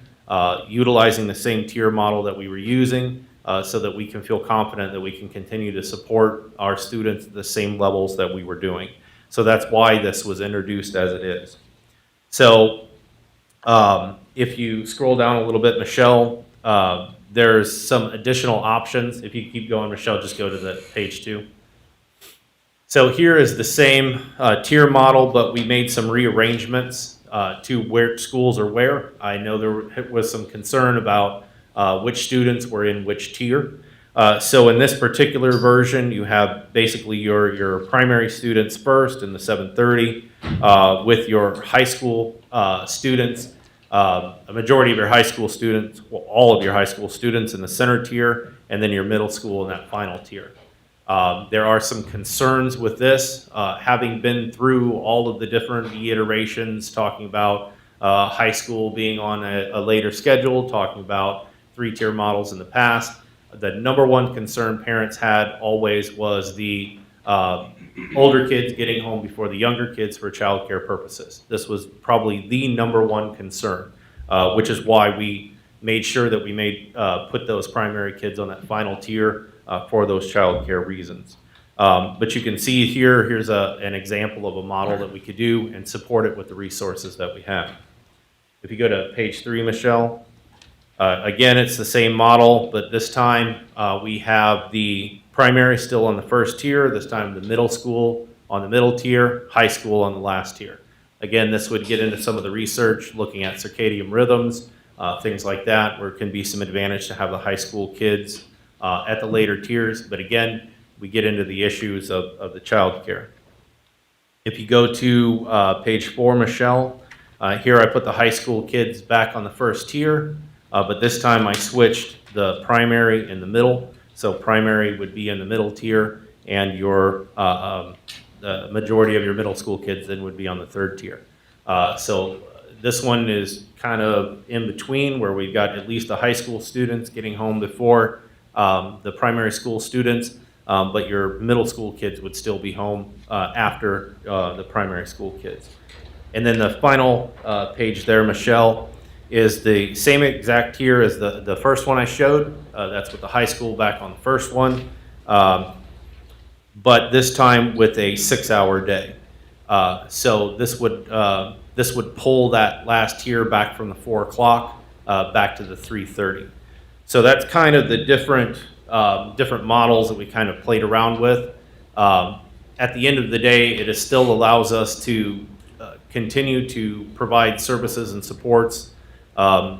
Speaker 10: utilizing the same tier model that we were using, so that we can feel confident that we can continue to support our students at the same levels that we were doing. So that's why this was introduced as it is. So if you scroll down a little bit, Michelle, there's some additional options. If you keep going, Michelle, just go to the page 2. So here is the same tier model, but we made some rearrangements to where schools are where. I know there was some concern about which students were in which tier. So in this particular version, you have basically your primary students first in the 730, with your high school students, a majority of your high school students, well, all of your high school students in the center tier, and then your middle school in that final tier. There are some concerns with this, having been through all of the different iterations, talking about high school being on a later schedule, talking about 3-tier models in the past. The number one concern parents had always was the older kids getting home before the younger kids for childcare purposes. This was probably the number one concern, which is why we made sure that we put those primary kids on that final tier for those childcare reasons. But you can see here's an example of a model that we could do and support it with the resources that we have. If you go to page 3, Michelle, again, it's the same model, but this time we have the primary still on the first tier, this time the middle school on the middle tier, high school on the last tier. Again, this would get into some of the research, looking at circadian rhythms, things like that, where it can be some advantage to have the high school kids at the later tiers. But again, we get into the issues of the child care. If you go to page 4, Michelle,
Speaker 20: Here I put the high school kids back on the first tier, but this time I switched the primary in the middle. So primary would be in the middle tier, and the majority of your middle school kids then would be on the third tier. So this one is kind of in between, where we've got at least the high school students getting home before the primary school students, but your middle school kids would still be home after the primary school kids. And then the final page there, Michelle, is the same exact tier as the first one I showed. That's with the high school back on the first one, but this time with a 6-hour day. So this would pull that last tier back from the 4 o'clock back to the 3:30. So that's kind of the different models that we kind of played around with. At the end of the day, it still allows us to continue to provide services and supports,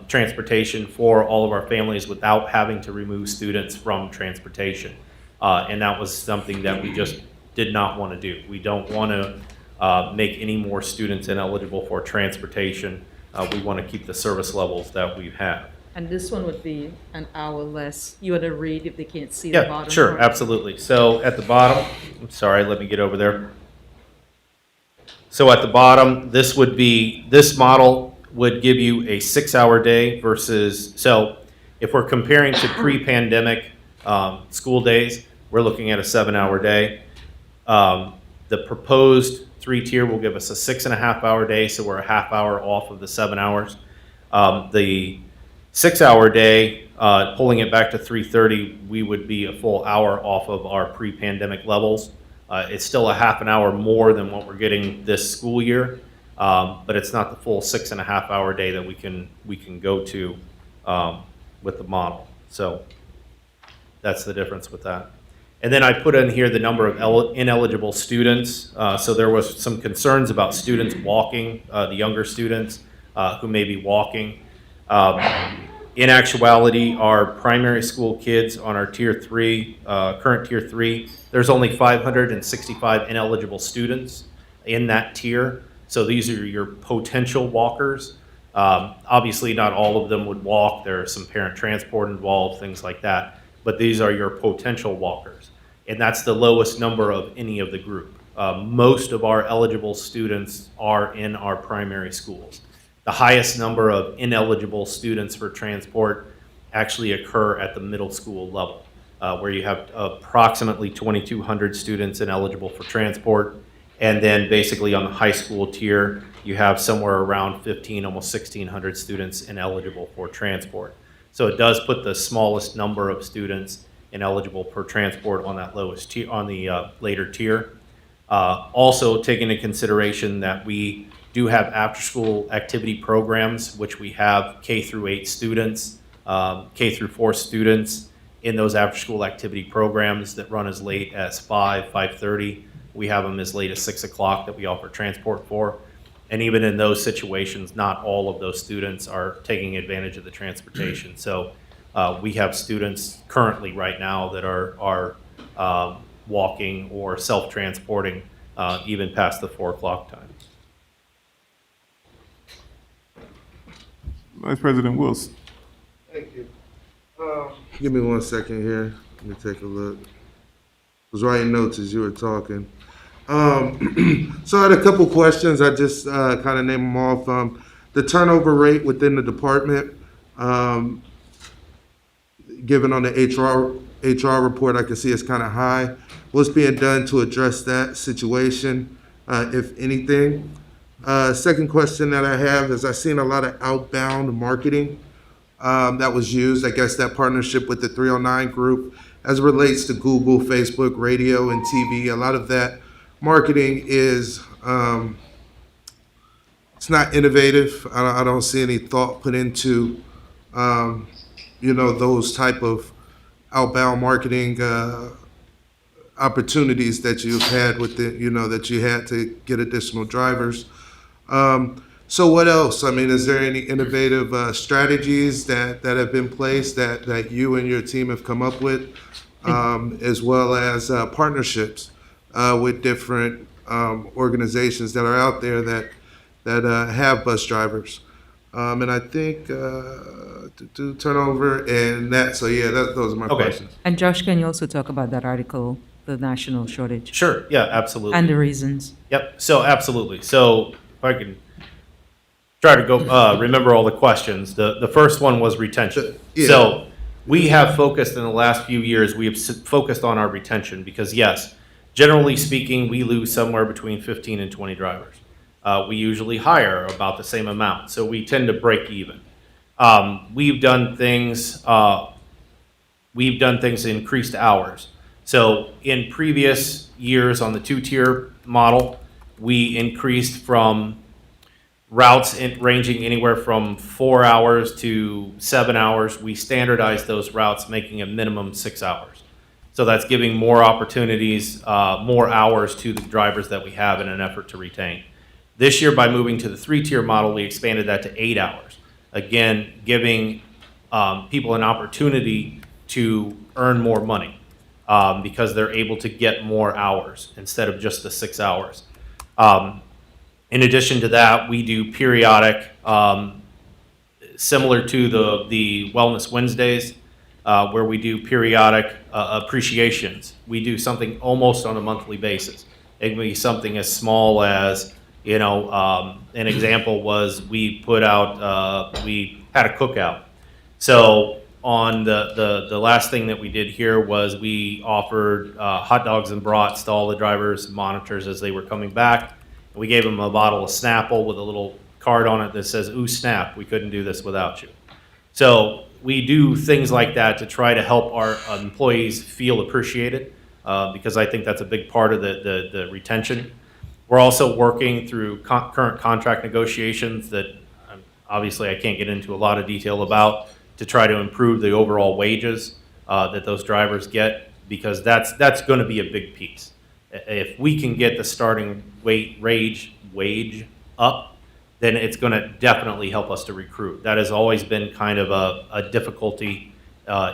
Speaker 20: transportation for all of our families without having to remove students from transportation. And that was something that we just did not want to do. We don't want to make any more students ineligible for transportation. We want to keep the service levels that we have.
Speaker 2: And this one would be an hour less. You want to read if they can't see the
Speaker 20: Yeah,
Speaker 2: bottom?
Speaker 20: sure,
Speaker 2: part?
Speaker 20: absolutely. So at the bottom, I'm sorry, let me get over there. So at the bottom, this model would give you a 6-hour day versus, so if we're comparing to pre-pandemic school days, we're looking at a 7-hour day. The proposed 3-tier will give us a 6.5-hour day, so we're a half hour off of the 7 hours. The 6-hour day, pulling it back to 3:30, we would be a full hour off of our pre-pandemic levels. It's still a half an hour more than what we're getting this school year, but it's not the full 6.5-hour day that we can go to with the model. So that's the difference with that. And then I put in here the number of ineligible students. So there was some concerns about students walking, the younger students who may be walking. In actuality, our primary school kids on our Tier 3, current Tier 3, there's only 565 ineligible students in that tier. So these are your potential walkers. Obviously, not all of them would walk. There are some parent transport involved, things like that. But these are your potential walkers. And that's the lowest number of any of the group. Most of our eligible students are in our primary schools. The highest number of ineligible students for transport actually occur at the middle school level, where you have approximately 2,200 students ineligible for transport. And then basically on the high school tier, you have somewhere around 15, almost 1,600 students ineligible for transport. So it does put the smallest number of students ineligible for transport on that lowest tier, on the later tier. Also take into consideration that we do have after-school activity programs, which we have K through 8 students, K through 4 students in those after-school activity programs that run as late as 5:30. We have them as late as 6 o'clock that we offer transport for. And even in those situations, not all of those students are taking advantage of the transportation. So we have students currently right now that are walking or self-transporting even past the 4 o'clock time.
Speaker 3: Vice President Wilson.
Speaker 4: Thank you. Give me 1 second here. Let me take a look. I was writing notes as you were talking. So I had a couple questions. I just kind of named them off. The turnover rate within the department, given on the HR report, I can see it's kind of high. What's being done to address that situation, if anything? Second question that I have is I've seen a lot of outbound marketing that was used, I guess that partnership with the 309 group as it relates to Google, Facebook, radio, and TV. A lot of that marketing is, it's not innovative. I don't see any thought put into, those type of outbound marketing opportunities that you've had with that you had to get additional drivers. So what else? I mean, is there any innovative strategies that have been placed that you and your team have come up with, as well as partnerships with different organizations that are out there that that have bus drivers. And I think to turnover and that. So yeah, those are my
Speaker 20: Okay.
Speaker 4: questions.
Speaker 2: And Josh, can you also talk about that article, the national shortage?
Speaker 20: Sure, yeah, absolutely.
Speaker 2: And the reasons.
Speaker 20: Yep, so absolutely. So if I can try to go remember all the questions. The first one was retention.
Speaker 4: Yeah.
Speaker 20: So we have focused in the last few years, we have focused on our retention because yes, generally speaking, we lose somewhere between 15 and 20 drivers. We usually hire about the same amount, so we tend to break even. We've done things to increased hours. So in previous years on the two-tier model, we increased from routes ranging anywhere from 4 hours to 7 hours. We standardized those routes, making a minimum 6 hours. So that's giving more opportunities, more hours to the drivers that we have in an effort to retain. This year, by moving to the three-tier model, we expanded that to 8 hours. Again, giving people an opportunity to earn more money because they're able to get more hours instead of just the 6 hours. In addition to that, we do periodic, similar to the Wellness Wednesdays, where we do periodic appreciations. We do something almost on a monthly basis. It can be something as small as, an example was we put out, we had a cookout. So on the last thing that we did here was we offered hot dogs and brats to all the drivers and monitors as they were coming back. We gave them a bottle of Snapple with a little card on it that says, "Ooh, snap, we couldn't do this without you." So we do things like that to try to help our employees feel appreciated because I think that's a big part of the retention. We're also working through current contract negotiations that obviously I can't get into a lot of detail about to try to improve the overall wages that those drivers get because that's going to be a big piece. If we can get the starting wage up, then it's going to definitely help us to recruit. That has always been kind of a difficulty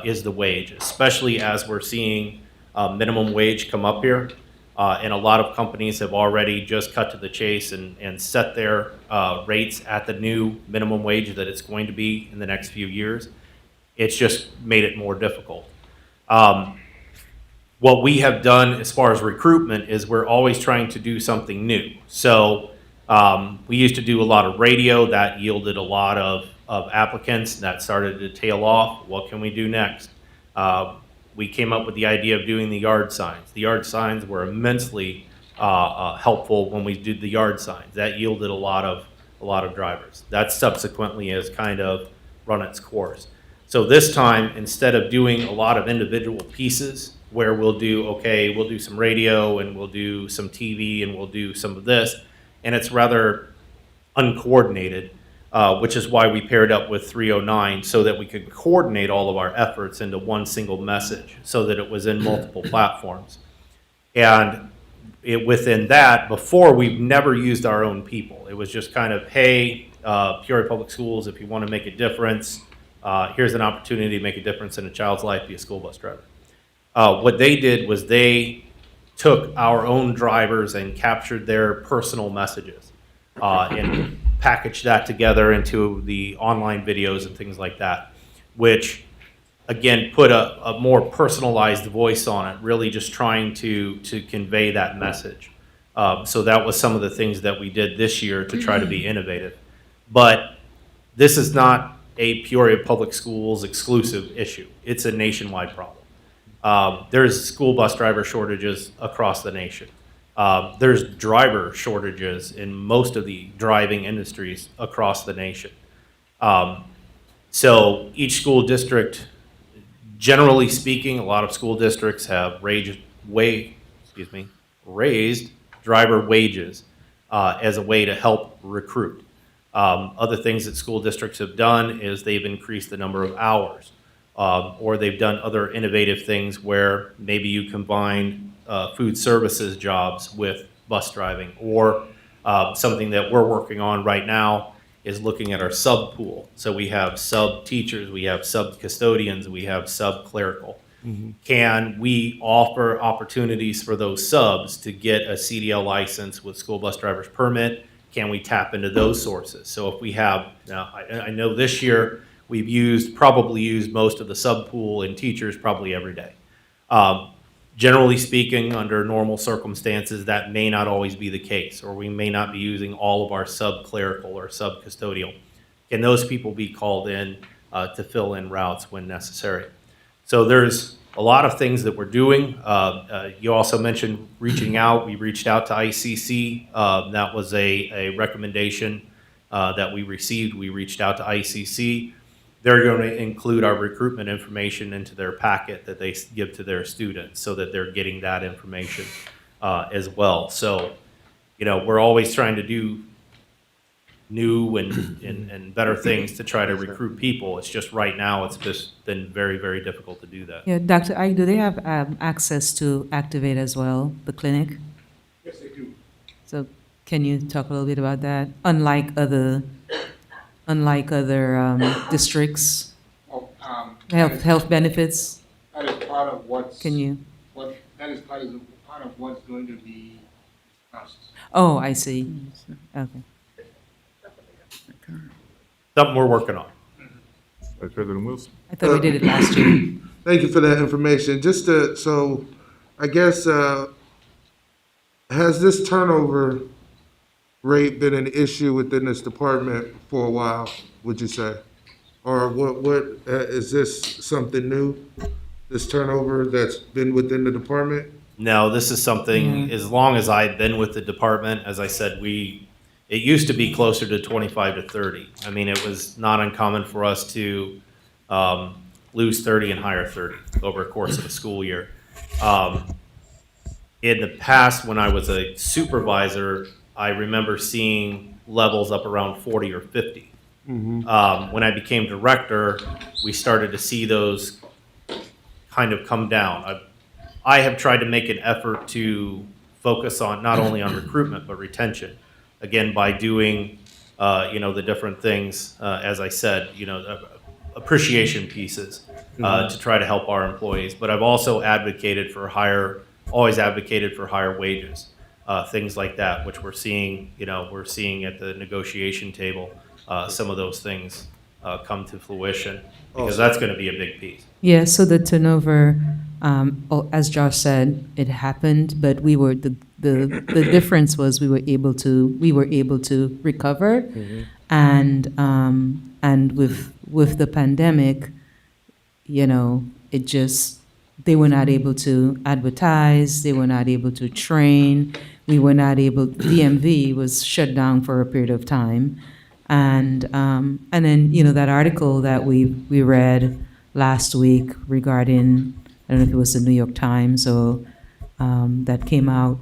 Speaker 20: is the wage, especially as we're seeing minimum wage come up here. And a lot of companies have already just cut to the chase and set their rates at the new minimum wage that it's going to be in the next few years. It's just made it more difficult. What we have done as far as recruitment is we're always trying to do something new. So we used to do a lot of radio that yielded a lot of applicants that started to tail off. What can we do next? We came up with the idea of doing the yard signs. The yard signs were immensely helpful when we did the yard signs. That yielded a lot of drivers. That subsequently has kind of run its course. So this time, instead of doing a lot of individual pieces where we'll do some radio and we'll do some TV and we'll do some of this, and it's rather uncoordinated, which is why we paired up with 309 so that we could coordinate all of our efforts into one single message so that it was in multiple platforms. And within that, before we've never used our own people. It was just kind of, hey, Peoria Public Schools, if you want to make a difference, here's an opportunity to make a difference in a child's life, be a school bus driver. What they did was they took our own drivers and captured their personal messages and packaged that together into the online videos and things like that, which again put a more personalized voice on it, really just trying to convey that message. So that was some of the things that we did this year to try to be innovative. But this is not a Peoria Public Schools exclusive issue. It's a nationwide problem. There's school bus driver shortages across the nation. There's driver shortages in most of the driving industries across the nation. So each school district, generally speaking, a lot of school districts have raised driver wages as a way to help recruit. Other things that school districts have done is they've increased the number of hours. Or they've done other innovative things where maybe you combine food services jobs with bus driving, or something that we're working on right now is looking at our sub pool. So we have sub teachers, we have sub custodians, we have sub clerical. Mm-hmm. Can we offer opportunities for those subs to get a CDL license with school bus driver's permit? can we tap into those sources? So if we have, now, I know this year we've probably used most of the sub pool in teachers probably every day. Generally speaking, under normal circumstances, that may not always be the case, or we may not be using all of our sub-clerical or sub-custodial. Can those people be called in to fill in routes when necessary? So there's a lot of things that we're doing. You also mentioned reaching out. We reached out to ICC. That was a recommendation that we received. We reached out to ICC. They're going to include our recruitment information into their packet that they give to their students so that they're getting that information as well. So, you know, we're always trying to do new and better things to try to recruit people. It's just right now it's just been very, very difficult to do that.
Speaker 2: Yeah, Dr. Ike, do they have access to Activate as well, the clinic?
Speaker 19: Yes, they do.
Speaker 2: So can you talk a little bit about that? Unlike other districts, health benefits.
Speaker 21: That is part of what's.
Speaker 2: Can you?
Speaker 21: That is part of what's going to be discussed.
Speaker 2: Oh, I see. Okay.
Speaker 20: Something we're working on.
Speaker 3: Vice President Wilson.
Speaker 2: I thought we did it last year.
Speaker 4: Thank you for that information. Just so I guess, has this turnover rate been an issue within this department for a while, would you say? Or what is this something new, this turnover that's been within the department?
Speaker 20: No, this is something, as long as I've been with the department, as I said, it used to be closer to 25 to 30. I mean, it was not uncommon for us to lose 30 and hire 30 over a course of a school year. In the past, when I was a supervisor, I remember seeing levels up around 40 or 50. When I became director, we started to see those kind of come down. I have tried to make an effort to focus on not only on recruitment but retention. Again, by doing the different things, as I said, appreciation pieces to try to help our employees. But I've also always advocated for higher wages, things like that, which we're seeing at the negotiation table. Some of those things come to fruition because that's going to be a big piece.
Speaker 2: Yeah, so the turnover, as Josh said, it happened, but we were the difference was we were able to recover, and with the pandemic, they were not able to advertise, they were not able to train, DMV was shut down for a period of time. And then, that article that we read last week regarding, I don't know if it was the New York Times or that came out,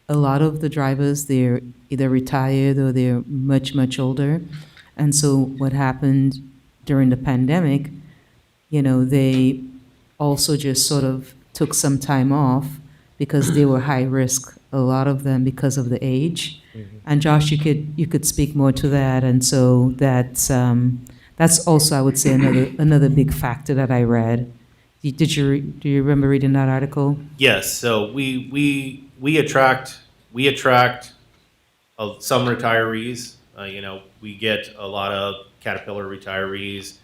Speaker 2: a lot of the drivers, they're either retired or they're much, much older. And so what happened during the pandemic, they also just sort of took some time off because they were high risk, a lot of them because of the age. And Josh, you could speak more to that. And so that's also, I would say, another big factor that I read. Do you remember reading that article?
Speaker 20: Yes. So we attract some retirees. We get a lot of Caterpillar retirees,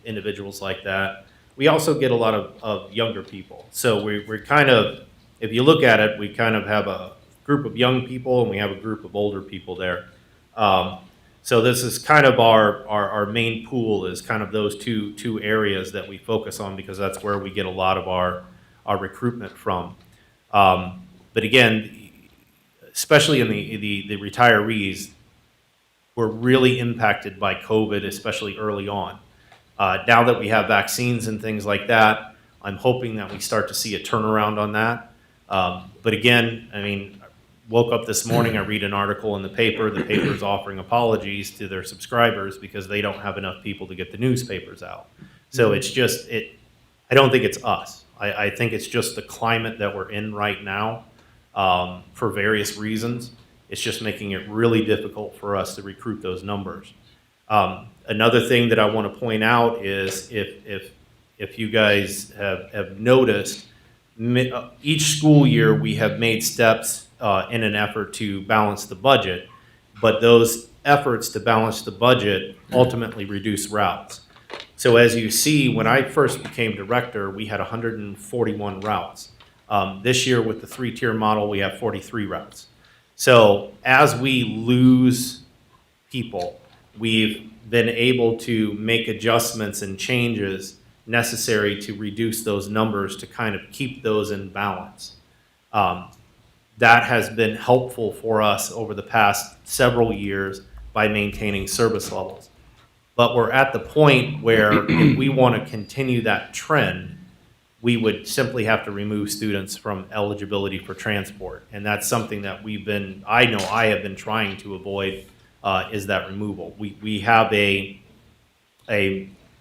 Speaker 20: individuals like that. We also get a lot of younger people. So we're kind of, if you look at it, we kind of have a group of young people and we have a group of older people there. So this is kind of our main pool is kind of those two areas that we focus on because that's where we get a lot of our recruitment from. But again, especially in the retirees, were really impacted by COVID, especially early on. Now that we have vaccines and things like that, I'm hoping that we start to see a turnaround on that. But again, I mean, woke up this morning, I read an article in the paper is offering apologies to their subscribers because they don't have enough people to get the newspapers out. So it's just, I don't think it's us. I think it's just the climate that we're in right now for various reasons. It's just making it really difficult for us to recruit those numbers. Another thing that I want to point out is if you guys have noticed, each school year we have made steps in an effort to balance the budget. but those efforts to balance the budget ultimately reduce routes. So as you see, when I first became director, we had 141 routes. This year with the 3-tier model, we have 43 routes. So as we lose people, we've been able to make adjustments and changes necessary to reduce those numbers to kind of keep those in balance. That has been helpful for us over the past several years by maintaining service levels. But we're at the point where if we want to continue that trend, we would simply have to remove students from eligibility for transport. And that's something that I know I have been trying to avoid, is that removal. We have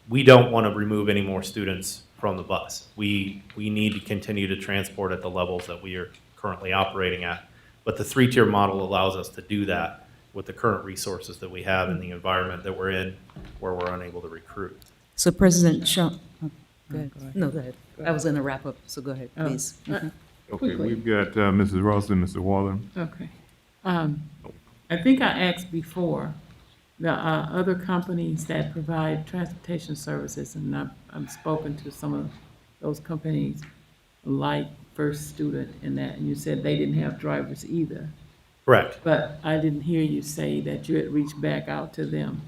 Speaker 20: we don't want to remove any more students from the bus. We need to continue to transport at the levels that we are currently operating at. But the 3-tier model allows us to do that with the current resources that we have in the environment that we're in, where we're unable to recruit.
Speaker 2: So President Sean, go ahead. No, go ahead. I was going to wrap up, so go ahead, please.
Speaker 3: Okay,
Speaker 7: Quickly.
Speaker 3: we've got Mrs. Ralston, Mr. Waller.
Speaker 7: Okay. I think I asked before, the other companies that provide transportation services, and I've spoken to some of those companies, like First Student and that, and you said they didn't have drivers either.
Speaker 20: Correct.
Speaker 7: But I didn't hear you say that you had reached back out to them.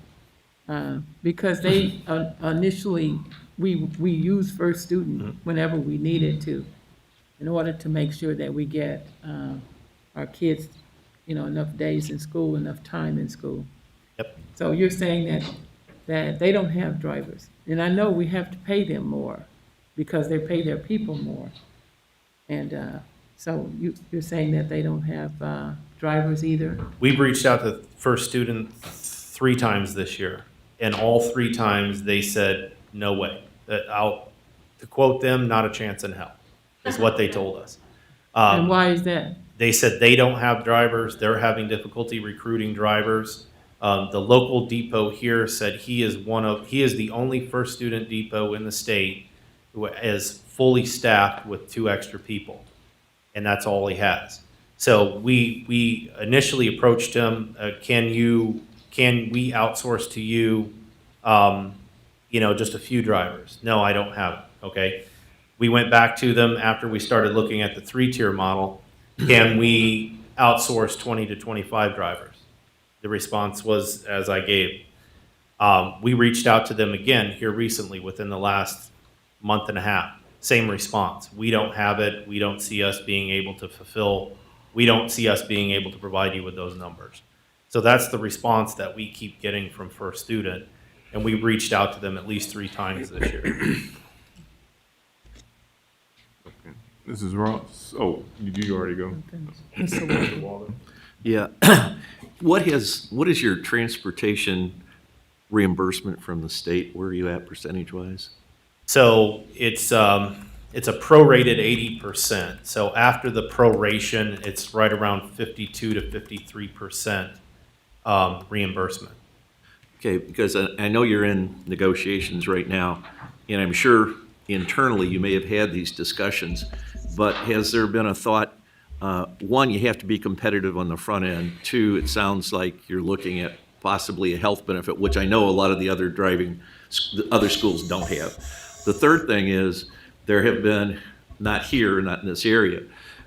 Speaker 7: Because they initially, we use First Student whenever we needed to, in order to make sure that we get our kids, enough days in school, enough time in school.
Speaker 20: Yep.
Speaker 7: So you're saying that they don't have drivers. And I know we have to pay them more because they pay their people more. And so you're saying that they don't have drivers either?
Speaker 20: We've reached out to First Student 3 times this year, and all 3 times they said, no way. To quote them, not a chance in hell, is what they told us.
Speaker 7: And why is that?
Speaker 20: They said they don't have drivers. They're having difficulty recruiting drivers. The local depot here said he is the only First Student depot in the state who is fully staffed with 2 extra people, and that's all he has. So we initially approached him. Can we outsource to you? Just a few drivers. No, I don't have it. Okay. We went back to them after we started looking at the 3-tier model. Can we outsource 20 to 25 drivers? The response was as I gave. We reached out to them again here recently within the last month and a half. Same response. We don't have it. We don't see us being able to provide you with those numbers. So that's the response that we keep getting from First Student, and we've reached out to them at least 3 times this year.
Speaker 3: Okay. Mrs. Ross, did you already go?
Speaker 2: Mr.
Speaker 3: Waller.
Speaker 9: Yeah. What is your transportation reimbursement from the state? Where are you at percentage-wise?
Speaker 20: So it's a prorated 80%. So after the proration, it's right around 52 to 53% reimbursement.
Speaker 9: Okay, because I know you're in negotiations right now, and I'm sure internally you may have had these discussions, but has there been a thought, 1, you have to be competitive on the front end. 2, it sounds like you're looking at possibly a health benefit, which I know a lot of the other schools don't have. The third thing is there have been, not here, not in this area,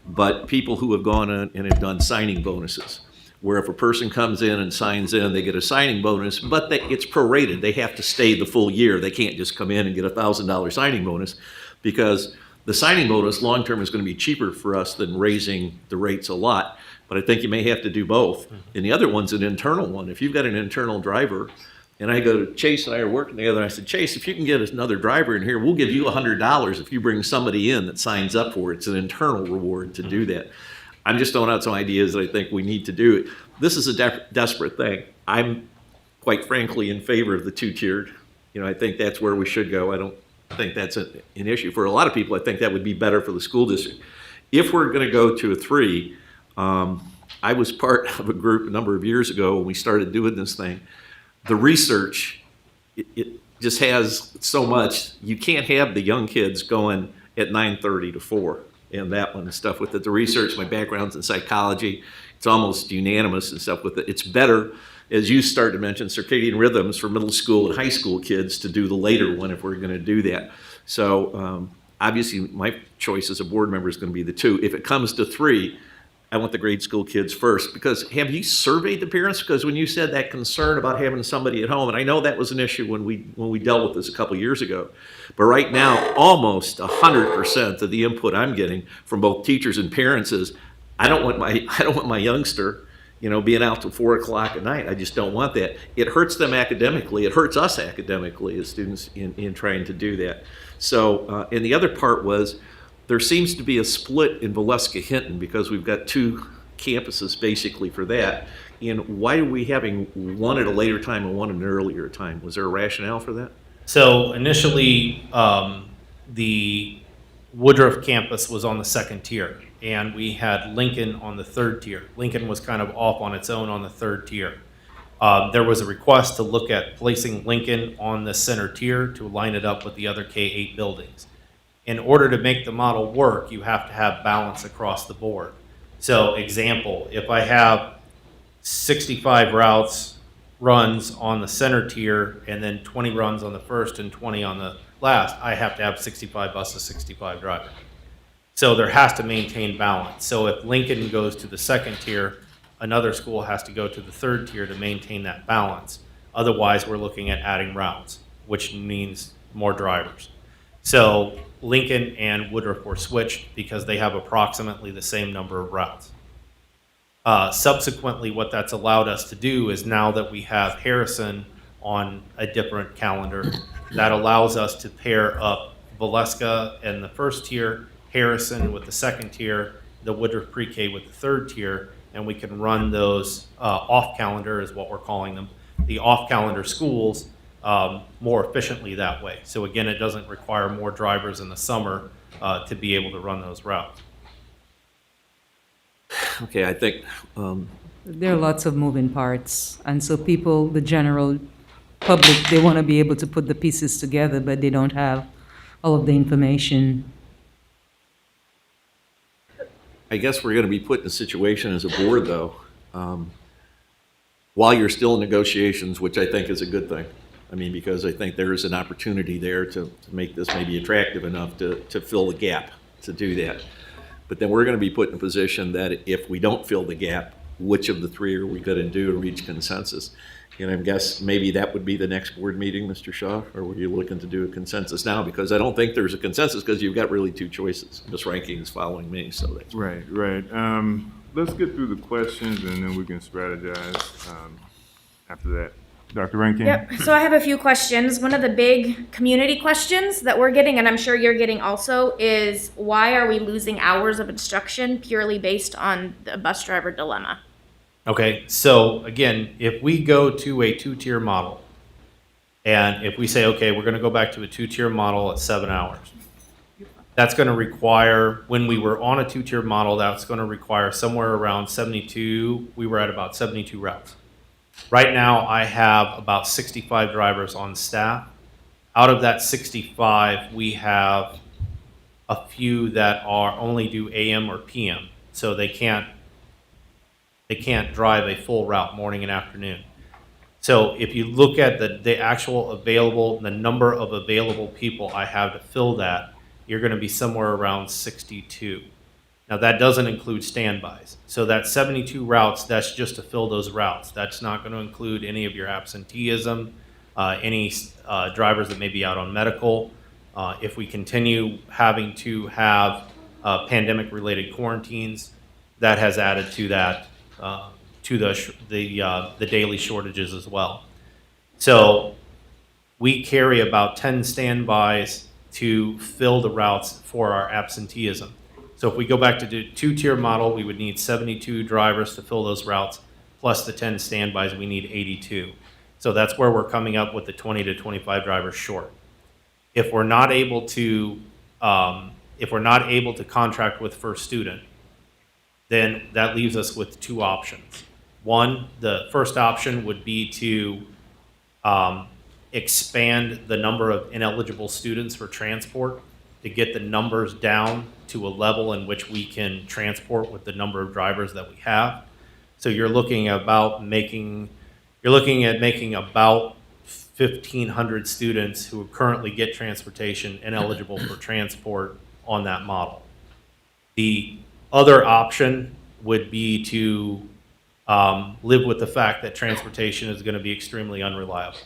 Speaker 9: but people who have gone in and have done signing bonuses, where if a person comes in and signs in, they get a signing bonus, but it's prorated. They have to stay the full year. They can't just come in and get a $1,000 signing bonus, because the signing bonus long-term is going to be cheaper for us than raising the rates a lot. But I think you may have to do both. And the other one's an internal one. If you've got an internal driver, and I go to Chase and I are working together, and I said, Chase, if you can get another driver in here, we'll give you $100 if you bring somebody in that signs up for it. It's an internal reward to do that. I'm just throwing out some ideas that I think we need to do. This is a desperate thing. I'm quite frankly in favor of the 2-tiered. I think that's where we should go. I don't think that's an issue. For a lot of people, I think that would be better for the school district. If we're going to go to a 3, I was part of a group a number of years ago when we started doing this thing. The research, it just has so much. You can't have the young kids going at 9:30 to 4 and that one and stuff with it. The research, my background's in psychology, it's almost unanimous and stuff with it. It's better, as you start to mention, circadian rhythms for middle school and high school kids to do the later one if we're going to do that. So obviously my choice as a board member is going to be the 2. If it comes to 3, I want the grade school kids first, because have you surveyed the parents? Because when you said that concern about having somebody at home, and I know that was an issue when we dealt with this a couple years ago, but right now almost 100% of the input I'm getting from both teachers and parents is, I don't want my youngster, being out till 4 o'clock at night. I just don't want that. It hurts them academically. It hurts us academically as students in trying to do that. So, and the other part was, there seems to be a split in Valeska-Hinton because we've got 2 campuses basically for that. And why are we having one at a later time and one at an earlier time? Was there a rationale for that?
Speaker 20: So initially, the Woodruff campus was on the 2nd tier, and we had Lincoln on the 3rd tier. Lincoln was kind of off on its own on the 3rd tier. There was a request to look at placing Lincoln on the center tier to line it up with the other K-8 buildings. In order to make the model work, you have to have balance across the board. So example, if I have 65 runs on the center tier and then 20 runs on the first and 20 on the last, I have to have 65 buses, 65 drivers. So there has to maintain balance. So if Lincoln goes to the 2nd tier, another school has to go to the 3rd tier to maintain that balance. Otherwise, we're looking at adding routes, which means more drivers. So Lincoln and Woodruff were switched because they have approximately the same number of routes. Subsequently, what that's allowed us to do is, now that we have Harrison on a different calendar, that allows us to pair up Valeska in the 1st tier, Harrison with the 2nd tier, the Woodruff Pre-K with the 3rd tier, and we can run those off-calendar, is what we're calling them, the off-calendar schools more efficiently that way. So again, it doesn't require more drivers in the summer to be able to run those routes.
Speaker 9: Okay, I think
Speaker 2: There are lots of moving parts, and so people, the general public, they want to be able to put the pieces together, but they don't have all of the information.
Speaker 9: I guess we're going to be put in a situation as a board, though, while you're still in negotiations, which I think is a good thing. I mean, because I think there is an opportunity there to make this maybe attractive enough to fill the gap, to do that. But then we're going to be put in a position that if we don't fill the gap, which of the 3 are we going to do to reach consensus? And I guess maybe that would be the next board meeting, Mr. Shaw, or were you looking to do a consensus now? Because I don't think there's a consensus, because you've got really 2 choices. Ms. Ranking is following me, so that's
Speaker 3: Right. Let's get through the questions and then we can strategize after that. Dr. Rankin?
Speaker 6: Yep. So I have a few questions. One of the big community questions that we're getting, and I'm sure you're getting also, is why are we losing hours of instruction purely based on the bus driver dilemma?
Speaker 20: Okay, so again, if we go to a 2-tier model, and if we say, okay, we're going to go back to a 2-tier model at 7 hours, that's going to require, when we were on a 2-tier model, that's going to require somewhere around 72, we were at about 72 routes. Right now, I have about 65 drivers on staff. Out of that 65, we have a few that are only do AM or PM, so they can't drive a full route morning and afternoon. So if you look at the actual available, the number of available people I have to fill that, you're going to be somewhere around 62. Now that doesn't include standbys. So that 72 routes, that's just to fill those routes. That's not going to include any of your absenteeism, any drivers that may be out on medical. If we continue having to have pandemic-related quarantines, that has added to that, to the daily shortages as well. So we carry about 10 standbys to fill the routes for our absenteeism. So if we go back to the 2-tier model, we would need 72 drivers to fill those routes, plus the 10 standbys, we need 82. So that's where we're coming up with the 20 to 25 drivers short. If we're not able to, contract with First Student, then that leaves us with 2 options. One, the first option would be to expand the number of ineligible students for transport to get the numbers down to a level in which we can transport with the number of drivers that we have. So you're looking at making about 1,500 students who currently get transportation ineligible for transport on that model. The other option would be to live with the fact that transportation is going to be extremely unreliable.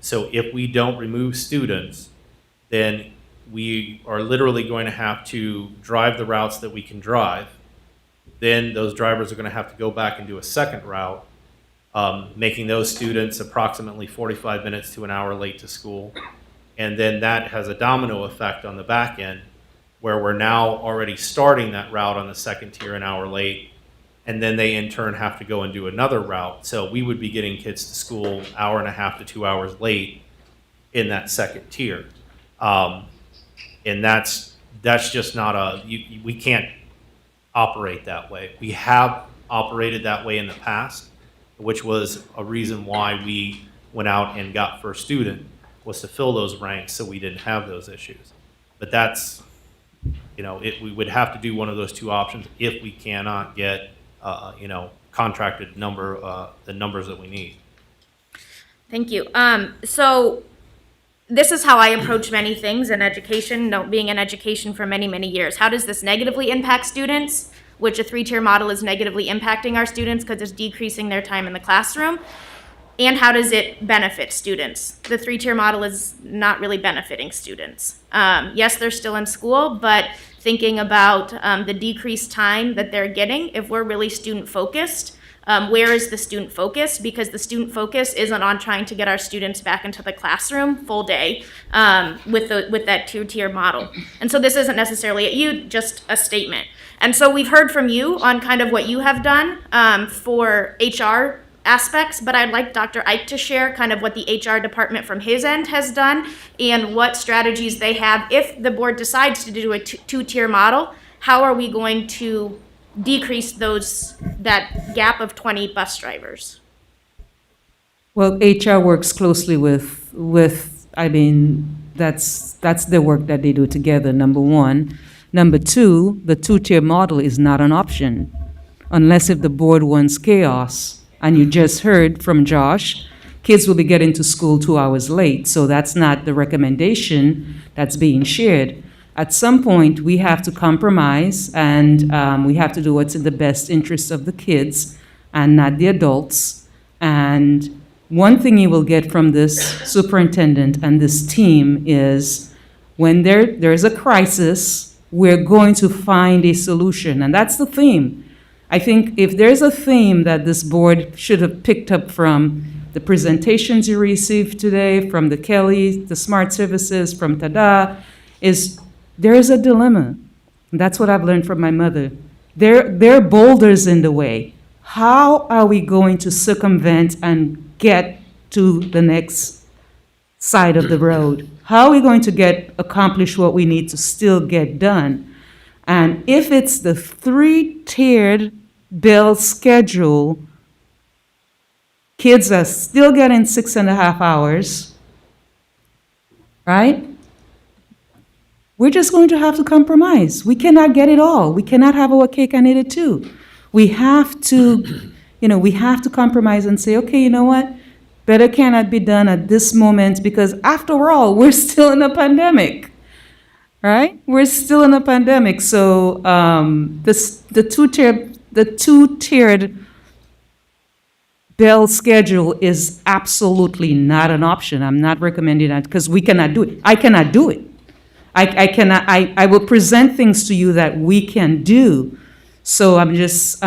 Speaker 20: So if we don't remove students, then we are literally going to have to drive the routes that we can drive. Then those drivers are going to have to go back and do a second route, making those students approximately 45 minutes to an hour late to school. And then that has a domino effect on the back end, where we're now already starting that route on the second tier an hour late, and then they in turn have to go and do another route. So we would be getting kids to school hour and a half to 2 hours late in that second tier. And that's just not we can't operate that way. We have operated that way in the past, which was a reason why we went out and got first student, was to fill those ranks so we didn't have those issues. But that's, we would have to do one of those two options if we cannot get, contracted the numbers that we need.
Speaker 6: Thank you. So this is how I approach many things in education, being in education for many, many years. How does this negatively impact students? Which a 3-tier model is negatively impacting our students because it's decreasing their time in the classroom. And how does it benefit students? The 3-tier model is not really benefiting students. Yes, they're still in school, but thinking about the decreased time that they're getting, if we're really student-focused, where is the student focus? Because the student focus isn't on trying to get our students back into the classroom full day with that 2-tier model. And so this isn't necessarily at you, just a statement. And so we've heard from you on kind of what you have done for HR aspects, but I'd like Dr. Ike to share kind of what the HR department from his end has done and what strategies they have. If the board decides to do a 2-tier model, how are we going to decrease that gap of 20 bus drivers?
Speaker 2: Well, HR works closely with that's the work that they do together, number one. Number two, the 2-tier model is not an option unless if the board wants chaos. And you just heard from Josh, kids will be getting to school 2 hours late. So that's not the recommendation that's being shared. At some point, we have to compromise, and we have to do what's in the best interest of the kids and not the adults. And one thing you will get from this superintendent and this team is when there's a crisis, we're going to find a solution. And that's the theme. I think if there's a theme that this board should have picked up from the presentations you received today, from the Kelly, the Smart Services, from Tada, is there is a dilemma. And that's what I've learned from my mother. There are boulders in the way. How are we going to circumvent and get to the next side of the road? How are we going to accomplish what we need to still get done? And if it's the 3-tiered bill schedule, kids are still getting 6.5 hours, right? We're just going to have to compromise. We cannot get it all. We cannot have our cake and eat it too. We have to, we have to compromise and say, okay, you know what? Better cannot be done at this moment because after all, we're still in a pandemic. Right? We're still in a pandemic, so the 2-tiered bill schedule is absolutely not an option. I'm not recommending that because we cannot do it. I cannot do it. I will present things to you that we can do. So I'm just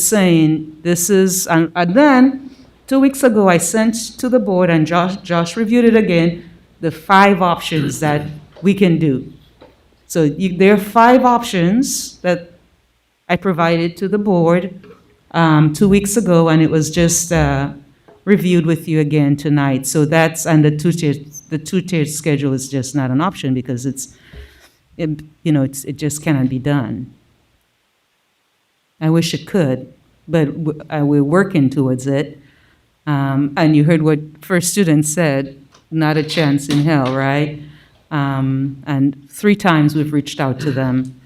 Speaker 2: saying this is, and then 2 weeks ago I sent to the board and Josh reviewed it again, the 5 options that we can do. So there are 5 options that I provided to the board 2 weeks ago, and it was just reviewed with you again tonight. So that's, and the 2-tiered schedule is just not an option because it just cannot be done. I wish it could, but we're working towards it. And you heard what first student said, not a chance in hell, right? And 3 times we've reached out to them.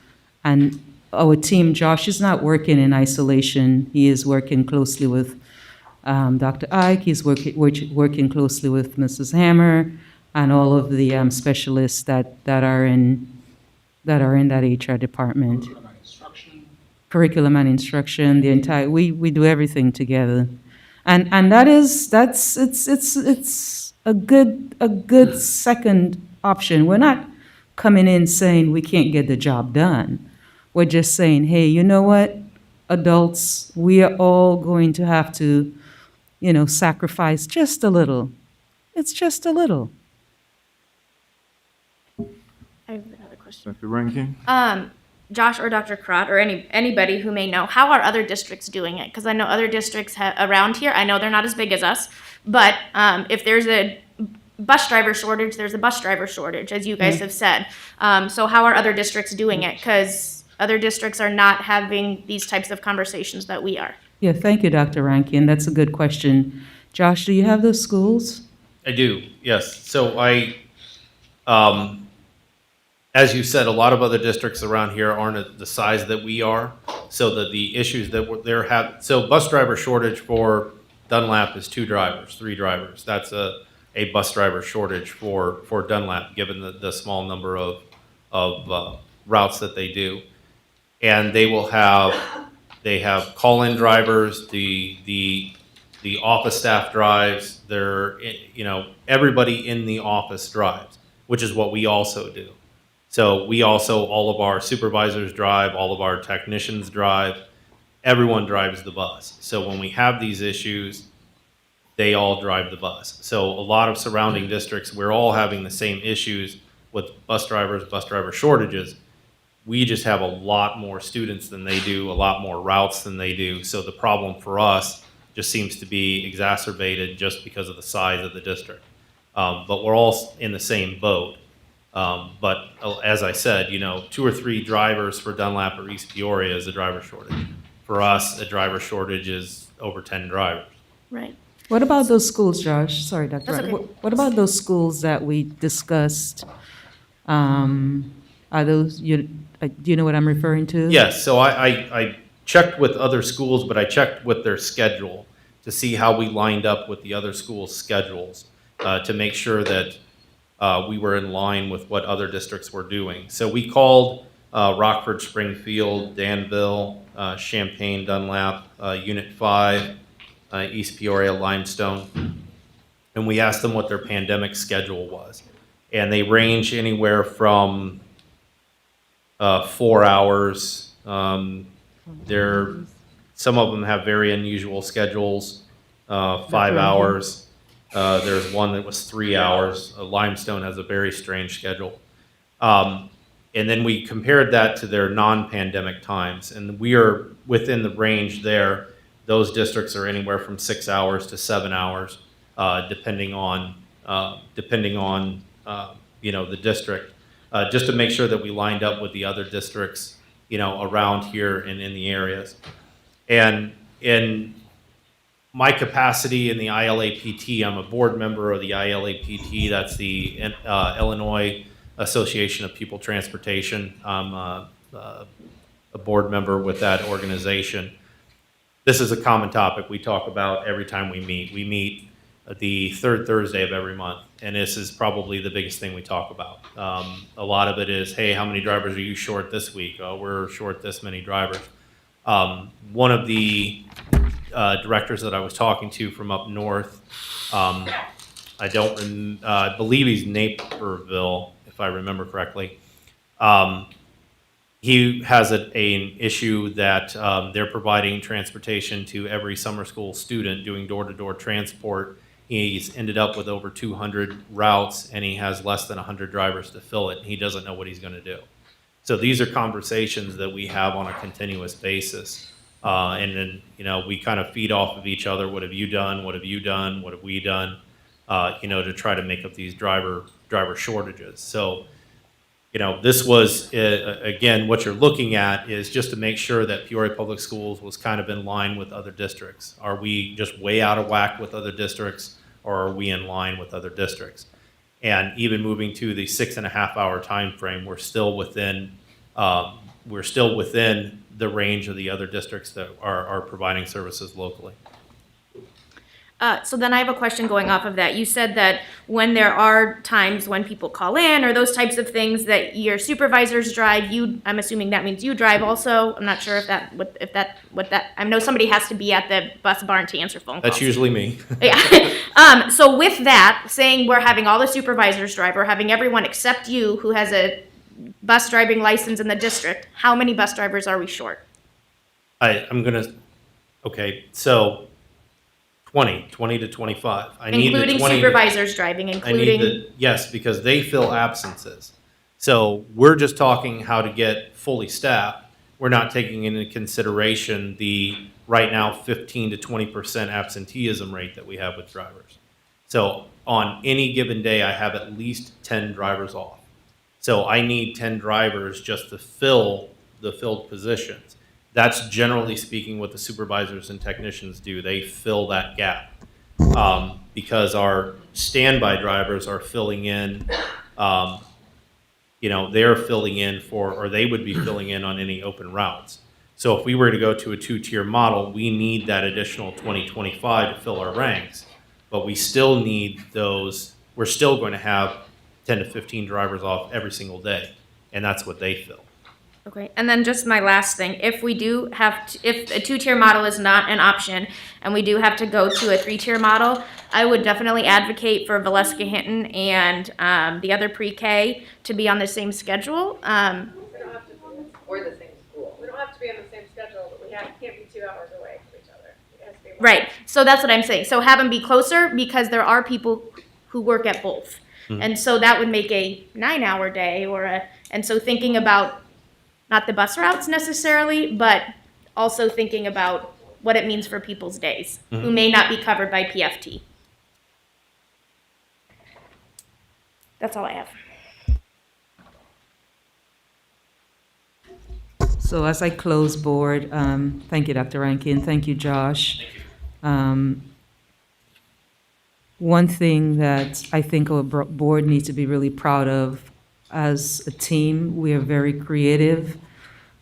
Speaker 2: And our team, Josh is not working in isolation. He is working closely with Dr. Ike. He's working closely with Mrs. Hammer and all of the specialists that are in that HR department. Curriculum and instruction, the entire, we do everything together. And it's a good second option. We're not coming in saying we can't get the job done. We're just saying, hey, you know what? Adults, we are all going to have to, sacrifice just a little. It's just a little.
Speaker 6: I have another question.
Speaker 3: Dr. Rankin?
Speaker 6: Josh or Dr. Crott or anybody who may know, how are other districts doing it? Because I know other districts around here, I know they're not as big as us, but if there's a bus driver shortage, there's a bus driver shortage, as you guys have said. So how are other districts doing it? Because other districts are not having these types of conversations that we are.
Speaker 2: Yeah, thank you, Dr. Rankin. That's a good question. Josh, do you have those schools?
Speaker 20: I do, yes. So as you said, a lot of other districts around here aren't at the size that we are, so that the issues that they're having, so bus driver shortage for Dunlap is 2 drivers, 3 drivers. That's a bus driver shortage for Dunlap, given the small number of routes that they do. And they have call-in drivers, the office staff drives, everybody in the office drives, which is what we also do. So all of our supervisors drive, all of our technicians drive, everyone drives the bus. So when we have these issues, they all drive the bus. So a lot of surrounding districts, we're all having the same issues with bus driver shortages. We just have a lot more students than they do, a lot more routes than they do. So the problem for us just seems to be exacerbated just because of the size of the district. But we're all in the same boat. But as I said, 2 or 3 drivers for Dunlap or East Peoria is a driver shortage. For us, a driver shortage is over 10 drivers.
Speaker 6: Right.
Speaker 2: What about those schools, Josh? Sorry, Dr.
Speaker 6: That's
Speaker 2: Wright.
Speaker 6: okay.
Speaker 2: What about those schools that we discussed? Are those, do you know what I'm referring to?
Speaker 20: Yes, so I checked with other schools, but I checked with their schedule to see how we lined up with the other schools' schedules to make sure that we were in line with what other districts were doing. So we called Rockford, Springfield, Danville, Champaign, Dunlap, Unit 5, East Peoria, Limestone, and we asked them what their pandemic schedule was. And they range anywhere from 4 hours. Some of them have very unusual schedules, 5 hours. There's one that was 3 hours. Limestone has a very strange schedule. And then we compared that to their non-pandemic times, and we are within the range there. Those districts are anywhere from 6 hours to 7 hours, depending on the district, just to make sure that we lined up with the other districts, around here and in the areas. And in my capacity in the ILAPT, I'm a board member of the ILAPT. That's the Illinois Association of Pupil Transportation. I'm a board member with that organization. This is a common topic we talk about every time we meet. We meet the 3rd Thursday of every month, and this is probably the biggest thing we talk about. A lot of it is, hey, how many drivers are you short this week? Oh, we're short this many drivers. One of the directors that I was talking to from up north, I believe he's Naperville, if I remember correctly. He has an issue that they're providing transportation to every summer school student, doing door-to-door transport. He's ended up with over 200 routes, and he has less than 100 drivers to fill it. And he doesn't know what he's going to do. So these are conversations that we have on a continuous basis. And then, we kind of feed off of each other. What have you done? What have you done? What have we done? To try to make up these driver shortages. So, this was, again, what you're looking at is just to make sure that Peoria Public Schools was kind of in line with other districts. Are we just way out of whack with other districts, or are we in line with other districts? And even moving to the 6.5 hour time frame, we're still within we're still within the range of the other districts that are providing services locally.
Speaker 6: So then I have a question going off of that. You said that when there are times when people call in or those types of things that your supervisors drive, I'm assuming that means you drive also. I'm not sure I know somebody has to be at the bus barn to answer phone calls.
Speaker 20: That's usually me.
Speaker 6: Yeah. So with that, saying we're having all the supervisors drive, or having everyone except you who has a bus driving license in the district, how many bus drivers are we short?
Speaker 20: So 20 to 25. I need the
Speaker 6: Including
Speaker 20: 20
Speaker 6: supervisors driving, including.
Speaker 20: Yes, because they fill absences. So we're just talking how to get fully staffed. We're not taking into consideration the right now 15 to 20% absenteeism rate that we have with drivers. So on any given day, I have at least 10 drivers off. So I need 10 drivers just to fill the filled positions. That's generally speaking what the supervisors and technicians do. They fill that gap because our standby drivers are filling in. They're filling in or they would be filling in on any open routes. So if we were to go to a 2-tier model, we need that additional 20-25 to fill our ranks. But we still need those. We're still going to have 10 to 15 drivers off every single day, and that's what they fill.
Speaker 6: Okay, and then just my last thing, if we do have, if a 2-tier model is not an option, and we do have to go to a 3-tier model, I would definitely advocate for Valeska Hinton and the other pre-K to be on the same schedule.
Speaker 1: We don't have to be or the same school. We don't have to be on the same schedule, but we can't be 2 hours away from each other. It has to be one.
Speaker 6: Right, so that's what I'm saying. So have them be closer, because there are people who work at both.
Speaker 20: Mm-hmm.
Speaker 6: And so that would make a 9-hour day and so thinking about not the bus routes necessarily, but also thinking about what it means for people's days who may not be covered by PFT. That's all I have.
Speaker 2: So as I close board, thank you, Dr. Rankin. Thank you, Josh. One thing that I think our board needs to be really proud of, as a team, we are very creative.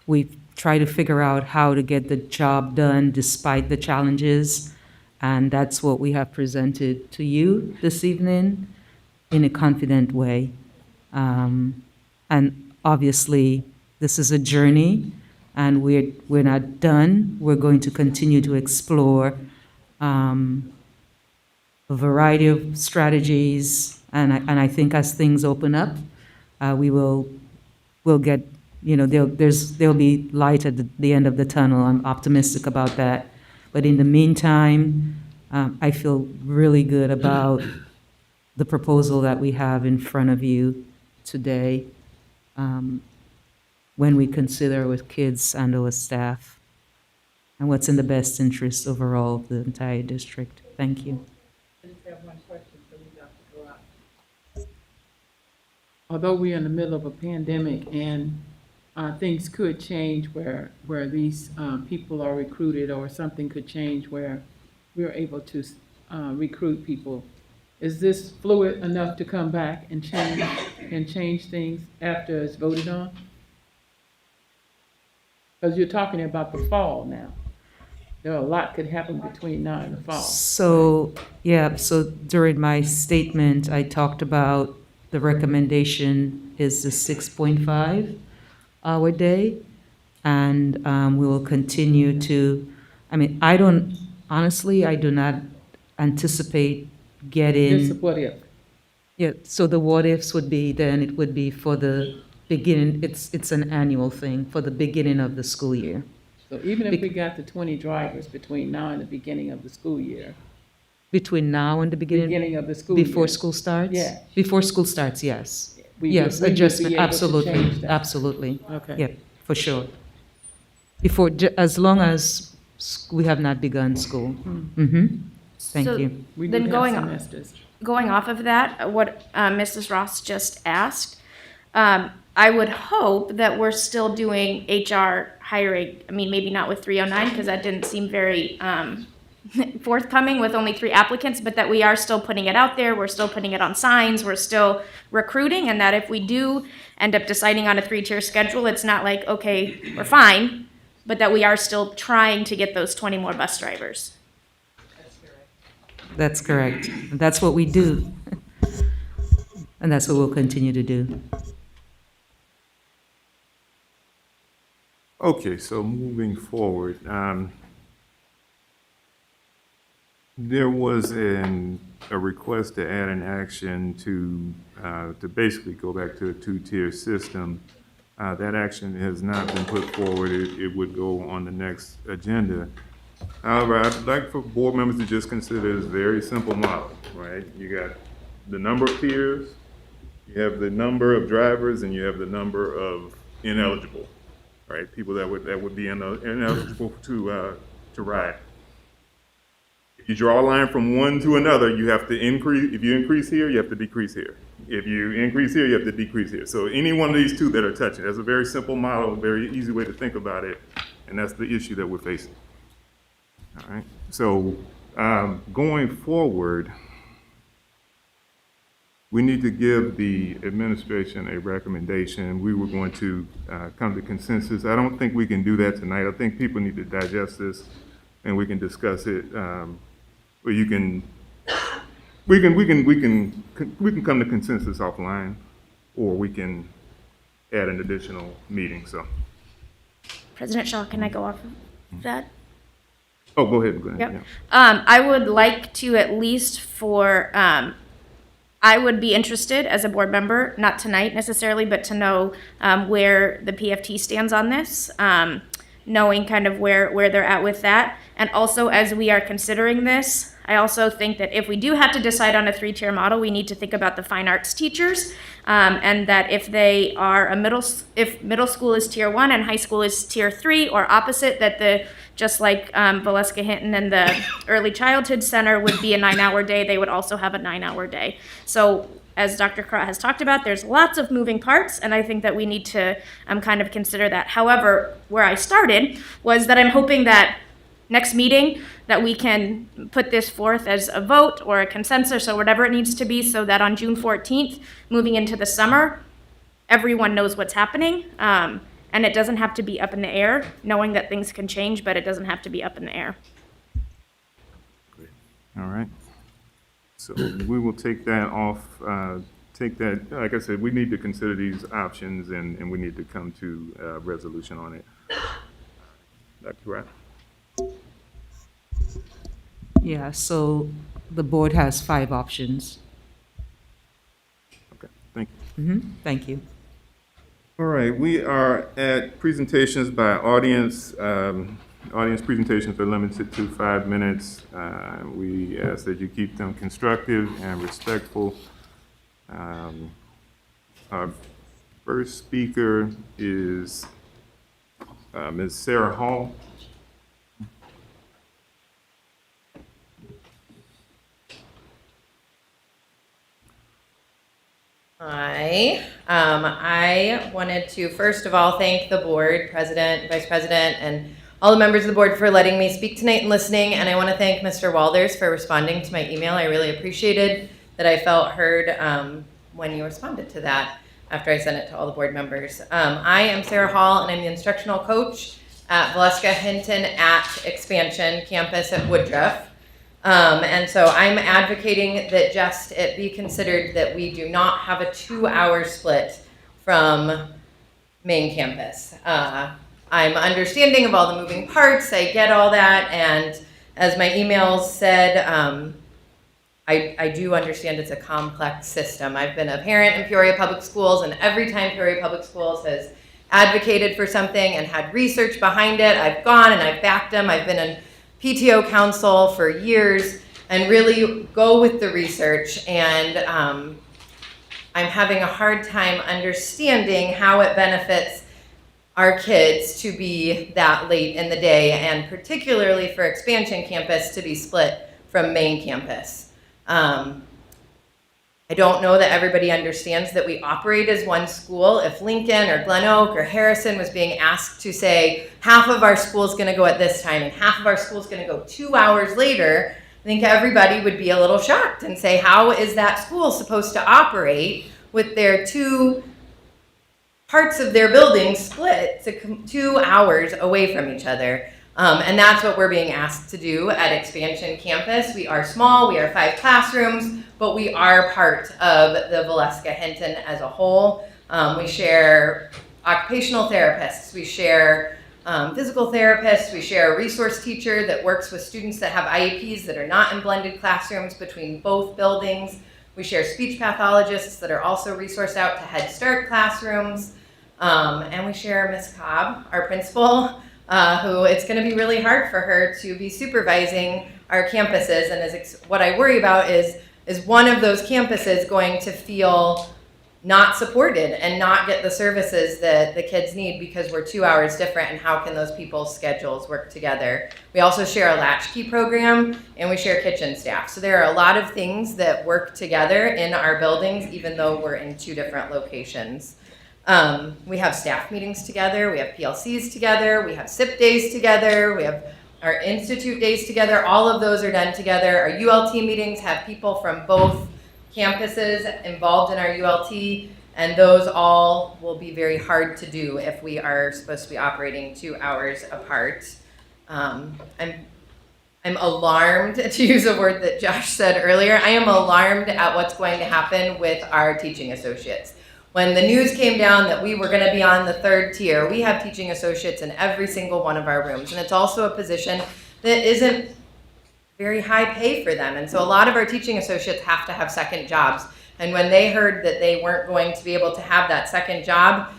Speaker 2: We try to figure out how to get the job done despite the challenges, and that's what we have presented to you this evening in a confident way. And obviously, this is a journey, and we're not done. We're going to continue to explore a variety of strategies, and I think as things open up, we'll get, there'll be light at the end of the tunnel. I'm optimistic about that. But in the meantime, I feel really good about the proposal that we have in front of you today, when we consider with kids and with staff and what's in the best interest overall of the entire district. Thank you.
Speaker 7: I just have one question for you, Dr. Karat. Although we're in the middle of a pandemic and things could change where these people are recruited, or something could change where we're able to recruit people, is this fluid enough to come back and change things after it's voted on? Because you're talking about the fall now. There are a lot could happen between now and the fall.
Speaker 2: So during my statement, I talked about the recommendation is the 6.5-hour day, and we will continue to, I do not anticipate getting.
Speaker 7: Just what if?
Speaker 2: Yeah, so the what ifs would be, then it would be for the beginning, it's an annual thing, for the beginning of the school year.
Speaker 7: So even if we got the 20 drivers between now and the beginning of the school year.
Speaker 2: Between now and the beginning
Speaker 7: of the school year.
Speaker 2: Before school starts?
Speaker 7: Yeah.
Speaker 2: Before school starts, yes.
Speaker 7: We
Speaker 2: Yes,
Speaker 7: would be
Speaker 2: adjustment,
Speaker 7: able to
Speaker 2: absolutely,
Speaker 7: change that.
Speaker 2: absolutely.
Speaker 7: Okay.
Speaker 2: Yeah, for sure. As long as we have not begun school. Mm-hmm. Thank
Speaker 6: So
Speaker 2: you.
Speaker 7: We
Speaker 6: then
Speaker 7: do
Speaker 6: going
Speaker 7: have
Speaker 6: on,
Speaker 7: semesters.
Speaker 6: going off of that, what Mrs. Ross just asked, I would hope that we're still doing HR hiring. Maybe not with 309, because that didn't seem very forthcoming with only 3 applicants, but that we are still putting it out there, we're still putting it on signs, we're still recruiting, and that if we do end up deciding on a 3-tier schedule, it's not like, okay, we're fine, but that we are still trying to get those 20 more bus drivers.
Speaker 2: That's correct. That's what we do. And that's what we'll continue to do.
Speaker 3: Okay, so moving forward, there was a request to add an action to basically go back to a 2-tier system. That action has not been put forward. It would go on the next agenda. However, I'd like for board members to just consider this very simple model, right? You got the number of tiers, you have the number of drivers, and you have the number of ineligible, right? People that would be ineligible to ride. If you draw a line from one to another, you have to increase. If you increase here, you have to decrease here. If you increase here, you have to decrease here. So any one of these two that are touching, that's a very simple model, very easy way to think about it, and that's the issue that we're facing. All right. So going forward, we need to give the administration a recommendation. We were going to come to consensus. I don't think we can do that tonight. I think people need to digest this, and we can discuss it. Or we can come to consensus offline, or we can add an additional meeting. So,
Speaker 6: President Shaw, can I go off of that?
Speaker 3: Oh, go ahead.
Speaker 6: Yep.
Speaker 3: Yeah.
Speaker 6: I would like to at least I would be interested as a board member, not tonight necessarily, but to know where the PFT stands on this, knowing kind of where they're at with that. And also, as we are considering this, I also think that if we do have to decide on a 3-tier model, we need to think about the fine arts teachers, and that if they are if middle school is tier 1 and high school is tier 3, or opposite, that just like Valeska Hinton and the Early Childhood Center would be a 9-hour day, they would also have a 9-hour day. So as Dr. Crott has talked about, there's lots of moving parts, and I think that we need to kind of consider that. However, where I started was that I'm hoping that next meeting that we can put this forth as a vote or a consensus or whatever it needs to be, so that on June 14th, moving into the summer, everyone knows what's happening. And it doesn't have to be up in the air, knowing that things can change, but it doesn't have to be up in the air.
Speaker 3: All right. So we will take that off. Like I said, we need to consider these options, and we need to come to a resolution on it. Dr. Rapp?
Speaker 2: Yeah, so the board has 5 options.
Speaker 3: Okay, thank you.
Speaker 2: Thank you.
Speaker 3: All right, we are at presentations by audience. Audience presentations are limited to 5 minutes. We ask that you keep them constructive and respectful. Our first speaker is Ms. Sarah Hall.
Speaker 8: Hi. I wanted to first of all thank the board, president, vice president, and all the members of the board for letting me speak tonight and listening. And I want to thank Mr. Walders for responding to my email. I really appreciated that I felt heard when you responded to that after I sent it to all the board members. I am Sarah Hall, and I'm the instructional coach at Valeska Hinton at Expansion Campus at Woodruff. And so I'm advocating that just it be considered that we do not have a 2-hour split from main campus. I'm understanding of all the moving parts. I get all that. And as my emails said, I do understand it's a complex system. I've been a parent in Peoria Public Schools, and every time Peoria Public Schools has advocated for something and had research behind it, I've gone and I've backed them. I've been in PTO council for years and really go with the research. And I'm having a hard time understanding how it benefits our kids to be that late in the day, and particularly for Expansion Campus to be split from main campus. I don't know that everybody understands that we operate as one school. If Lincoln or Glen Oak or Harrison was being asked to say half of our school is going to go at this time and half of our school is going to go 2 hours later, I think everybody would be a little shocked and say, how is that school supposed to operate with their two parts of their building split to 2 hours away from each other? And that's what we're being asked to do at Expansion Campus. We are small, we are 5 classrooms, but we are part of the Valeska Hinton as a whole. We share occupational therapists, we share physical therapists, we share a resource teacher that works with students that have IEPs that are not in blended classrooms between both buildings. We share speech pathologists that are also resourced out to Head Start classrooms. And we share Ms. Cobb, our principal, who it's going to be really hard for her to be supervising our campuses. And what I worry about is one of those campuses going to feel not supported and not get the services that the kids need because we're 2 hours different, and how can those people's schedules work together? We also share a latchkey program, and we share kitchen staff. So there are a lot of things that work together in our buildings, even though we're in 2 different locations. We have staff meetings together, we have PLCs together, we have SIP days together, we have our institute days together. All of those are done together. Our ULT meetings have people from both campuses involved in our ULT, and those all will be very hard to do if we are supposed to be operating 2 hours apart. I'm alarmed, to use a word that Josh said earlier, I am alarmed at what's going to happen with our teaching associates. When the news came down that we were going to be on the 3rd tier, we have teaching associates in every single one of our rooms, and it's also a position that isn't very high pay for them. And so a lot of our teaching associates have to have second jobs. And when they heard that they weren't going to be able to have that second job,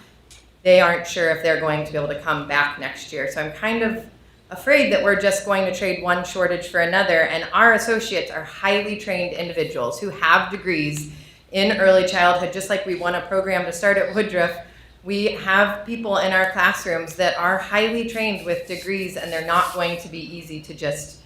Speaker 8: they aren't sure if they're going to be able to come back next year. So I'm kind of afraid that we're just going to trade one shortage for another. And our associates are highly trained individuals who have degrees in early childhood. Just like we won a program to start at Woodruff, we have people in our classrooms that are highly trained with degrees, and they're not going to be easy to just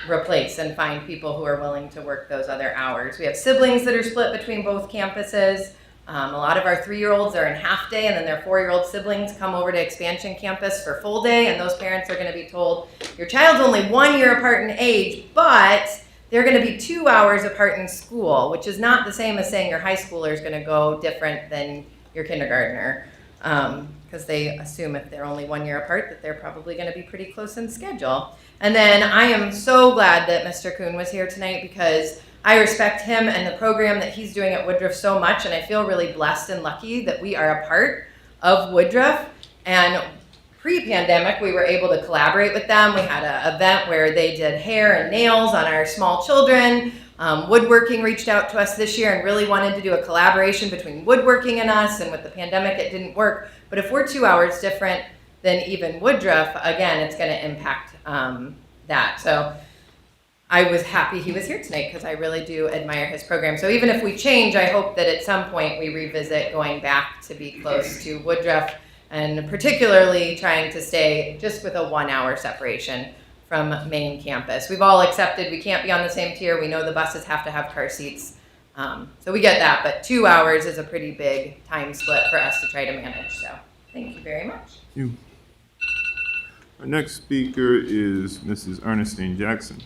Speaker 8: replace and find people who are willing to work those other hours. We have siblings that are split between both campuses. A lot of our 3-year-olds are in half day, and then their 4-year-old siblings come over to Expansion Campus for full day, and those parents are going to be told, your child's only 1 year apart in age, but they're going to be 2 hours apart in school, which is not the same as saying your high schooler is going to go different than your kindergartner, because they assume if they're only 1 year apart that they're probably going to be pretty close in schedule. And then I am so glad that Mr. Kuhn was here tonight, because I respect him and the program that he's doing at Woodruff so much, and I feel really blessed and lucky that we are a part of Woodruff. And pre-pandemic, we were able to collaborate with them. We had an event where they did hair and nails on our small children. Woodworking reached out to us this year and really wanted to do a collaboration between woodworking and us, and with the pandemic it didn't work. But if we're 2 hours different than even Woodruff, again, it's going to impact that. So I was happy he was here tonight, because I really do admire his program. So even if we change, I hope that at some point we revisit going back to be close to Woodruff, and particularly trying to stay just with a 1 hour separation from main campus. We've all accepted we can't be on the same tier. We know the buses have to have car seats. So we get that, but 2 hours is a pretty big time split for us to try to manage. So thank you very much.
Speaker 3: Thank you. Our next speaker is Mrs. Ernestine Jackson.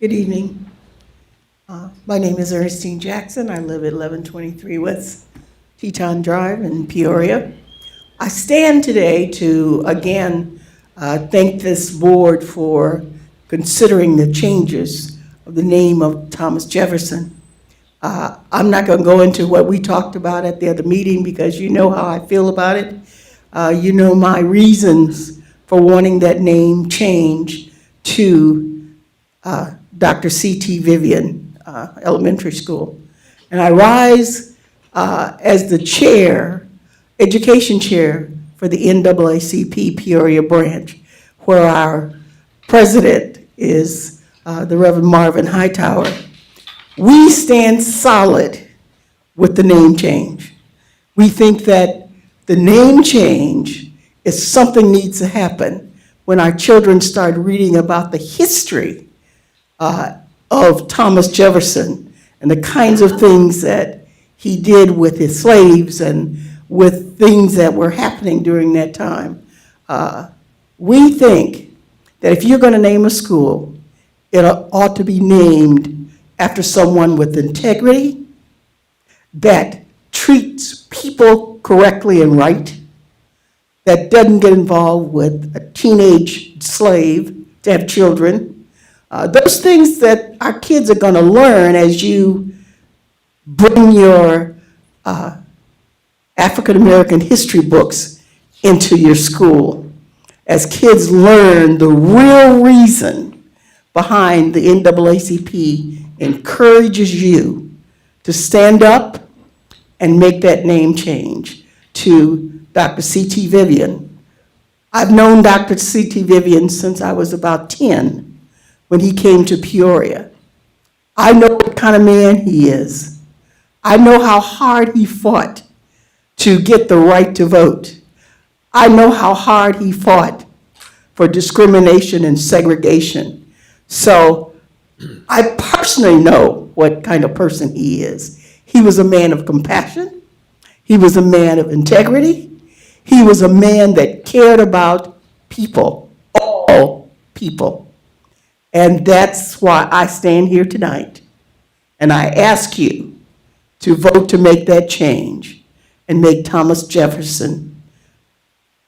Speaker 13: Good evening. My name is Ernestine Jackson. I live at 1123 West Teton Drive in Peoria. I stand today to, again, thank this board for considering the changes of the name of Thomas Jefferson. I'm not going to go into what we talked about at the other meeting, because you know how I feel about it. You know my reasons for wanting that name changed to Dr. C.T. Vivian Elementary School. And I rise as the chair, education chair for the NAACP Peoria branch, where our president is the Reverend Marvin Hightower. We stand solid with the name change. We think that the name change is something needs to happen when our children start reading about the history of Thomas Jefferson and the kinds of things that he did with his slaves and with things that were happening during that time. We think that if you're going to name a school, it ought to be named after someone with integrity, that treats people correctly and right, that doesn't get involved with a teenage slave to have children. Those things that our kids are going to learn as you bring your African American history books into your school. As kids learn the real reason behind the NAACP encourages you to stand up and make that name change. To Dr. C.T. Vivian. I've known Dr. C.T. Vivian since I was about 10 when he came to Peoria. I know what kind of man he is. I know how hard he fought to get the right to vote. I know how hard he fought for discrimination and segregation. So I personally know what kind of person he is. He was a man of compassion. He was a man of integrity. He was a man that cared about people, all people. And that's why I stand here tonight. And I ask you to vote to make that change and make Thomas Jefferson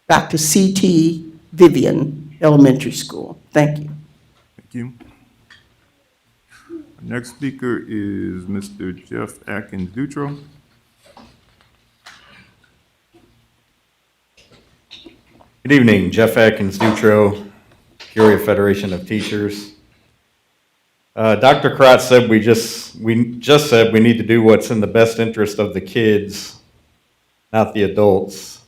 Speaker 13: Dr. C.T. Vivian Elementary School. Thank you.
Speaker 3: Thank you. Our next speaker is Mr. Jeff Atkins Dutro.
Speaker 14: Good evening, Jeff Atkins Dutro, Peoria Federation of Teachers. Dr. Krotz said we just said we need to do what's in the best interest of the kids, not the adults.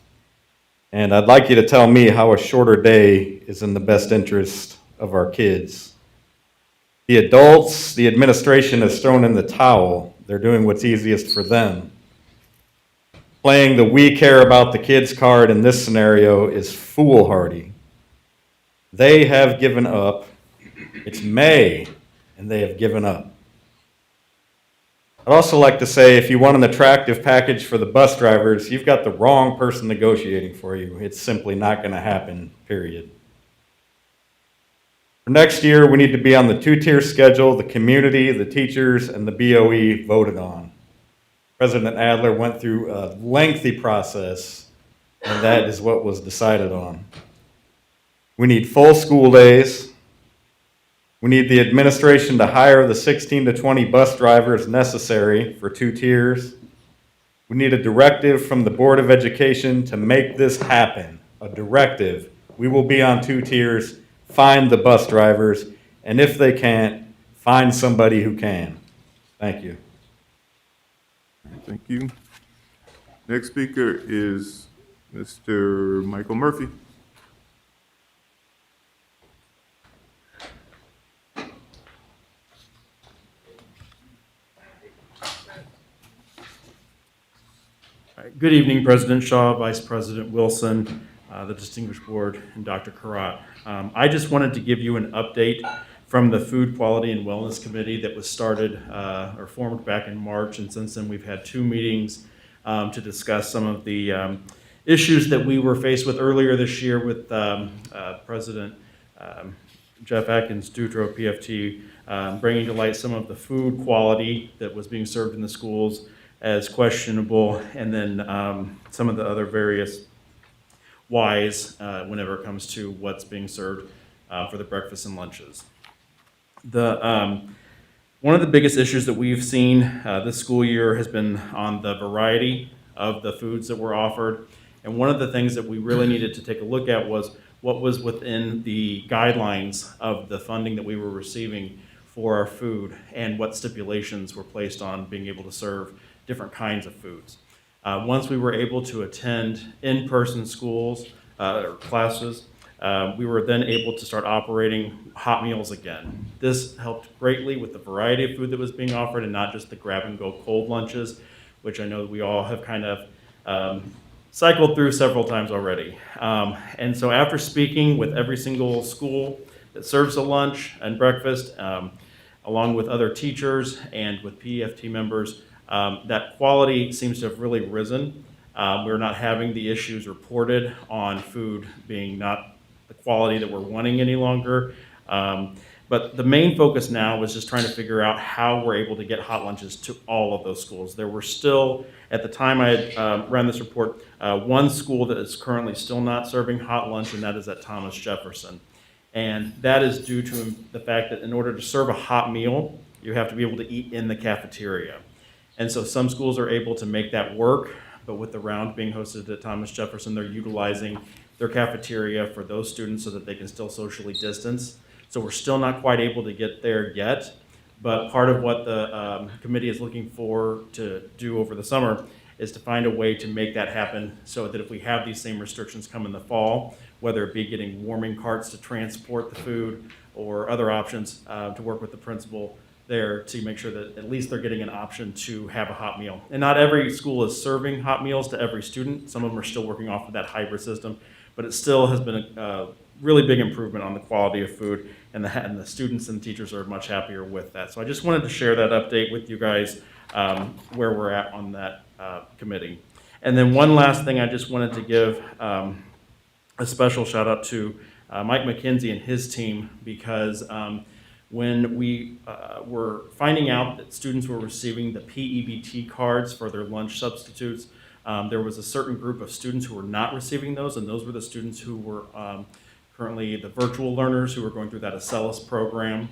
Speaker 14: And I'd like you to tell me how a shorter day is in the best interest of our kids. The adults, the administration has thrown in the towel. They're doing what's easiest for them. Playing the we care about the kids card in this scenario is foolhardy. They have given up. It's May, and they have given up. I'd also like to say, if you want an attractive package for the bus drivers, you've got the wrong person negotiating for you. It's simply not going to happen, period. For next year, we need to be on the two-tier schedule the community, the teachers, and the BOE voted on. President Adler went through a lengthy process, and that is what was decided on. We need full school days. We need the administration to hire the 16 to 20 bus drivers necessary for 2 tiers. We need a directive from the Board of Education to make this happen. A directive. We will be on 2 tiers. Find the bus drivers, and if they can't, find somebody who can. Thank you.
Speaker 3: Thank you. Next speaker is Mr. Michael Murphy.
Speaker 22: Good evening, President Shaw, Vice President Wilson, the distinguished board, and Dr. Karat. I just wanted to give you an update from the Food Quality and Wellness Committee that was started or formed back in March, and since then we've had 2 meetings to discuss some of the issues that we were faced with earlier this year with President Jeff Atkins Dutro, PFT, bringing to light some of the food quality that was being served in the schools as questionable, and then some of the other various whys whenever it comes to what's being served for the breakfast and lunches. One of the biggest issues that we've seen this school year has been on the variety of the foods that were offered. And one of the things that we really needed to take a look at was what was within the guidelines of the funding that we were receiving for our food and what stipulations were placed on being able to serve different kinds of foods. Once we were able to attend in-person schools or classes, we were then able to start operating hot meals again. This helped greatly with the variety of food that was being offered and not just the grab-and-go cold lunches, which I know we all have kind of cycled through several times already. And so after speaking with every single school that serves a lunch and breakfast, along with other teachers and with PEFT members, that quality seems to have really risen. We're not having the issues reported on food being not the quality that we're wanting any longer. But the main focus now was just trying to figure out how we're able to get hot lunches to all of those schools. There were still, at the time I had ran this report, one school that is currently still not serving hot lunch, and that is at Thomas Jefferson. And that is due to the fact that in order to serve a hot meal, you have to be able to eat in the cafeteria. And so some schools are able to make that work, but with the round being hosted at Thomas Jefferson, they're utilizing their cafeteria for those students so that they can still socially distance. So we're still not quite able to get there yet, but part of what the committee is looking for to do over the summer is to find a way to make that happen so that if we have these same restrictions come in the fall, whether it be getting warming carts to transport the food or other options to work with the principal there to make sure that at least they're getting an option to have a hot meal. And not every school is serving hot meals to every student. Some of them are still working off of that hybrid system, but it still has been a really big improvement on the quality of food, and the students and teachers are much happier with that. So I just wanted to share that update with you guys where we're at on that committee. And then one last thing I just wanted to give a special shout out to Mike McKenzie and his team, because when we were finding out that students were receiving the PEBT cards for their lunch substitutes, there was a certain group of students who were not receiving those, and those were the students who were currently the virtual learners who were going through that Acellus program,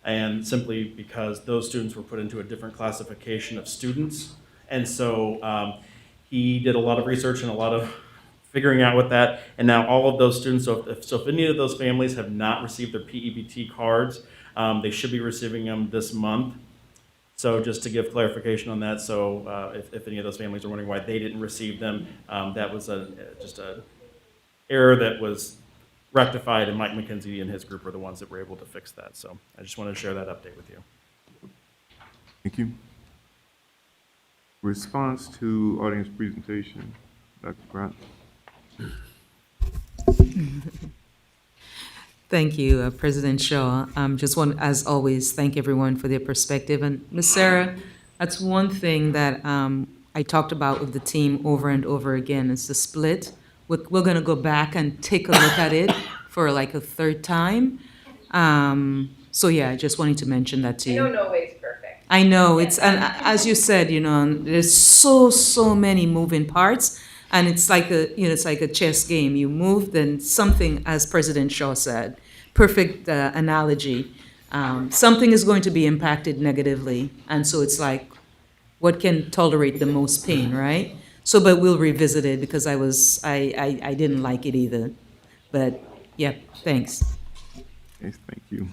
Speaker 22: and simply because those students were put into a different classification of students. And so he did a lot of research and a lot of figuring out with that, and now all of those students, so if any of those families have not received their PEBT cards, they should be receiving them this month. So just to give clarification on that, so if any of those families are wondering why they didn't receive them, that was just an error that was rectified, and Mike McKenzie and his group are the ones that were able to fix that. So I just wanted to share that update with you.
Speaker 3: Thank you. Response to audience presentation, Dr. Grant.
Speaker 2: Thank you, President Shaw. Just want, as always, thank everyone for their perspective. And Ms. Sarah, that's one thing that I talked about with the team over and over again, is the split. We're going to go back and take a look at it for like a third time. So yeah, I just wanted to mention that to you.
Speaker 1: I know no way's perfect.
Speaker 2: I know, it's, and as you said, there's so many moving parts, and it's like it's like a chess game. You move, then something, as President Shaw said, perfect analogy, something is going to be impacted negatively, and so it's like, what can tolerate the most pain, right? So, but we'll revisit it, because I didn't like it either, but yeah, thanks.
Speaker 3: Yes, thank you.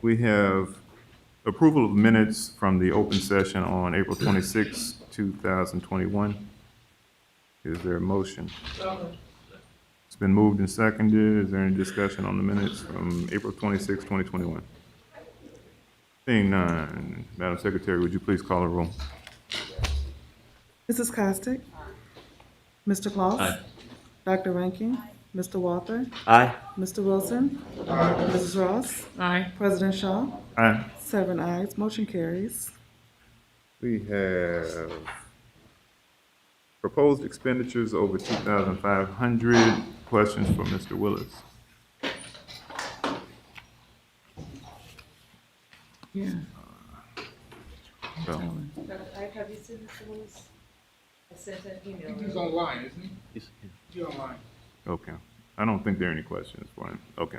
Speaker 3: We have approval of minutes from the open session on April 26, 2021. Is there a motion? It's been moved and seconded. Is there any discussion on the minutes from April 26, 2021? Seeing none, Madam Secretary, would you please call the roll?
Speaker 12: Mrs. Costick? Mr. Claus?
Speaker 9: Aye.
Speaker 12: Dr. Rankin? Mr. Walther?
Speaker 9: Aye.
Speaker 12: Mr. Wilson? Mrs. Ross?
Speaker 7: Aye.
Speaker 12: President Shaw?
Speaker 3: Aye.
Speaker 12: 7 ayes, motion carries.
Speaker 3: We have proposed expenditures over 2,500. Questions for Mr. Willis?
Speaker 7: Yeah.
Speaker 3: So,
Speaker 1: Have you seen this one? I sent an email.
Speaker 21: He's online, isn't he? He's online.
Speaker 3: okay. I don't think there are any questions for him. Okay.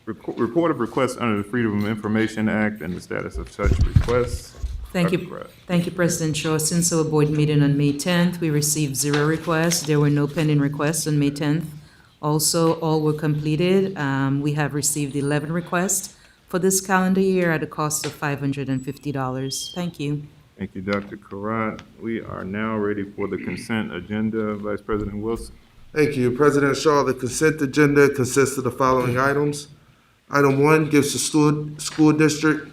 Speaker 3: Report of requests under the Freedom of Information Act and the status of such requests.
Speaker 2: Thank you. Thank you, President Shaw. Since our board meeting on May 10th, we received 0 requests. There were no pending requests on May 10th. Also, all were completed. We have received 11 requests for this calendar year at a cost of $550. Thank you.
Speaker 3: Thank you, Dr. Karat. We are now ready for the consent agenda. Vice President Wilson.
Speaker 4: Thank you, President Shaw. The consent agenda consists of the following items. Item 1 gives the school district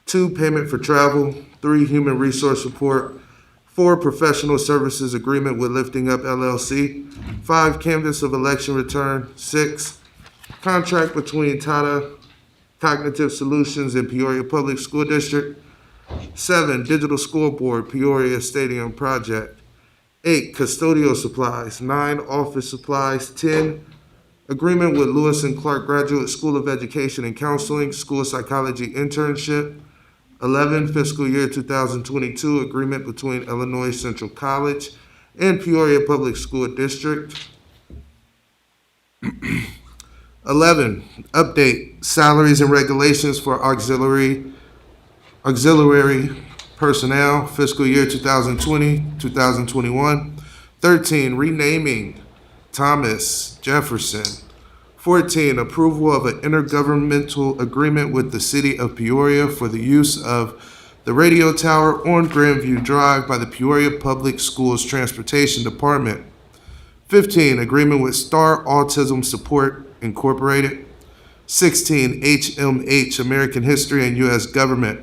Speaker 4: 2, payment for travel, 3, human resource support, 4, professional services agreement with Lifting Up LLC. 5, canvas of election return. 6, contract between Tata Cognitive Solutions and Peoria Public School District. 7, digital scoreboard, Peoria Stadium project. 8, custodial supplies. 9, office supplies. 10, agreement with Lewis and Clark Graduate School of Education and Counseling, school psychology internship. 11, fiscal year 2022, agreement between Illinois Central College and Peoria Public School District. 11, update salaries and regulations for auxiliary personnel, fiscal year 2020, 2021. 13, renaming Thomas Jefferson. 14, approval of an intergovernmental agreement with the City of Peoria for the use of the radio tower on Grandview Drive by the Peoria Public Schools Transportation Department. 15, agreement with Star Autism Support Incorporated. 16, HMH, American History and U.S. Government.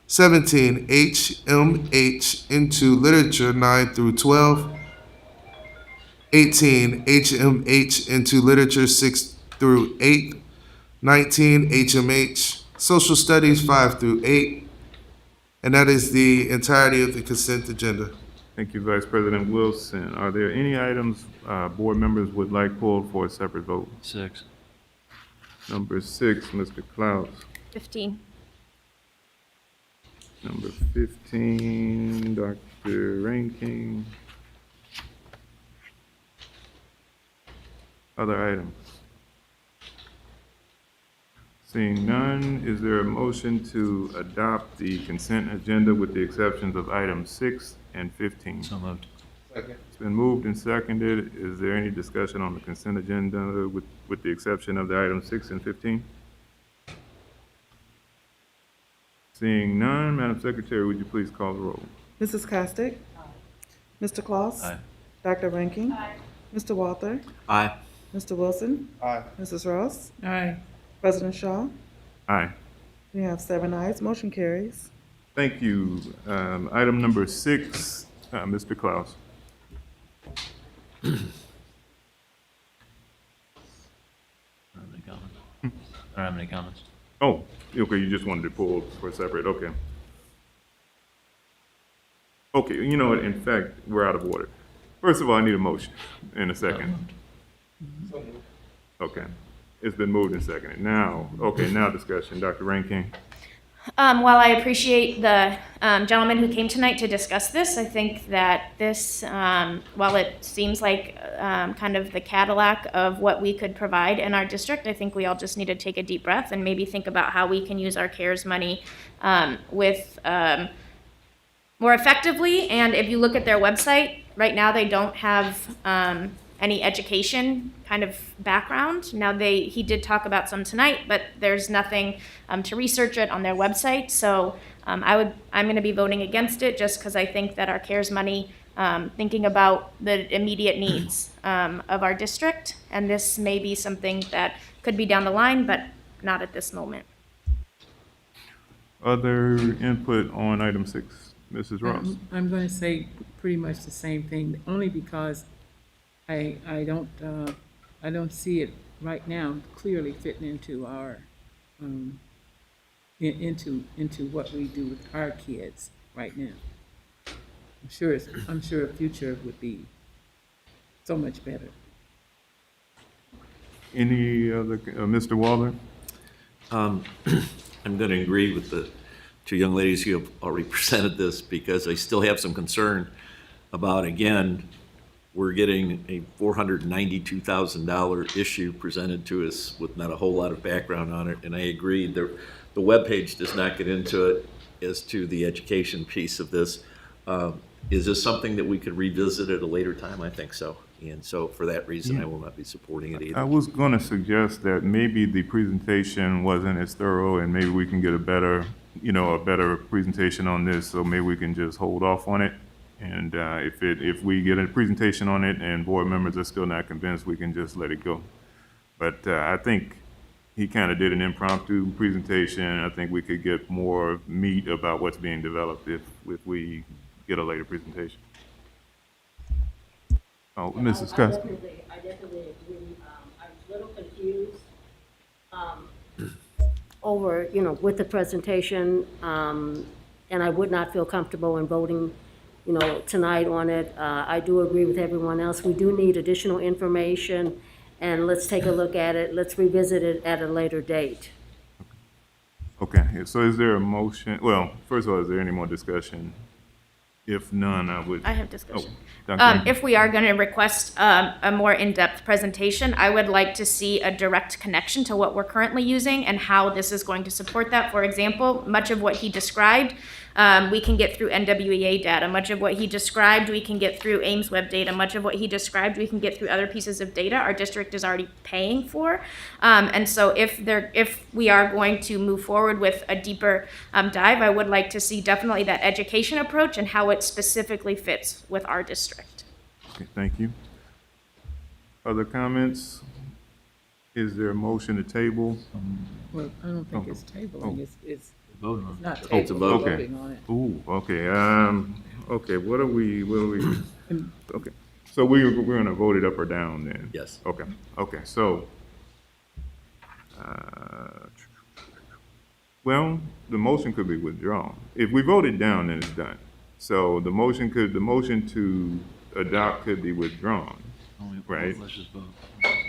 Speaker 4: 17, HMH into Literature 9 through 12. 18, HMH into Literature 6 through 8. 19, HMH Social Studies 5 through 8. And that is the entirety of the consent agenda.
Speaker 3: Thank you, Vice President Wilson. Are there any items board members would like pulled for a separate vote?
Speaker 9: 6.
Speaker 3: Number 6, Mr. Klaus.
Speaker 6: 15.
Speaker 3: Number 15, Dr. Ranking. Other items? Seeing none, is there a motion to adopt the consent agenda with the exceptions of items 6 and 15?
Speaker 9: So moved.
Speaker 4: Second.
Speaker 3: It's been moved and seconded. Is there any discussion on the consent agenda with the exception of the items 6 and 15? Seeing none, Madam Secretary, would you please call the roll?
Speaker 12: Mrs. Costick? Mr. Claus?
Speaker 9: Aye.
Speaker 12: Dr. Rankin? Mr. Walther?
Speaker 9: Aye.
Speaker 12: Mr. Wilson?
Speaker 4: Aye.
Speaker 12: Mrs. Ross?
Speaker 7: Aye.
Speaker 12: President Shaw?
Speaker 3: Aye.
Speaker 12: We have 7 ayes, motion carries.
Speaker 3: Thank you. Item number 6, Mr. Klaus.
Speaker 9: I don't have any comments. I don't have any comments.
Speaker 3: Oh, okay, you just wanted to pull for separate, okay. Okay, you know what, in fact, we're out of order. First of all, I need a motion in a second. Okay, it's been moved and seconded. Now, okay, now discussion. Dr. Rankin.
Speaker 6: While I appreciate the gentleman who came tonight to discuss this, I think that this, while it seems like kind of the Cadillac of what we could provide in our district, I think we all just need to take a deep breath and maybe think about how we can use our CARES money with more effectively. And if you look at their website, right now they don't have any education kind of background. Now he did talk about some tonight, but there's nothing to research it on their website. So I'm going to be voting against it just because I think that our CARES money, thinking about the immediate needs of our district, and this may be something that could be down the line, but not at this moment.
Speaker 3: Other input on item 6, Mrs. Ross.
Speaker 7: I'm going to say pretty much the same thing, only because I don't see it right now clearly fitting into our into what we do with our kids right now. I'm sure a future would be so much better.
Speaker 3: Any other, Mr. Waller?
Speaker 9: I'm going to agree with the 2 young ladies who have already presented this because I still have some concern about, again, we're getting a $492,000 issue presented to us with not a whole lot of background on it. And I agree, the webpage does not get into it as to the education piece of this. Is this something that we could revisit at a later time? I think so. And so for that reason, I will not be supporting it either.
Speaker 3: I was going to suggest that maybe the presentation wasn't as thorough and maybe we can get a better presentation on this. So maybe we can just hold off on it. And if we get a presentation on it and board members are still not convinced, we can just let it go. But I think he kind of did an impromptu presentation. I think we could get more meat about what's being developed if we get a later presentation. Oh, Mrs. Custer.
Speaker 5: I definitely agree. I was a little confused over, with the presentation, and I would not feel comfortable in voting, tonight on it. I do agree with everyone else. We do need additional information, and let's take a look at it. Let's revisit it at a later date.
Speaker 3: Okay, so is there a motion? Well, first of all, is there any more discussion? If none,
Speaker 6: I have discussion.
Speaker 3: Dr.
Speaker 6: If we are going to request a more in-depth presentation, I would like to see a direct connection to what we're currently using and how this is going to support that. For example, much of what he described, we can get through NWEA data. Much of what he described, we can get through Ames Web data. Much of what he described, we can get through other pieces of data our district is already paying for. And so if we are going to move forward with a deeper dive, I would like to see definitely that education approach and how it specifically fits with our district.
Speaker 3: Okay, thank you. Other comments? Is there a motion to table?
Speaker 7: Well, I don't think it's tabling, it's
Speaker 9: Voting on it.
Speaker 7: not
Speaker 9: Oh, it's a
Speaker 7: tabling,
Speaker 9: vote.
Speaker 7: we're
Speaker 3: Okay.
Speaker 7: voting on it.
Speaker 3: Ooh, okay, okay, what are we, okay. So we're gonna vote it up or down then?
Speaker 9: Yes.
Speaker 3: Okay, so, well, the motion could be withdrawn. If we vote it down, then it's done. So the motion to adopt could be withdrawn, right?
Speaker 9: Let's just vote.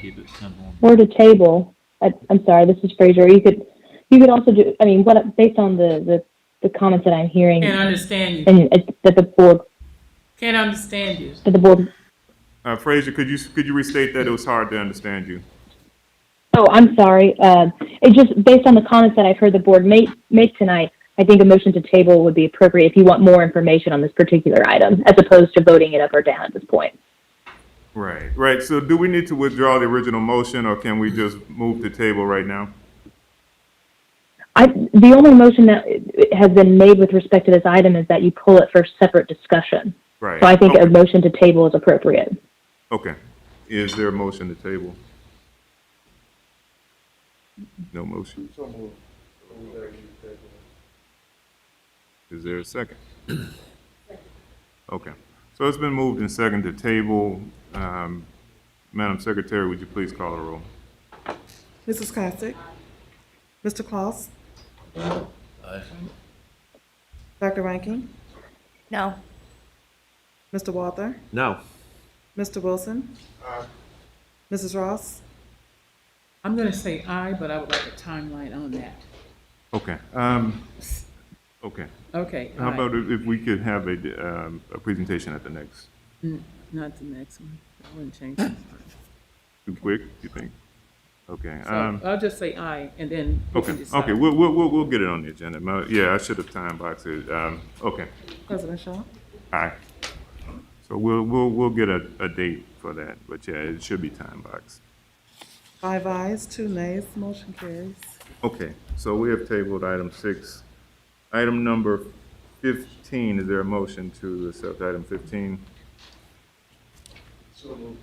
Speaker 9: Keep it simple.
Speaker 15: Or to table. I'm sorry, this is Fraser. You could also do, I mean, based on the comments that I'm hearing.
Speaker 7: Can't understand you.
Speaker 15: And that the board.
Speaker 7: Can't understand you.
Speaker 15: That the board.
Speaker 3: Fraser, could you restate that? It was hard to understand you.
Speaker 15: Oh, I'm sorry. It just, based on the comments that I've heard the board make tonight, I think a motion to table would be appropriate if you want more information on this particular item, as opposed to voting it up or down at this point.
Speaker 3: Right. So do we need to withdraw the original motion, or can we just move the table right now?
Speaker 15: The only motion that has been made with respect to this item is that you pull it for separate discussion.
Speaker 3: Right.
Speaker 15: So I think
Speaker 3: Okay.
Speaker 15: a motion to table is appropriate.
Speaker 3: Okay. Is there a motion to table? No motion. Is there a second? Okay. So it's been moved and seconded to table. Madam Secretary, would you please call the roll?
Speaker 12: Mrs. Cossack? Mr. Claus?
Speaker 9: Aye.
Speaker 12: Dr. Rankin?
Speaker 6: No.
Speaker 12: Mr. Walther?
Speaker 9: No.
Speaker 12: Mr. Wilson? Mrs. Ross?
Speaker 7: I'm gonna say aye, but I would like a timeline on that.
Speaker 3: Okay. Okay.
Speaker 7: Okay.
Speaker 3: How
Speaker 7: aye.
Speaker 3: about if we could have a presentation at the next?
Speaker 7: Not the next one. I wouldn't change it.
Speaker 3: Too quick, you think? Okay.
Speaker 7: So I'll just say aye, and then we can decide.
Speaker 3: Okay. We'll get it on the agenda. Yeah, I should have time boxed it. Okay.
Speaker 12: President Shaw?
Speaker 3: Aye. So we'll get a date for that, but yeah, it should be time boxed.
Speaker 12: 5 ayes, 2 nays, motion carries.
Speaker 3: Okay, so we have tabled item 6. Item number 15, is there a motion to accept item 15?
Speaker 21: So moved.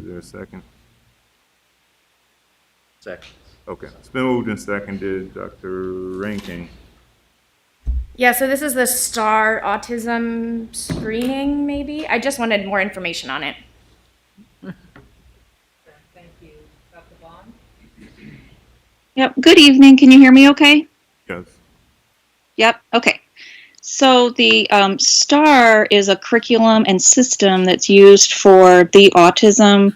Speaker 3: Is there a second?
Speaker 9: Second.
Speaker 3: Okay, it's been moved and seconded. Dr. Rankin.
Speaker 6: Yeah, so this is the STAR autism screening, maybe? I just wanted more information on it.
Speaker 1: Thank you. Dr. Bond?
Speaker 17: Yep. Good evening. Can you hear me okay?
Speaker 3: Yes.
Speaker 17: Yep. Okay. So the STAR is a curriculum and system that's used for the autism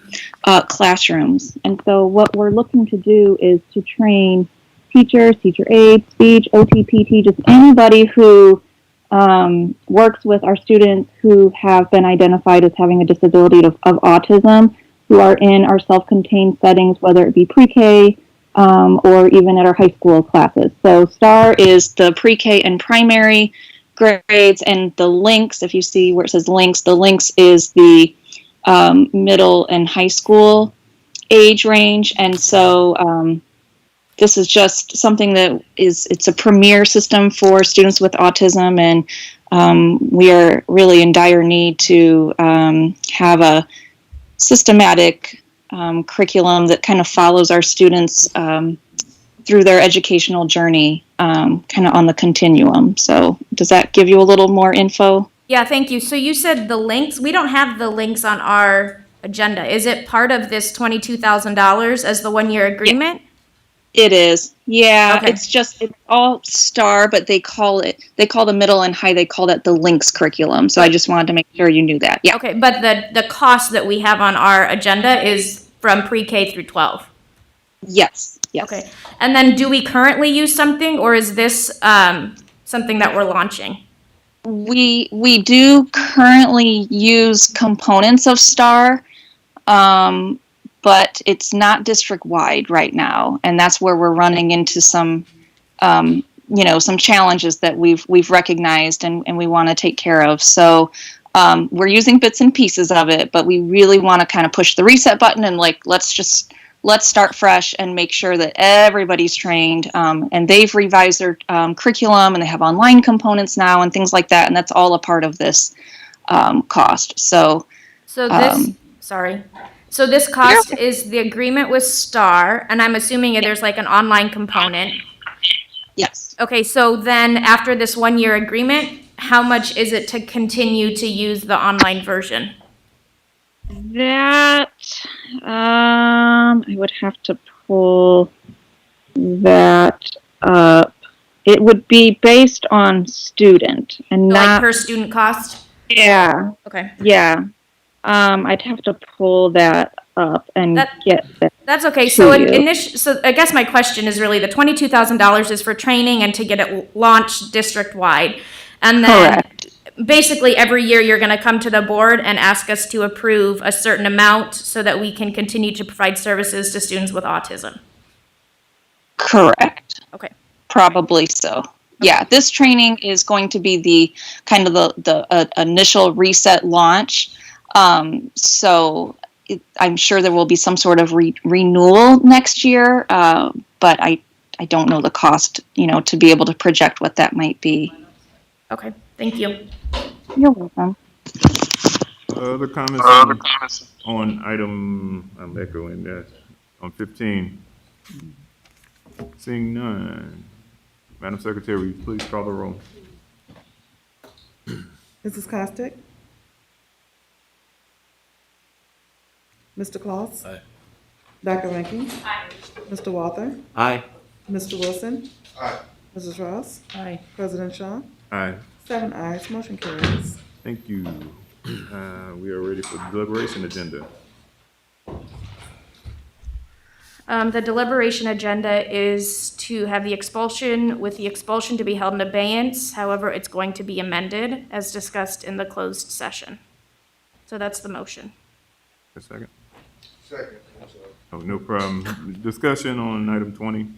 Speaker 17: classrooms. And so what we're looking to do is to train teachers, teacher aides, speech, OT, PT, just anybody who works with our students who have been identified as having a disability of autism, who are in our self-contained settings, whether it be pre-K or even at our high school classes. So STAR is the pre-K and primary grades, and the links, if you see where it says links, the links is the middle and high school age range. And so this is just something that it's a premier system for students with autism, and we are really in dire need to have a systematic curriculum that kind of follows our students' through their educational journey, kind of on the continuum. So does that give you a little more info?
Speaker 6: Yeah, thank you. So you said the links, we don't have the links on our agenda. Is it part of this $22,000 as the one-year agreement?
Speaker 17: It is. Yeah,
Speaker 6: Okay.
Speaker 17: it's all STAR, but they call the middle and high, they call that the links curriculum. So I just wanted to make sure you knew that. Yeah.
Speaker 6: Okay, but the cost that we have on our agenda is from pre-K through 12?
Speaker 17: Yes. Yes.
Speaker 6: Okay. And then do we currently use something, or is this something that we're launching?
Speaker 17: We do currently use components of STAR, but it's not district-wide right now, and that's where we're running into some, some challenges that we've recognized and we want to take care of. So we're using bits and pieces of it, but we really want to kind of push the reset button and let's start fresh and make sure that everybody's trained, and they've revised their curriculum and they have online components now and things like that, and that's all a part of this cost. So
Speaker 6: this cost is the agreement with STAR, and I'm assuming there's like an online component.
Speaker 17: Yes.
Speaker 6: Okay, so then after this one-year agreement, how much is it to continue to use the online version?
Speaker 17: That I would have to pull that up. It would be based on student and
Speaker 6: Like
Speaker 17: not
Speaker 6: per student cost?
Speaker 17: Yeah.
Speaker 6: Okay.
Speaker 17: Yeah. I'd have to pull that up and get that.
Speaker 6: That's okay.
Speaker 17: to
Speaker 6: So
Speaker 17: you.
Speaker 6: so I guess my question is really the $22,000 is for training and to get it launched district-wide. And then basically every year you're going to come to the board and ask us to approve a certain amount so that we can continue to provide services to students with autism.
Speaker 17: Correct.
Speaker 6: Okay.
Speaker 17: Probably so. Yeah, this training is going to be the kind of the initial reset launch. I'm sure there will be some sort of renewal next year, but I don't know the cost, to be able to project what that might be.
Speaker 6: Okay, thank you.
Speaker 17: You're welcome.
Speaker 3: Other comments on item, I'm echoing that, on 15? Seeing none. Madam Secretary, please call the roll.
Speaker 12: Mrs. Costick? Mr. Claus?
Speaker 9: Aye.
Speaker 12: Dr. Rankin?
Speaker 1: Aye.
Speaker 12: Mr. Walther?
Speaker 9: Aye.
Speaker 12: Mr. Wilson?
Speaker 21: Aye.
Speaker 12: Mrs. Ross?
Speaker 7: Aye.
Speaker 12: President Shaw?
Speaker 3: Aye.
Speaker 12: 7 ayes, motion carries.
Speaker 3: Thank you. We are ready for the deliberation agenda.
Speaker 6: The deliberation agenda is to have the expulsion, with the expulsion to be held in abeyance. However, it's going to be amended as discussed in the closed session. So that's the motion.
Speaker 3: A second?
Speaker 21: Second, I'm sorry.
Speaker 3: Oh, no problem. Discussion on item 20?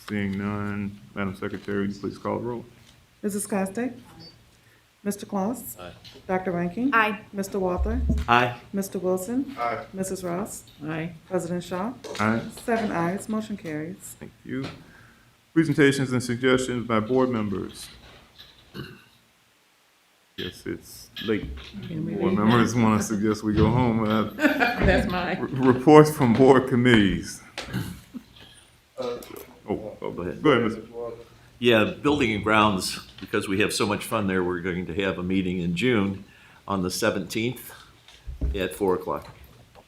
Speaker 3: Seeing none. Madam Secretary, please call the roll.
Speaker 12: Mrs. Costick? Mr. Claus?
Speaker 9: Aye.
Speaker 12: Dr. Rankin?
Speaker 6: Aye.
Speaker 12: Mr. Walther?
Speaker 9: Aye.
Speaker 12: Mr. Wilson?
Speaker 21: Aye.
Speaker 12: Mrs. Ross?
Speaker 7: Aye.
Speaker 12: President Shaw?
Speaker 3: Aye.
Speaker 12: 7 ayes, motion carries.
Speaker 3: Thank you. Presentations and suggestions by board members. Yes, it's late. Board members want to suggest we go home.
Speaker 7: That's mine.
Speaker 3: Reports from board committees. Go ahead. Go ahead, Mr.
Speaker 9: Yeah, Building and Grounds, because we have so much fun there, we're going to have a meeting in June on the 17th at 4 o'clock.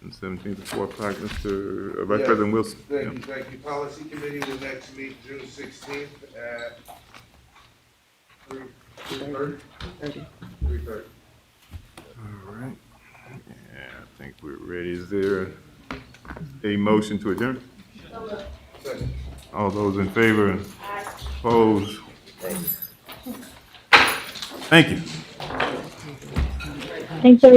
Speaker 3: And 17th at 4 o'clock, Mr. Vice
Speaker 21: Yes,
Speaker 3: President Wilson.
Speaker 21: Thank you. Policy Committee will next meet June 16th at 3:30. 3:30.
Speaker 3: All right. Yeah, I think we're ready. Is there a motion to adjourn?
Speaker 21: Second.
Speaker 3: All those in favor? Opposed? Thank you.
Speaker 15: Thanks, everyone.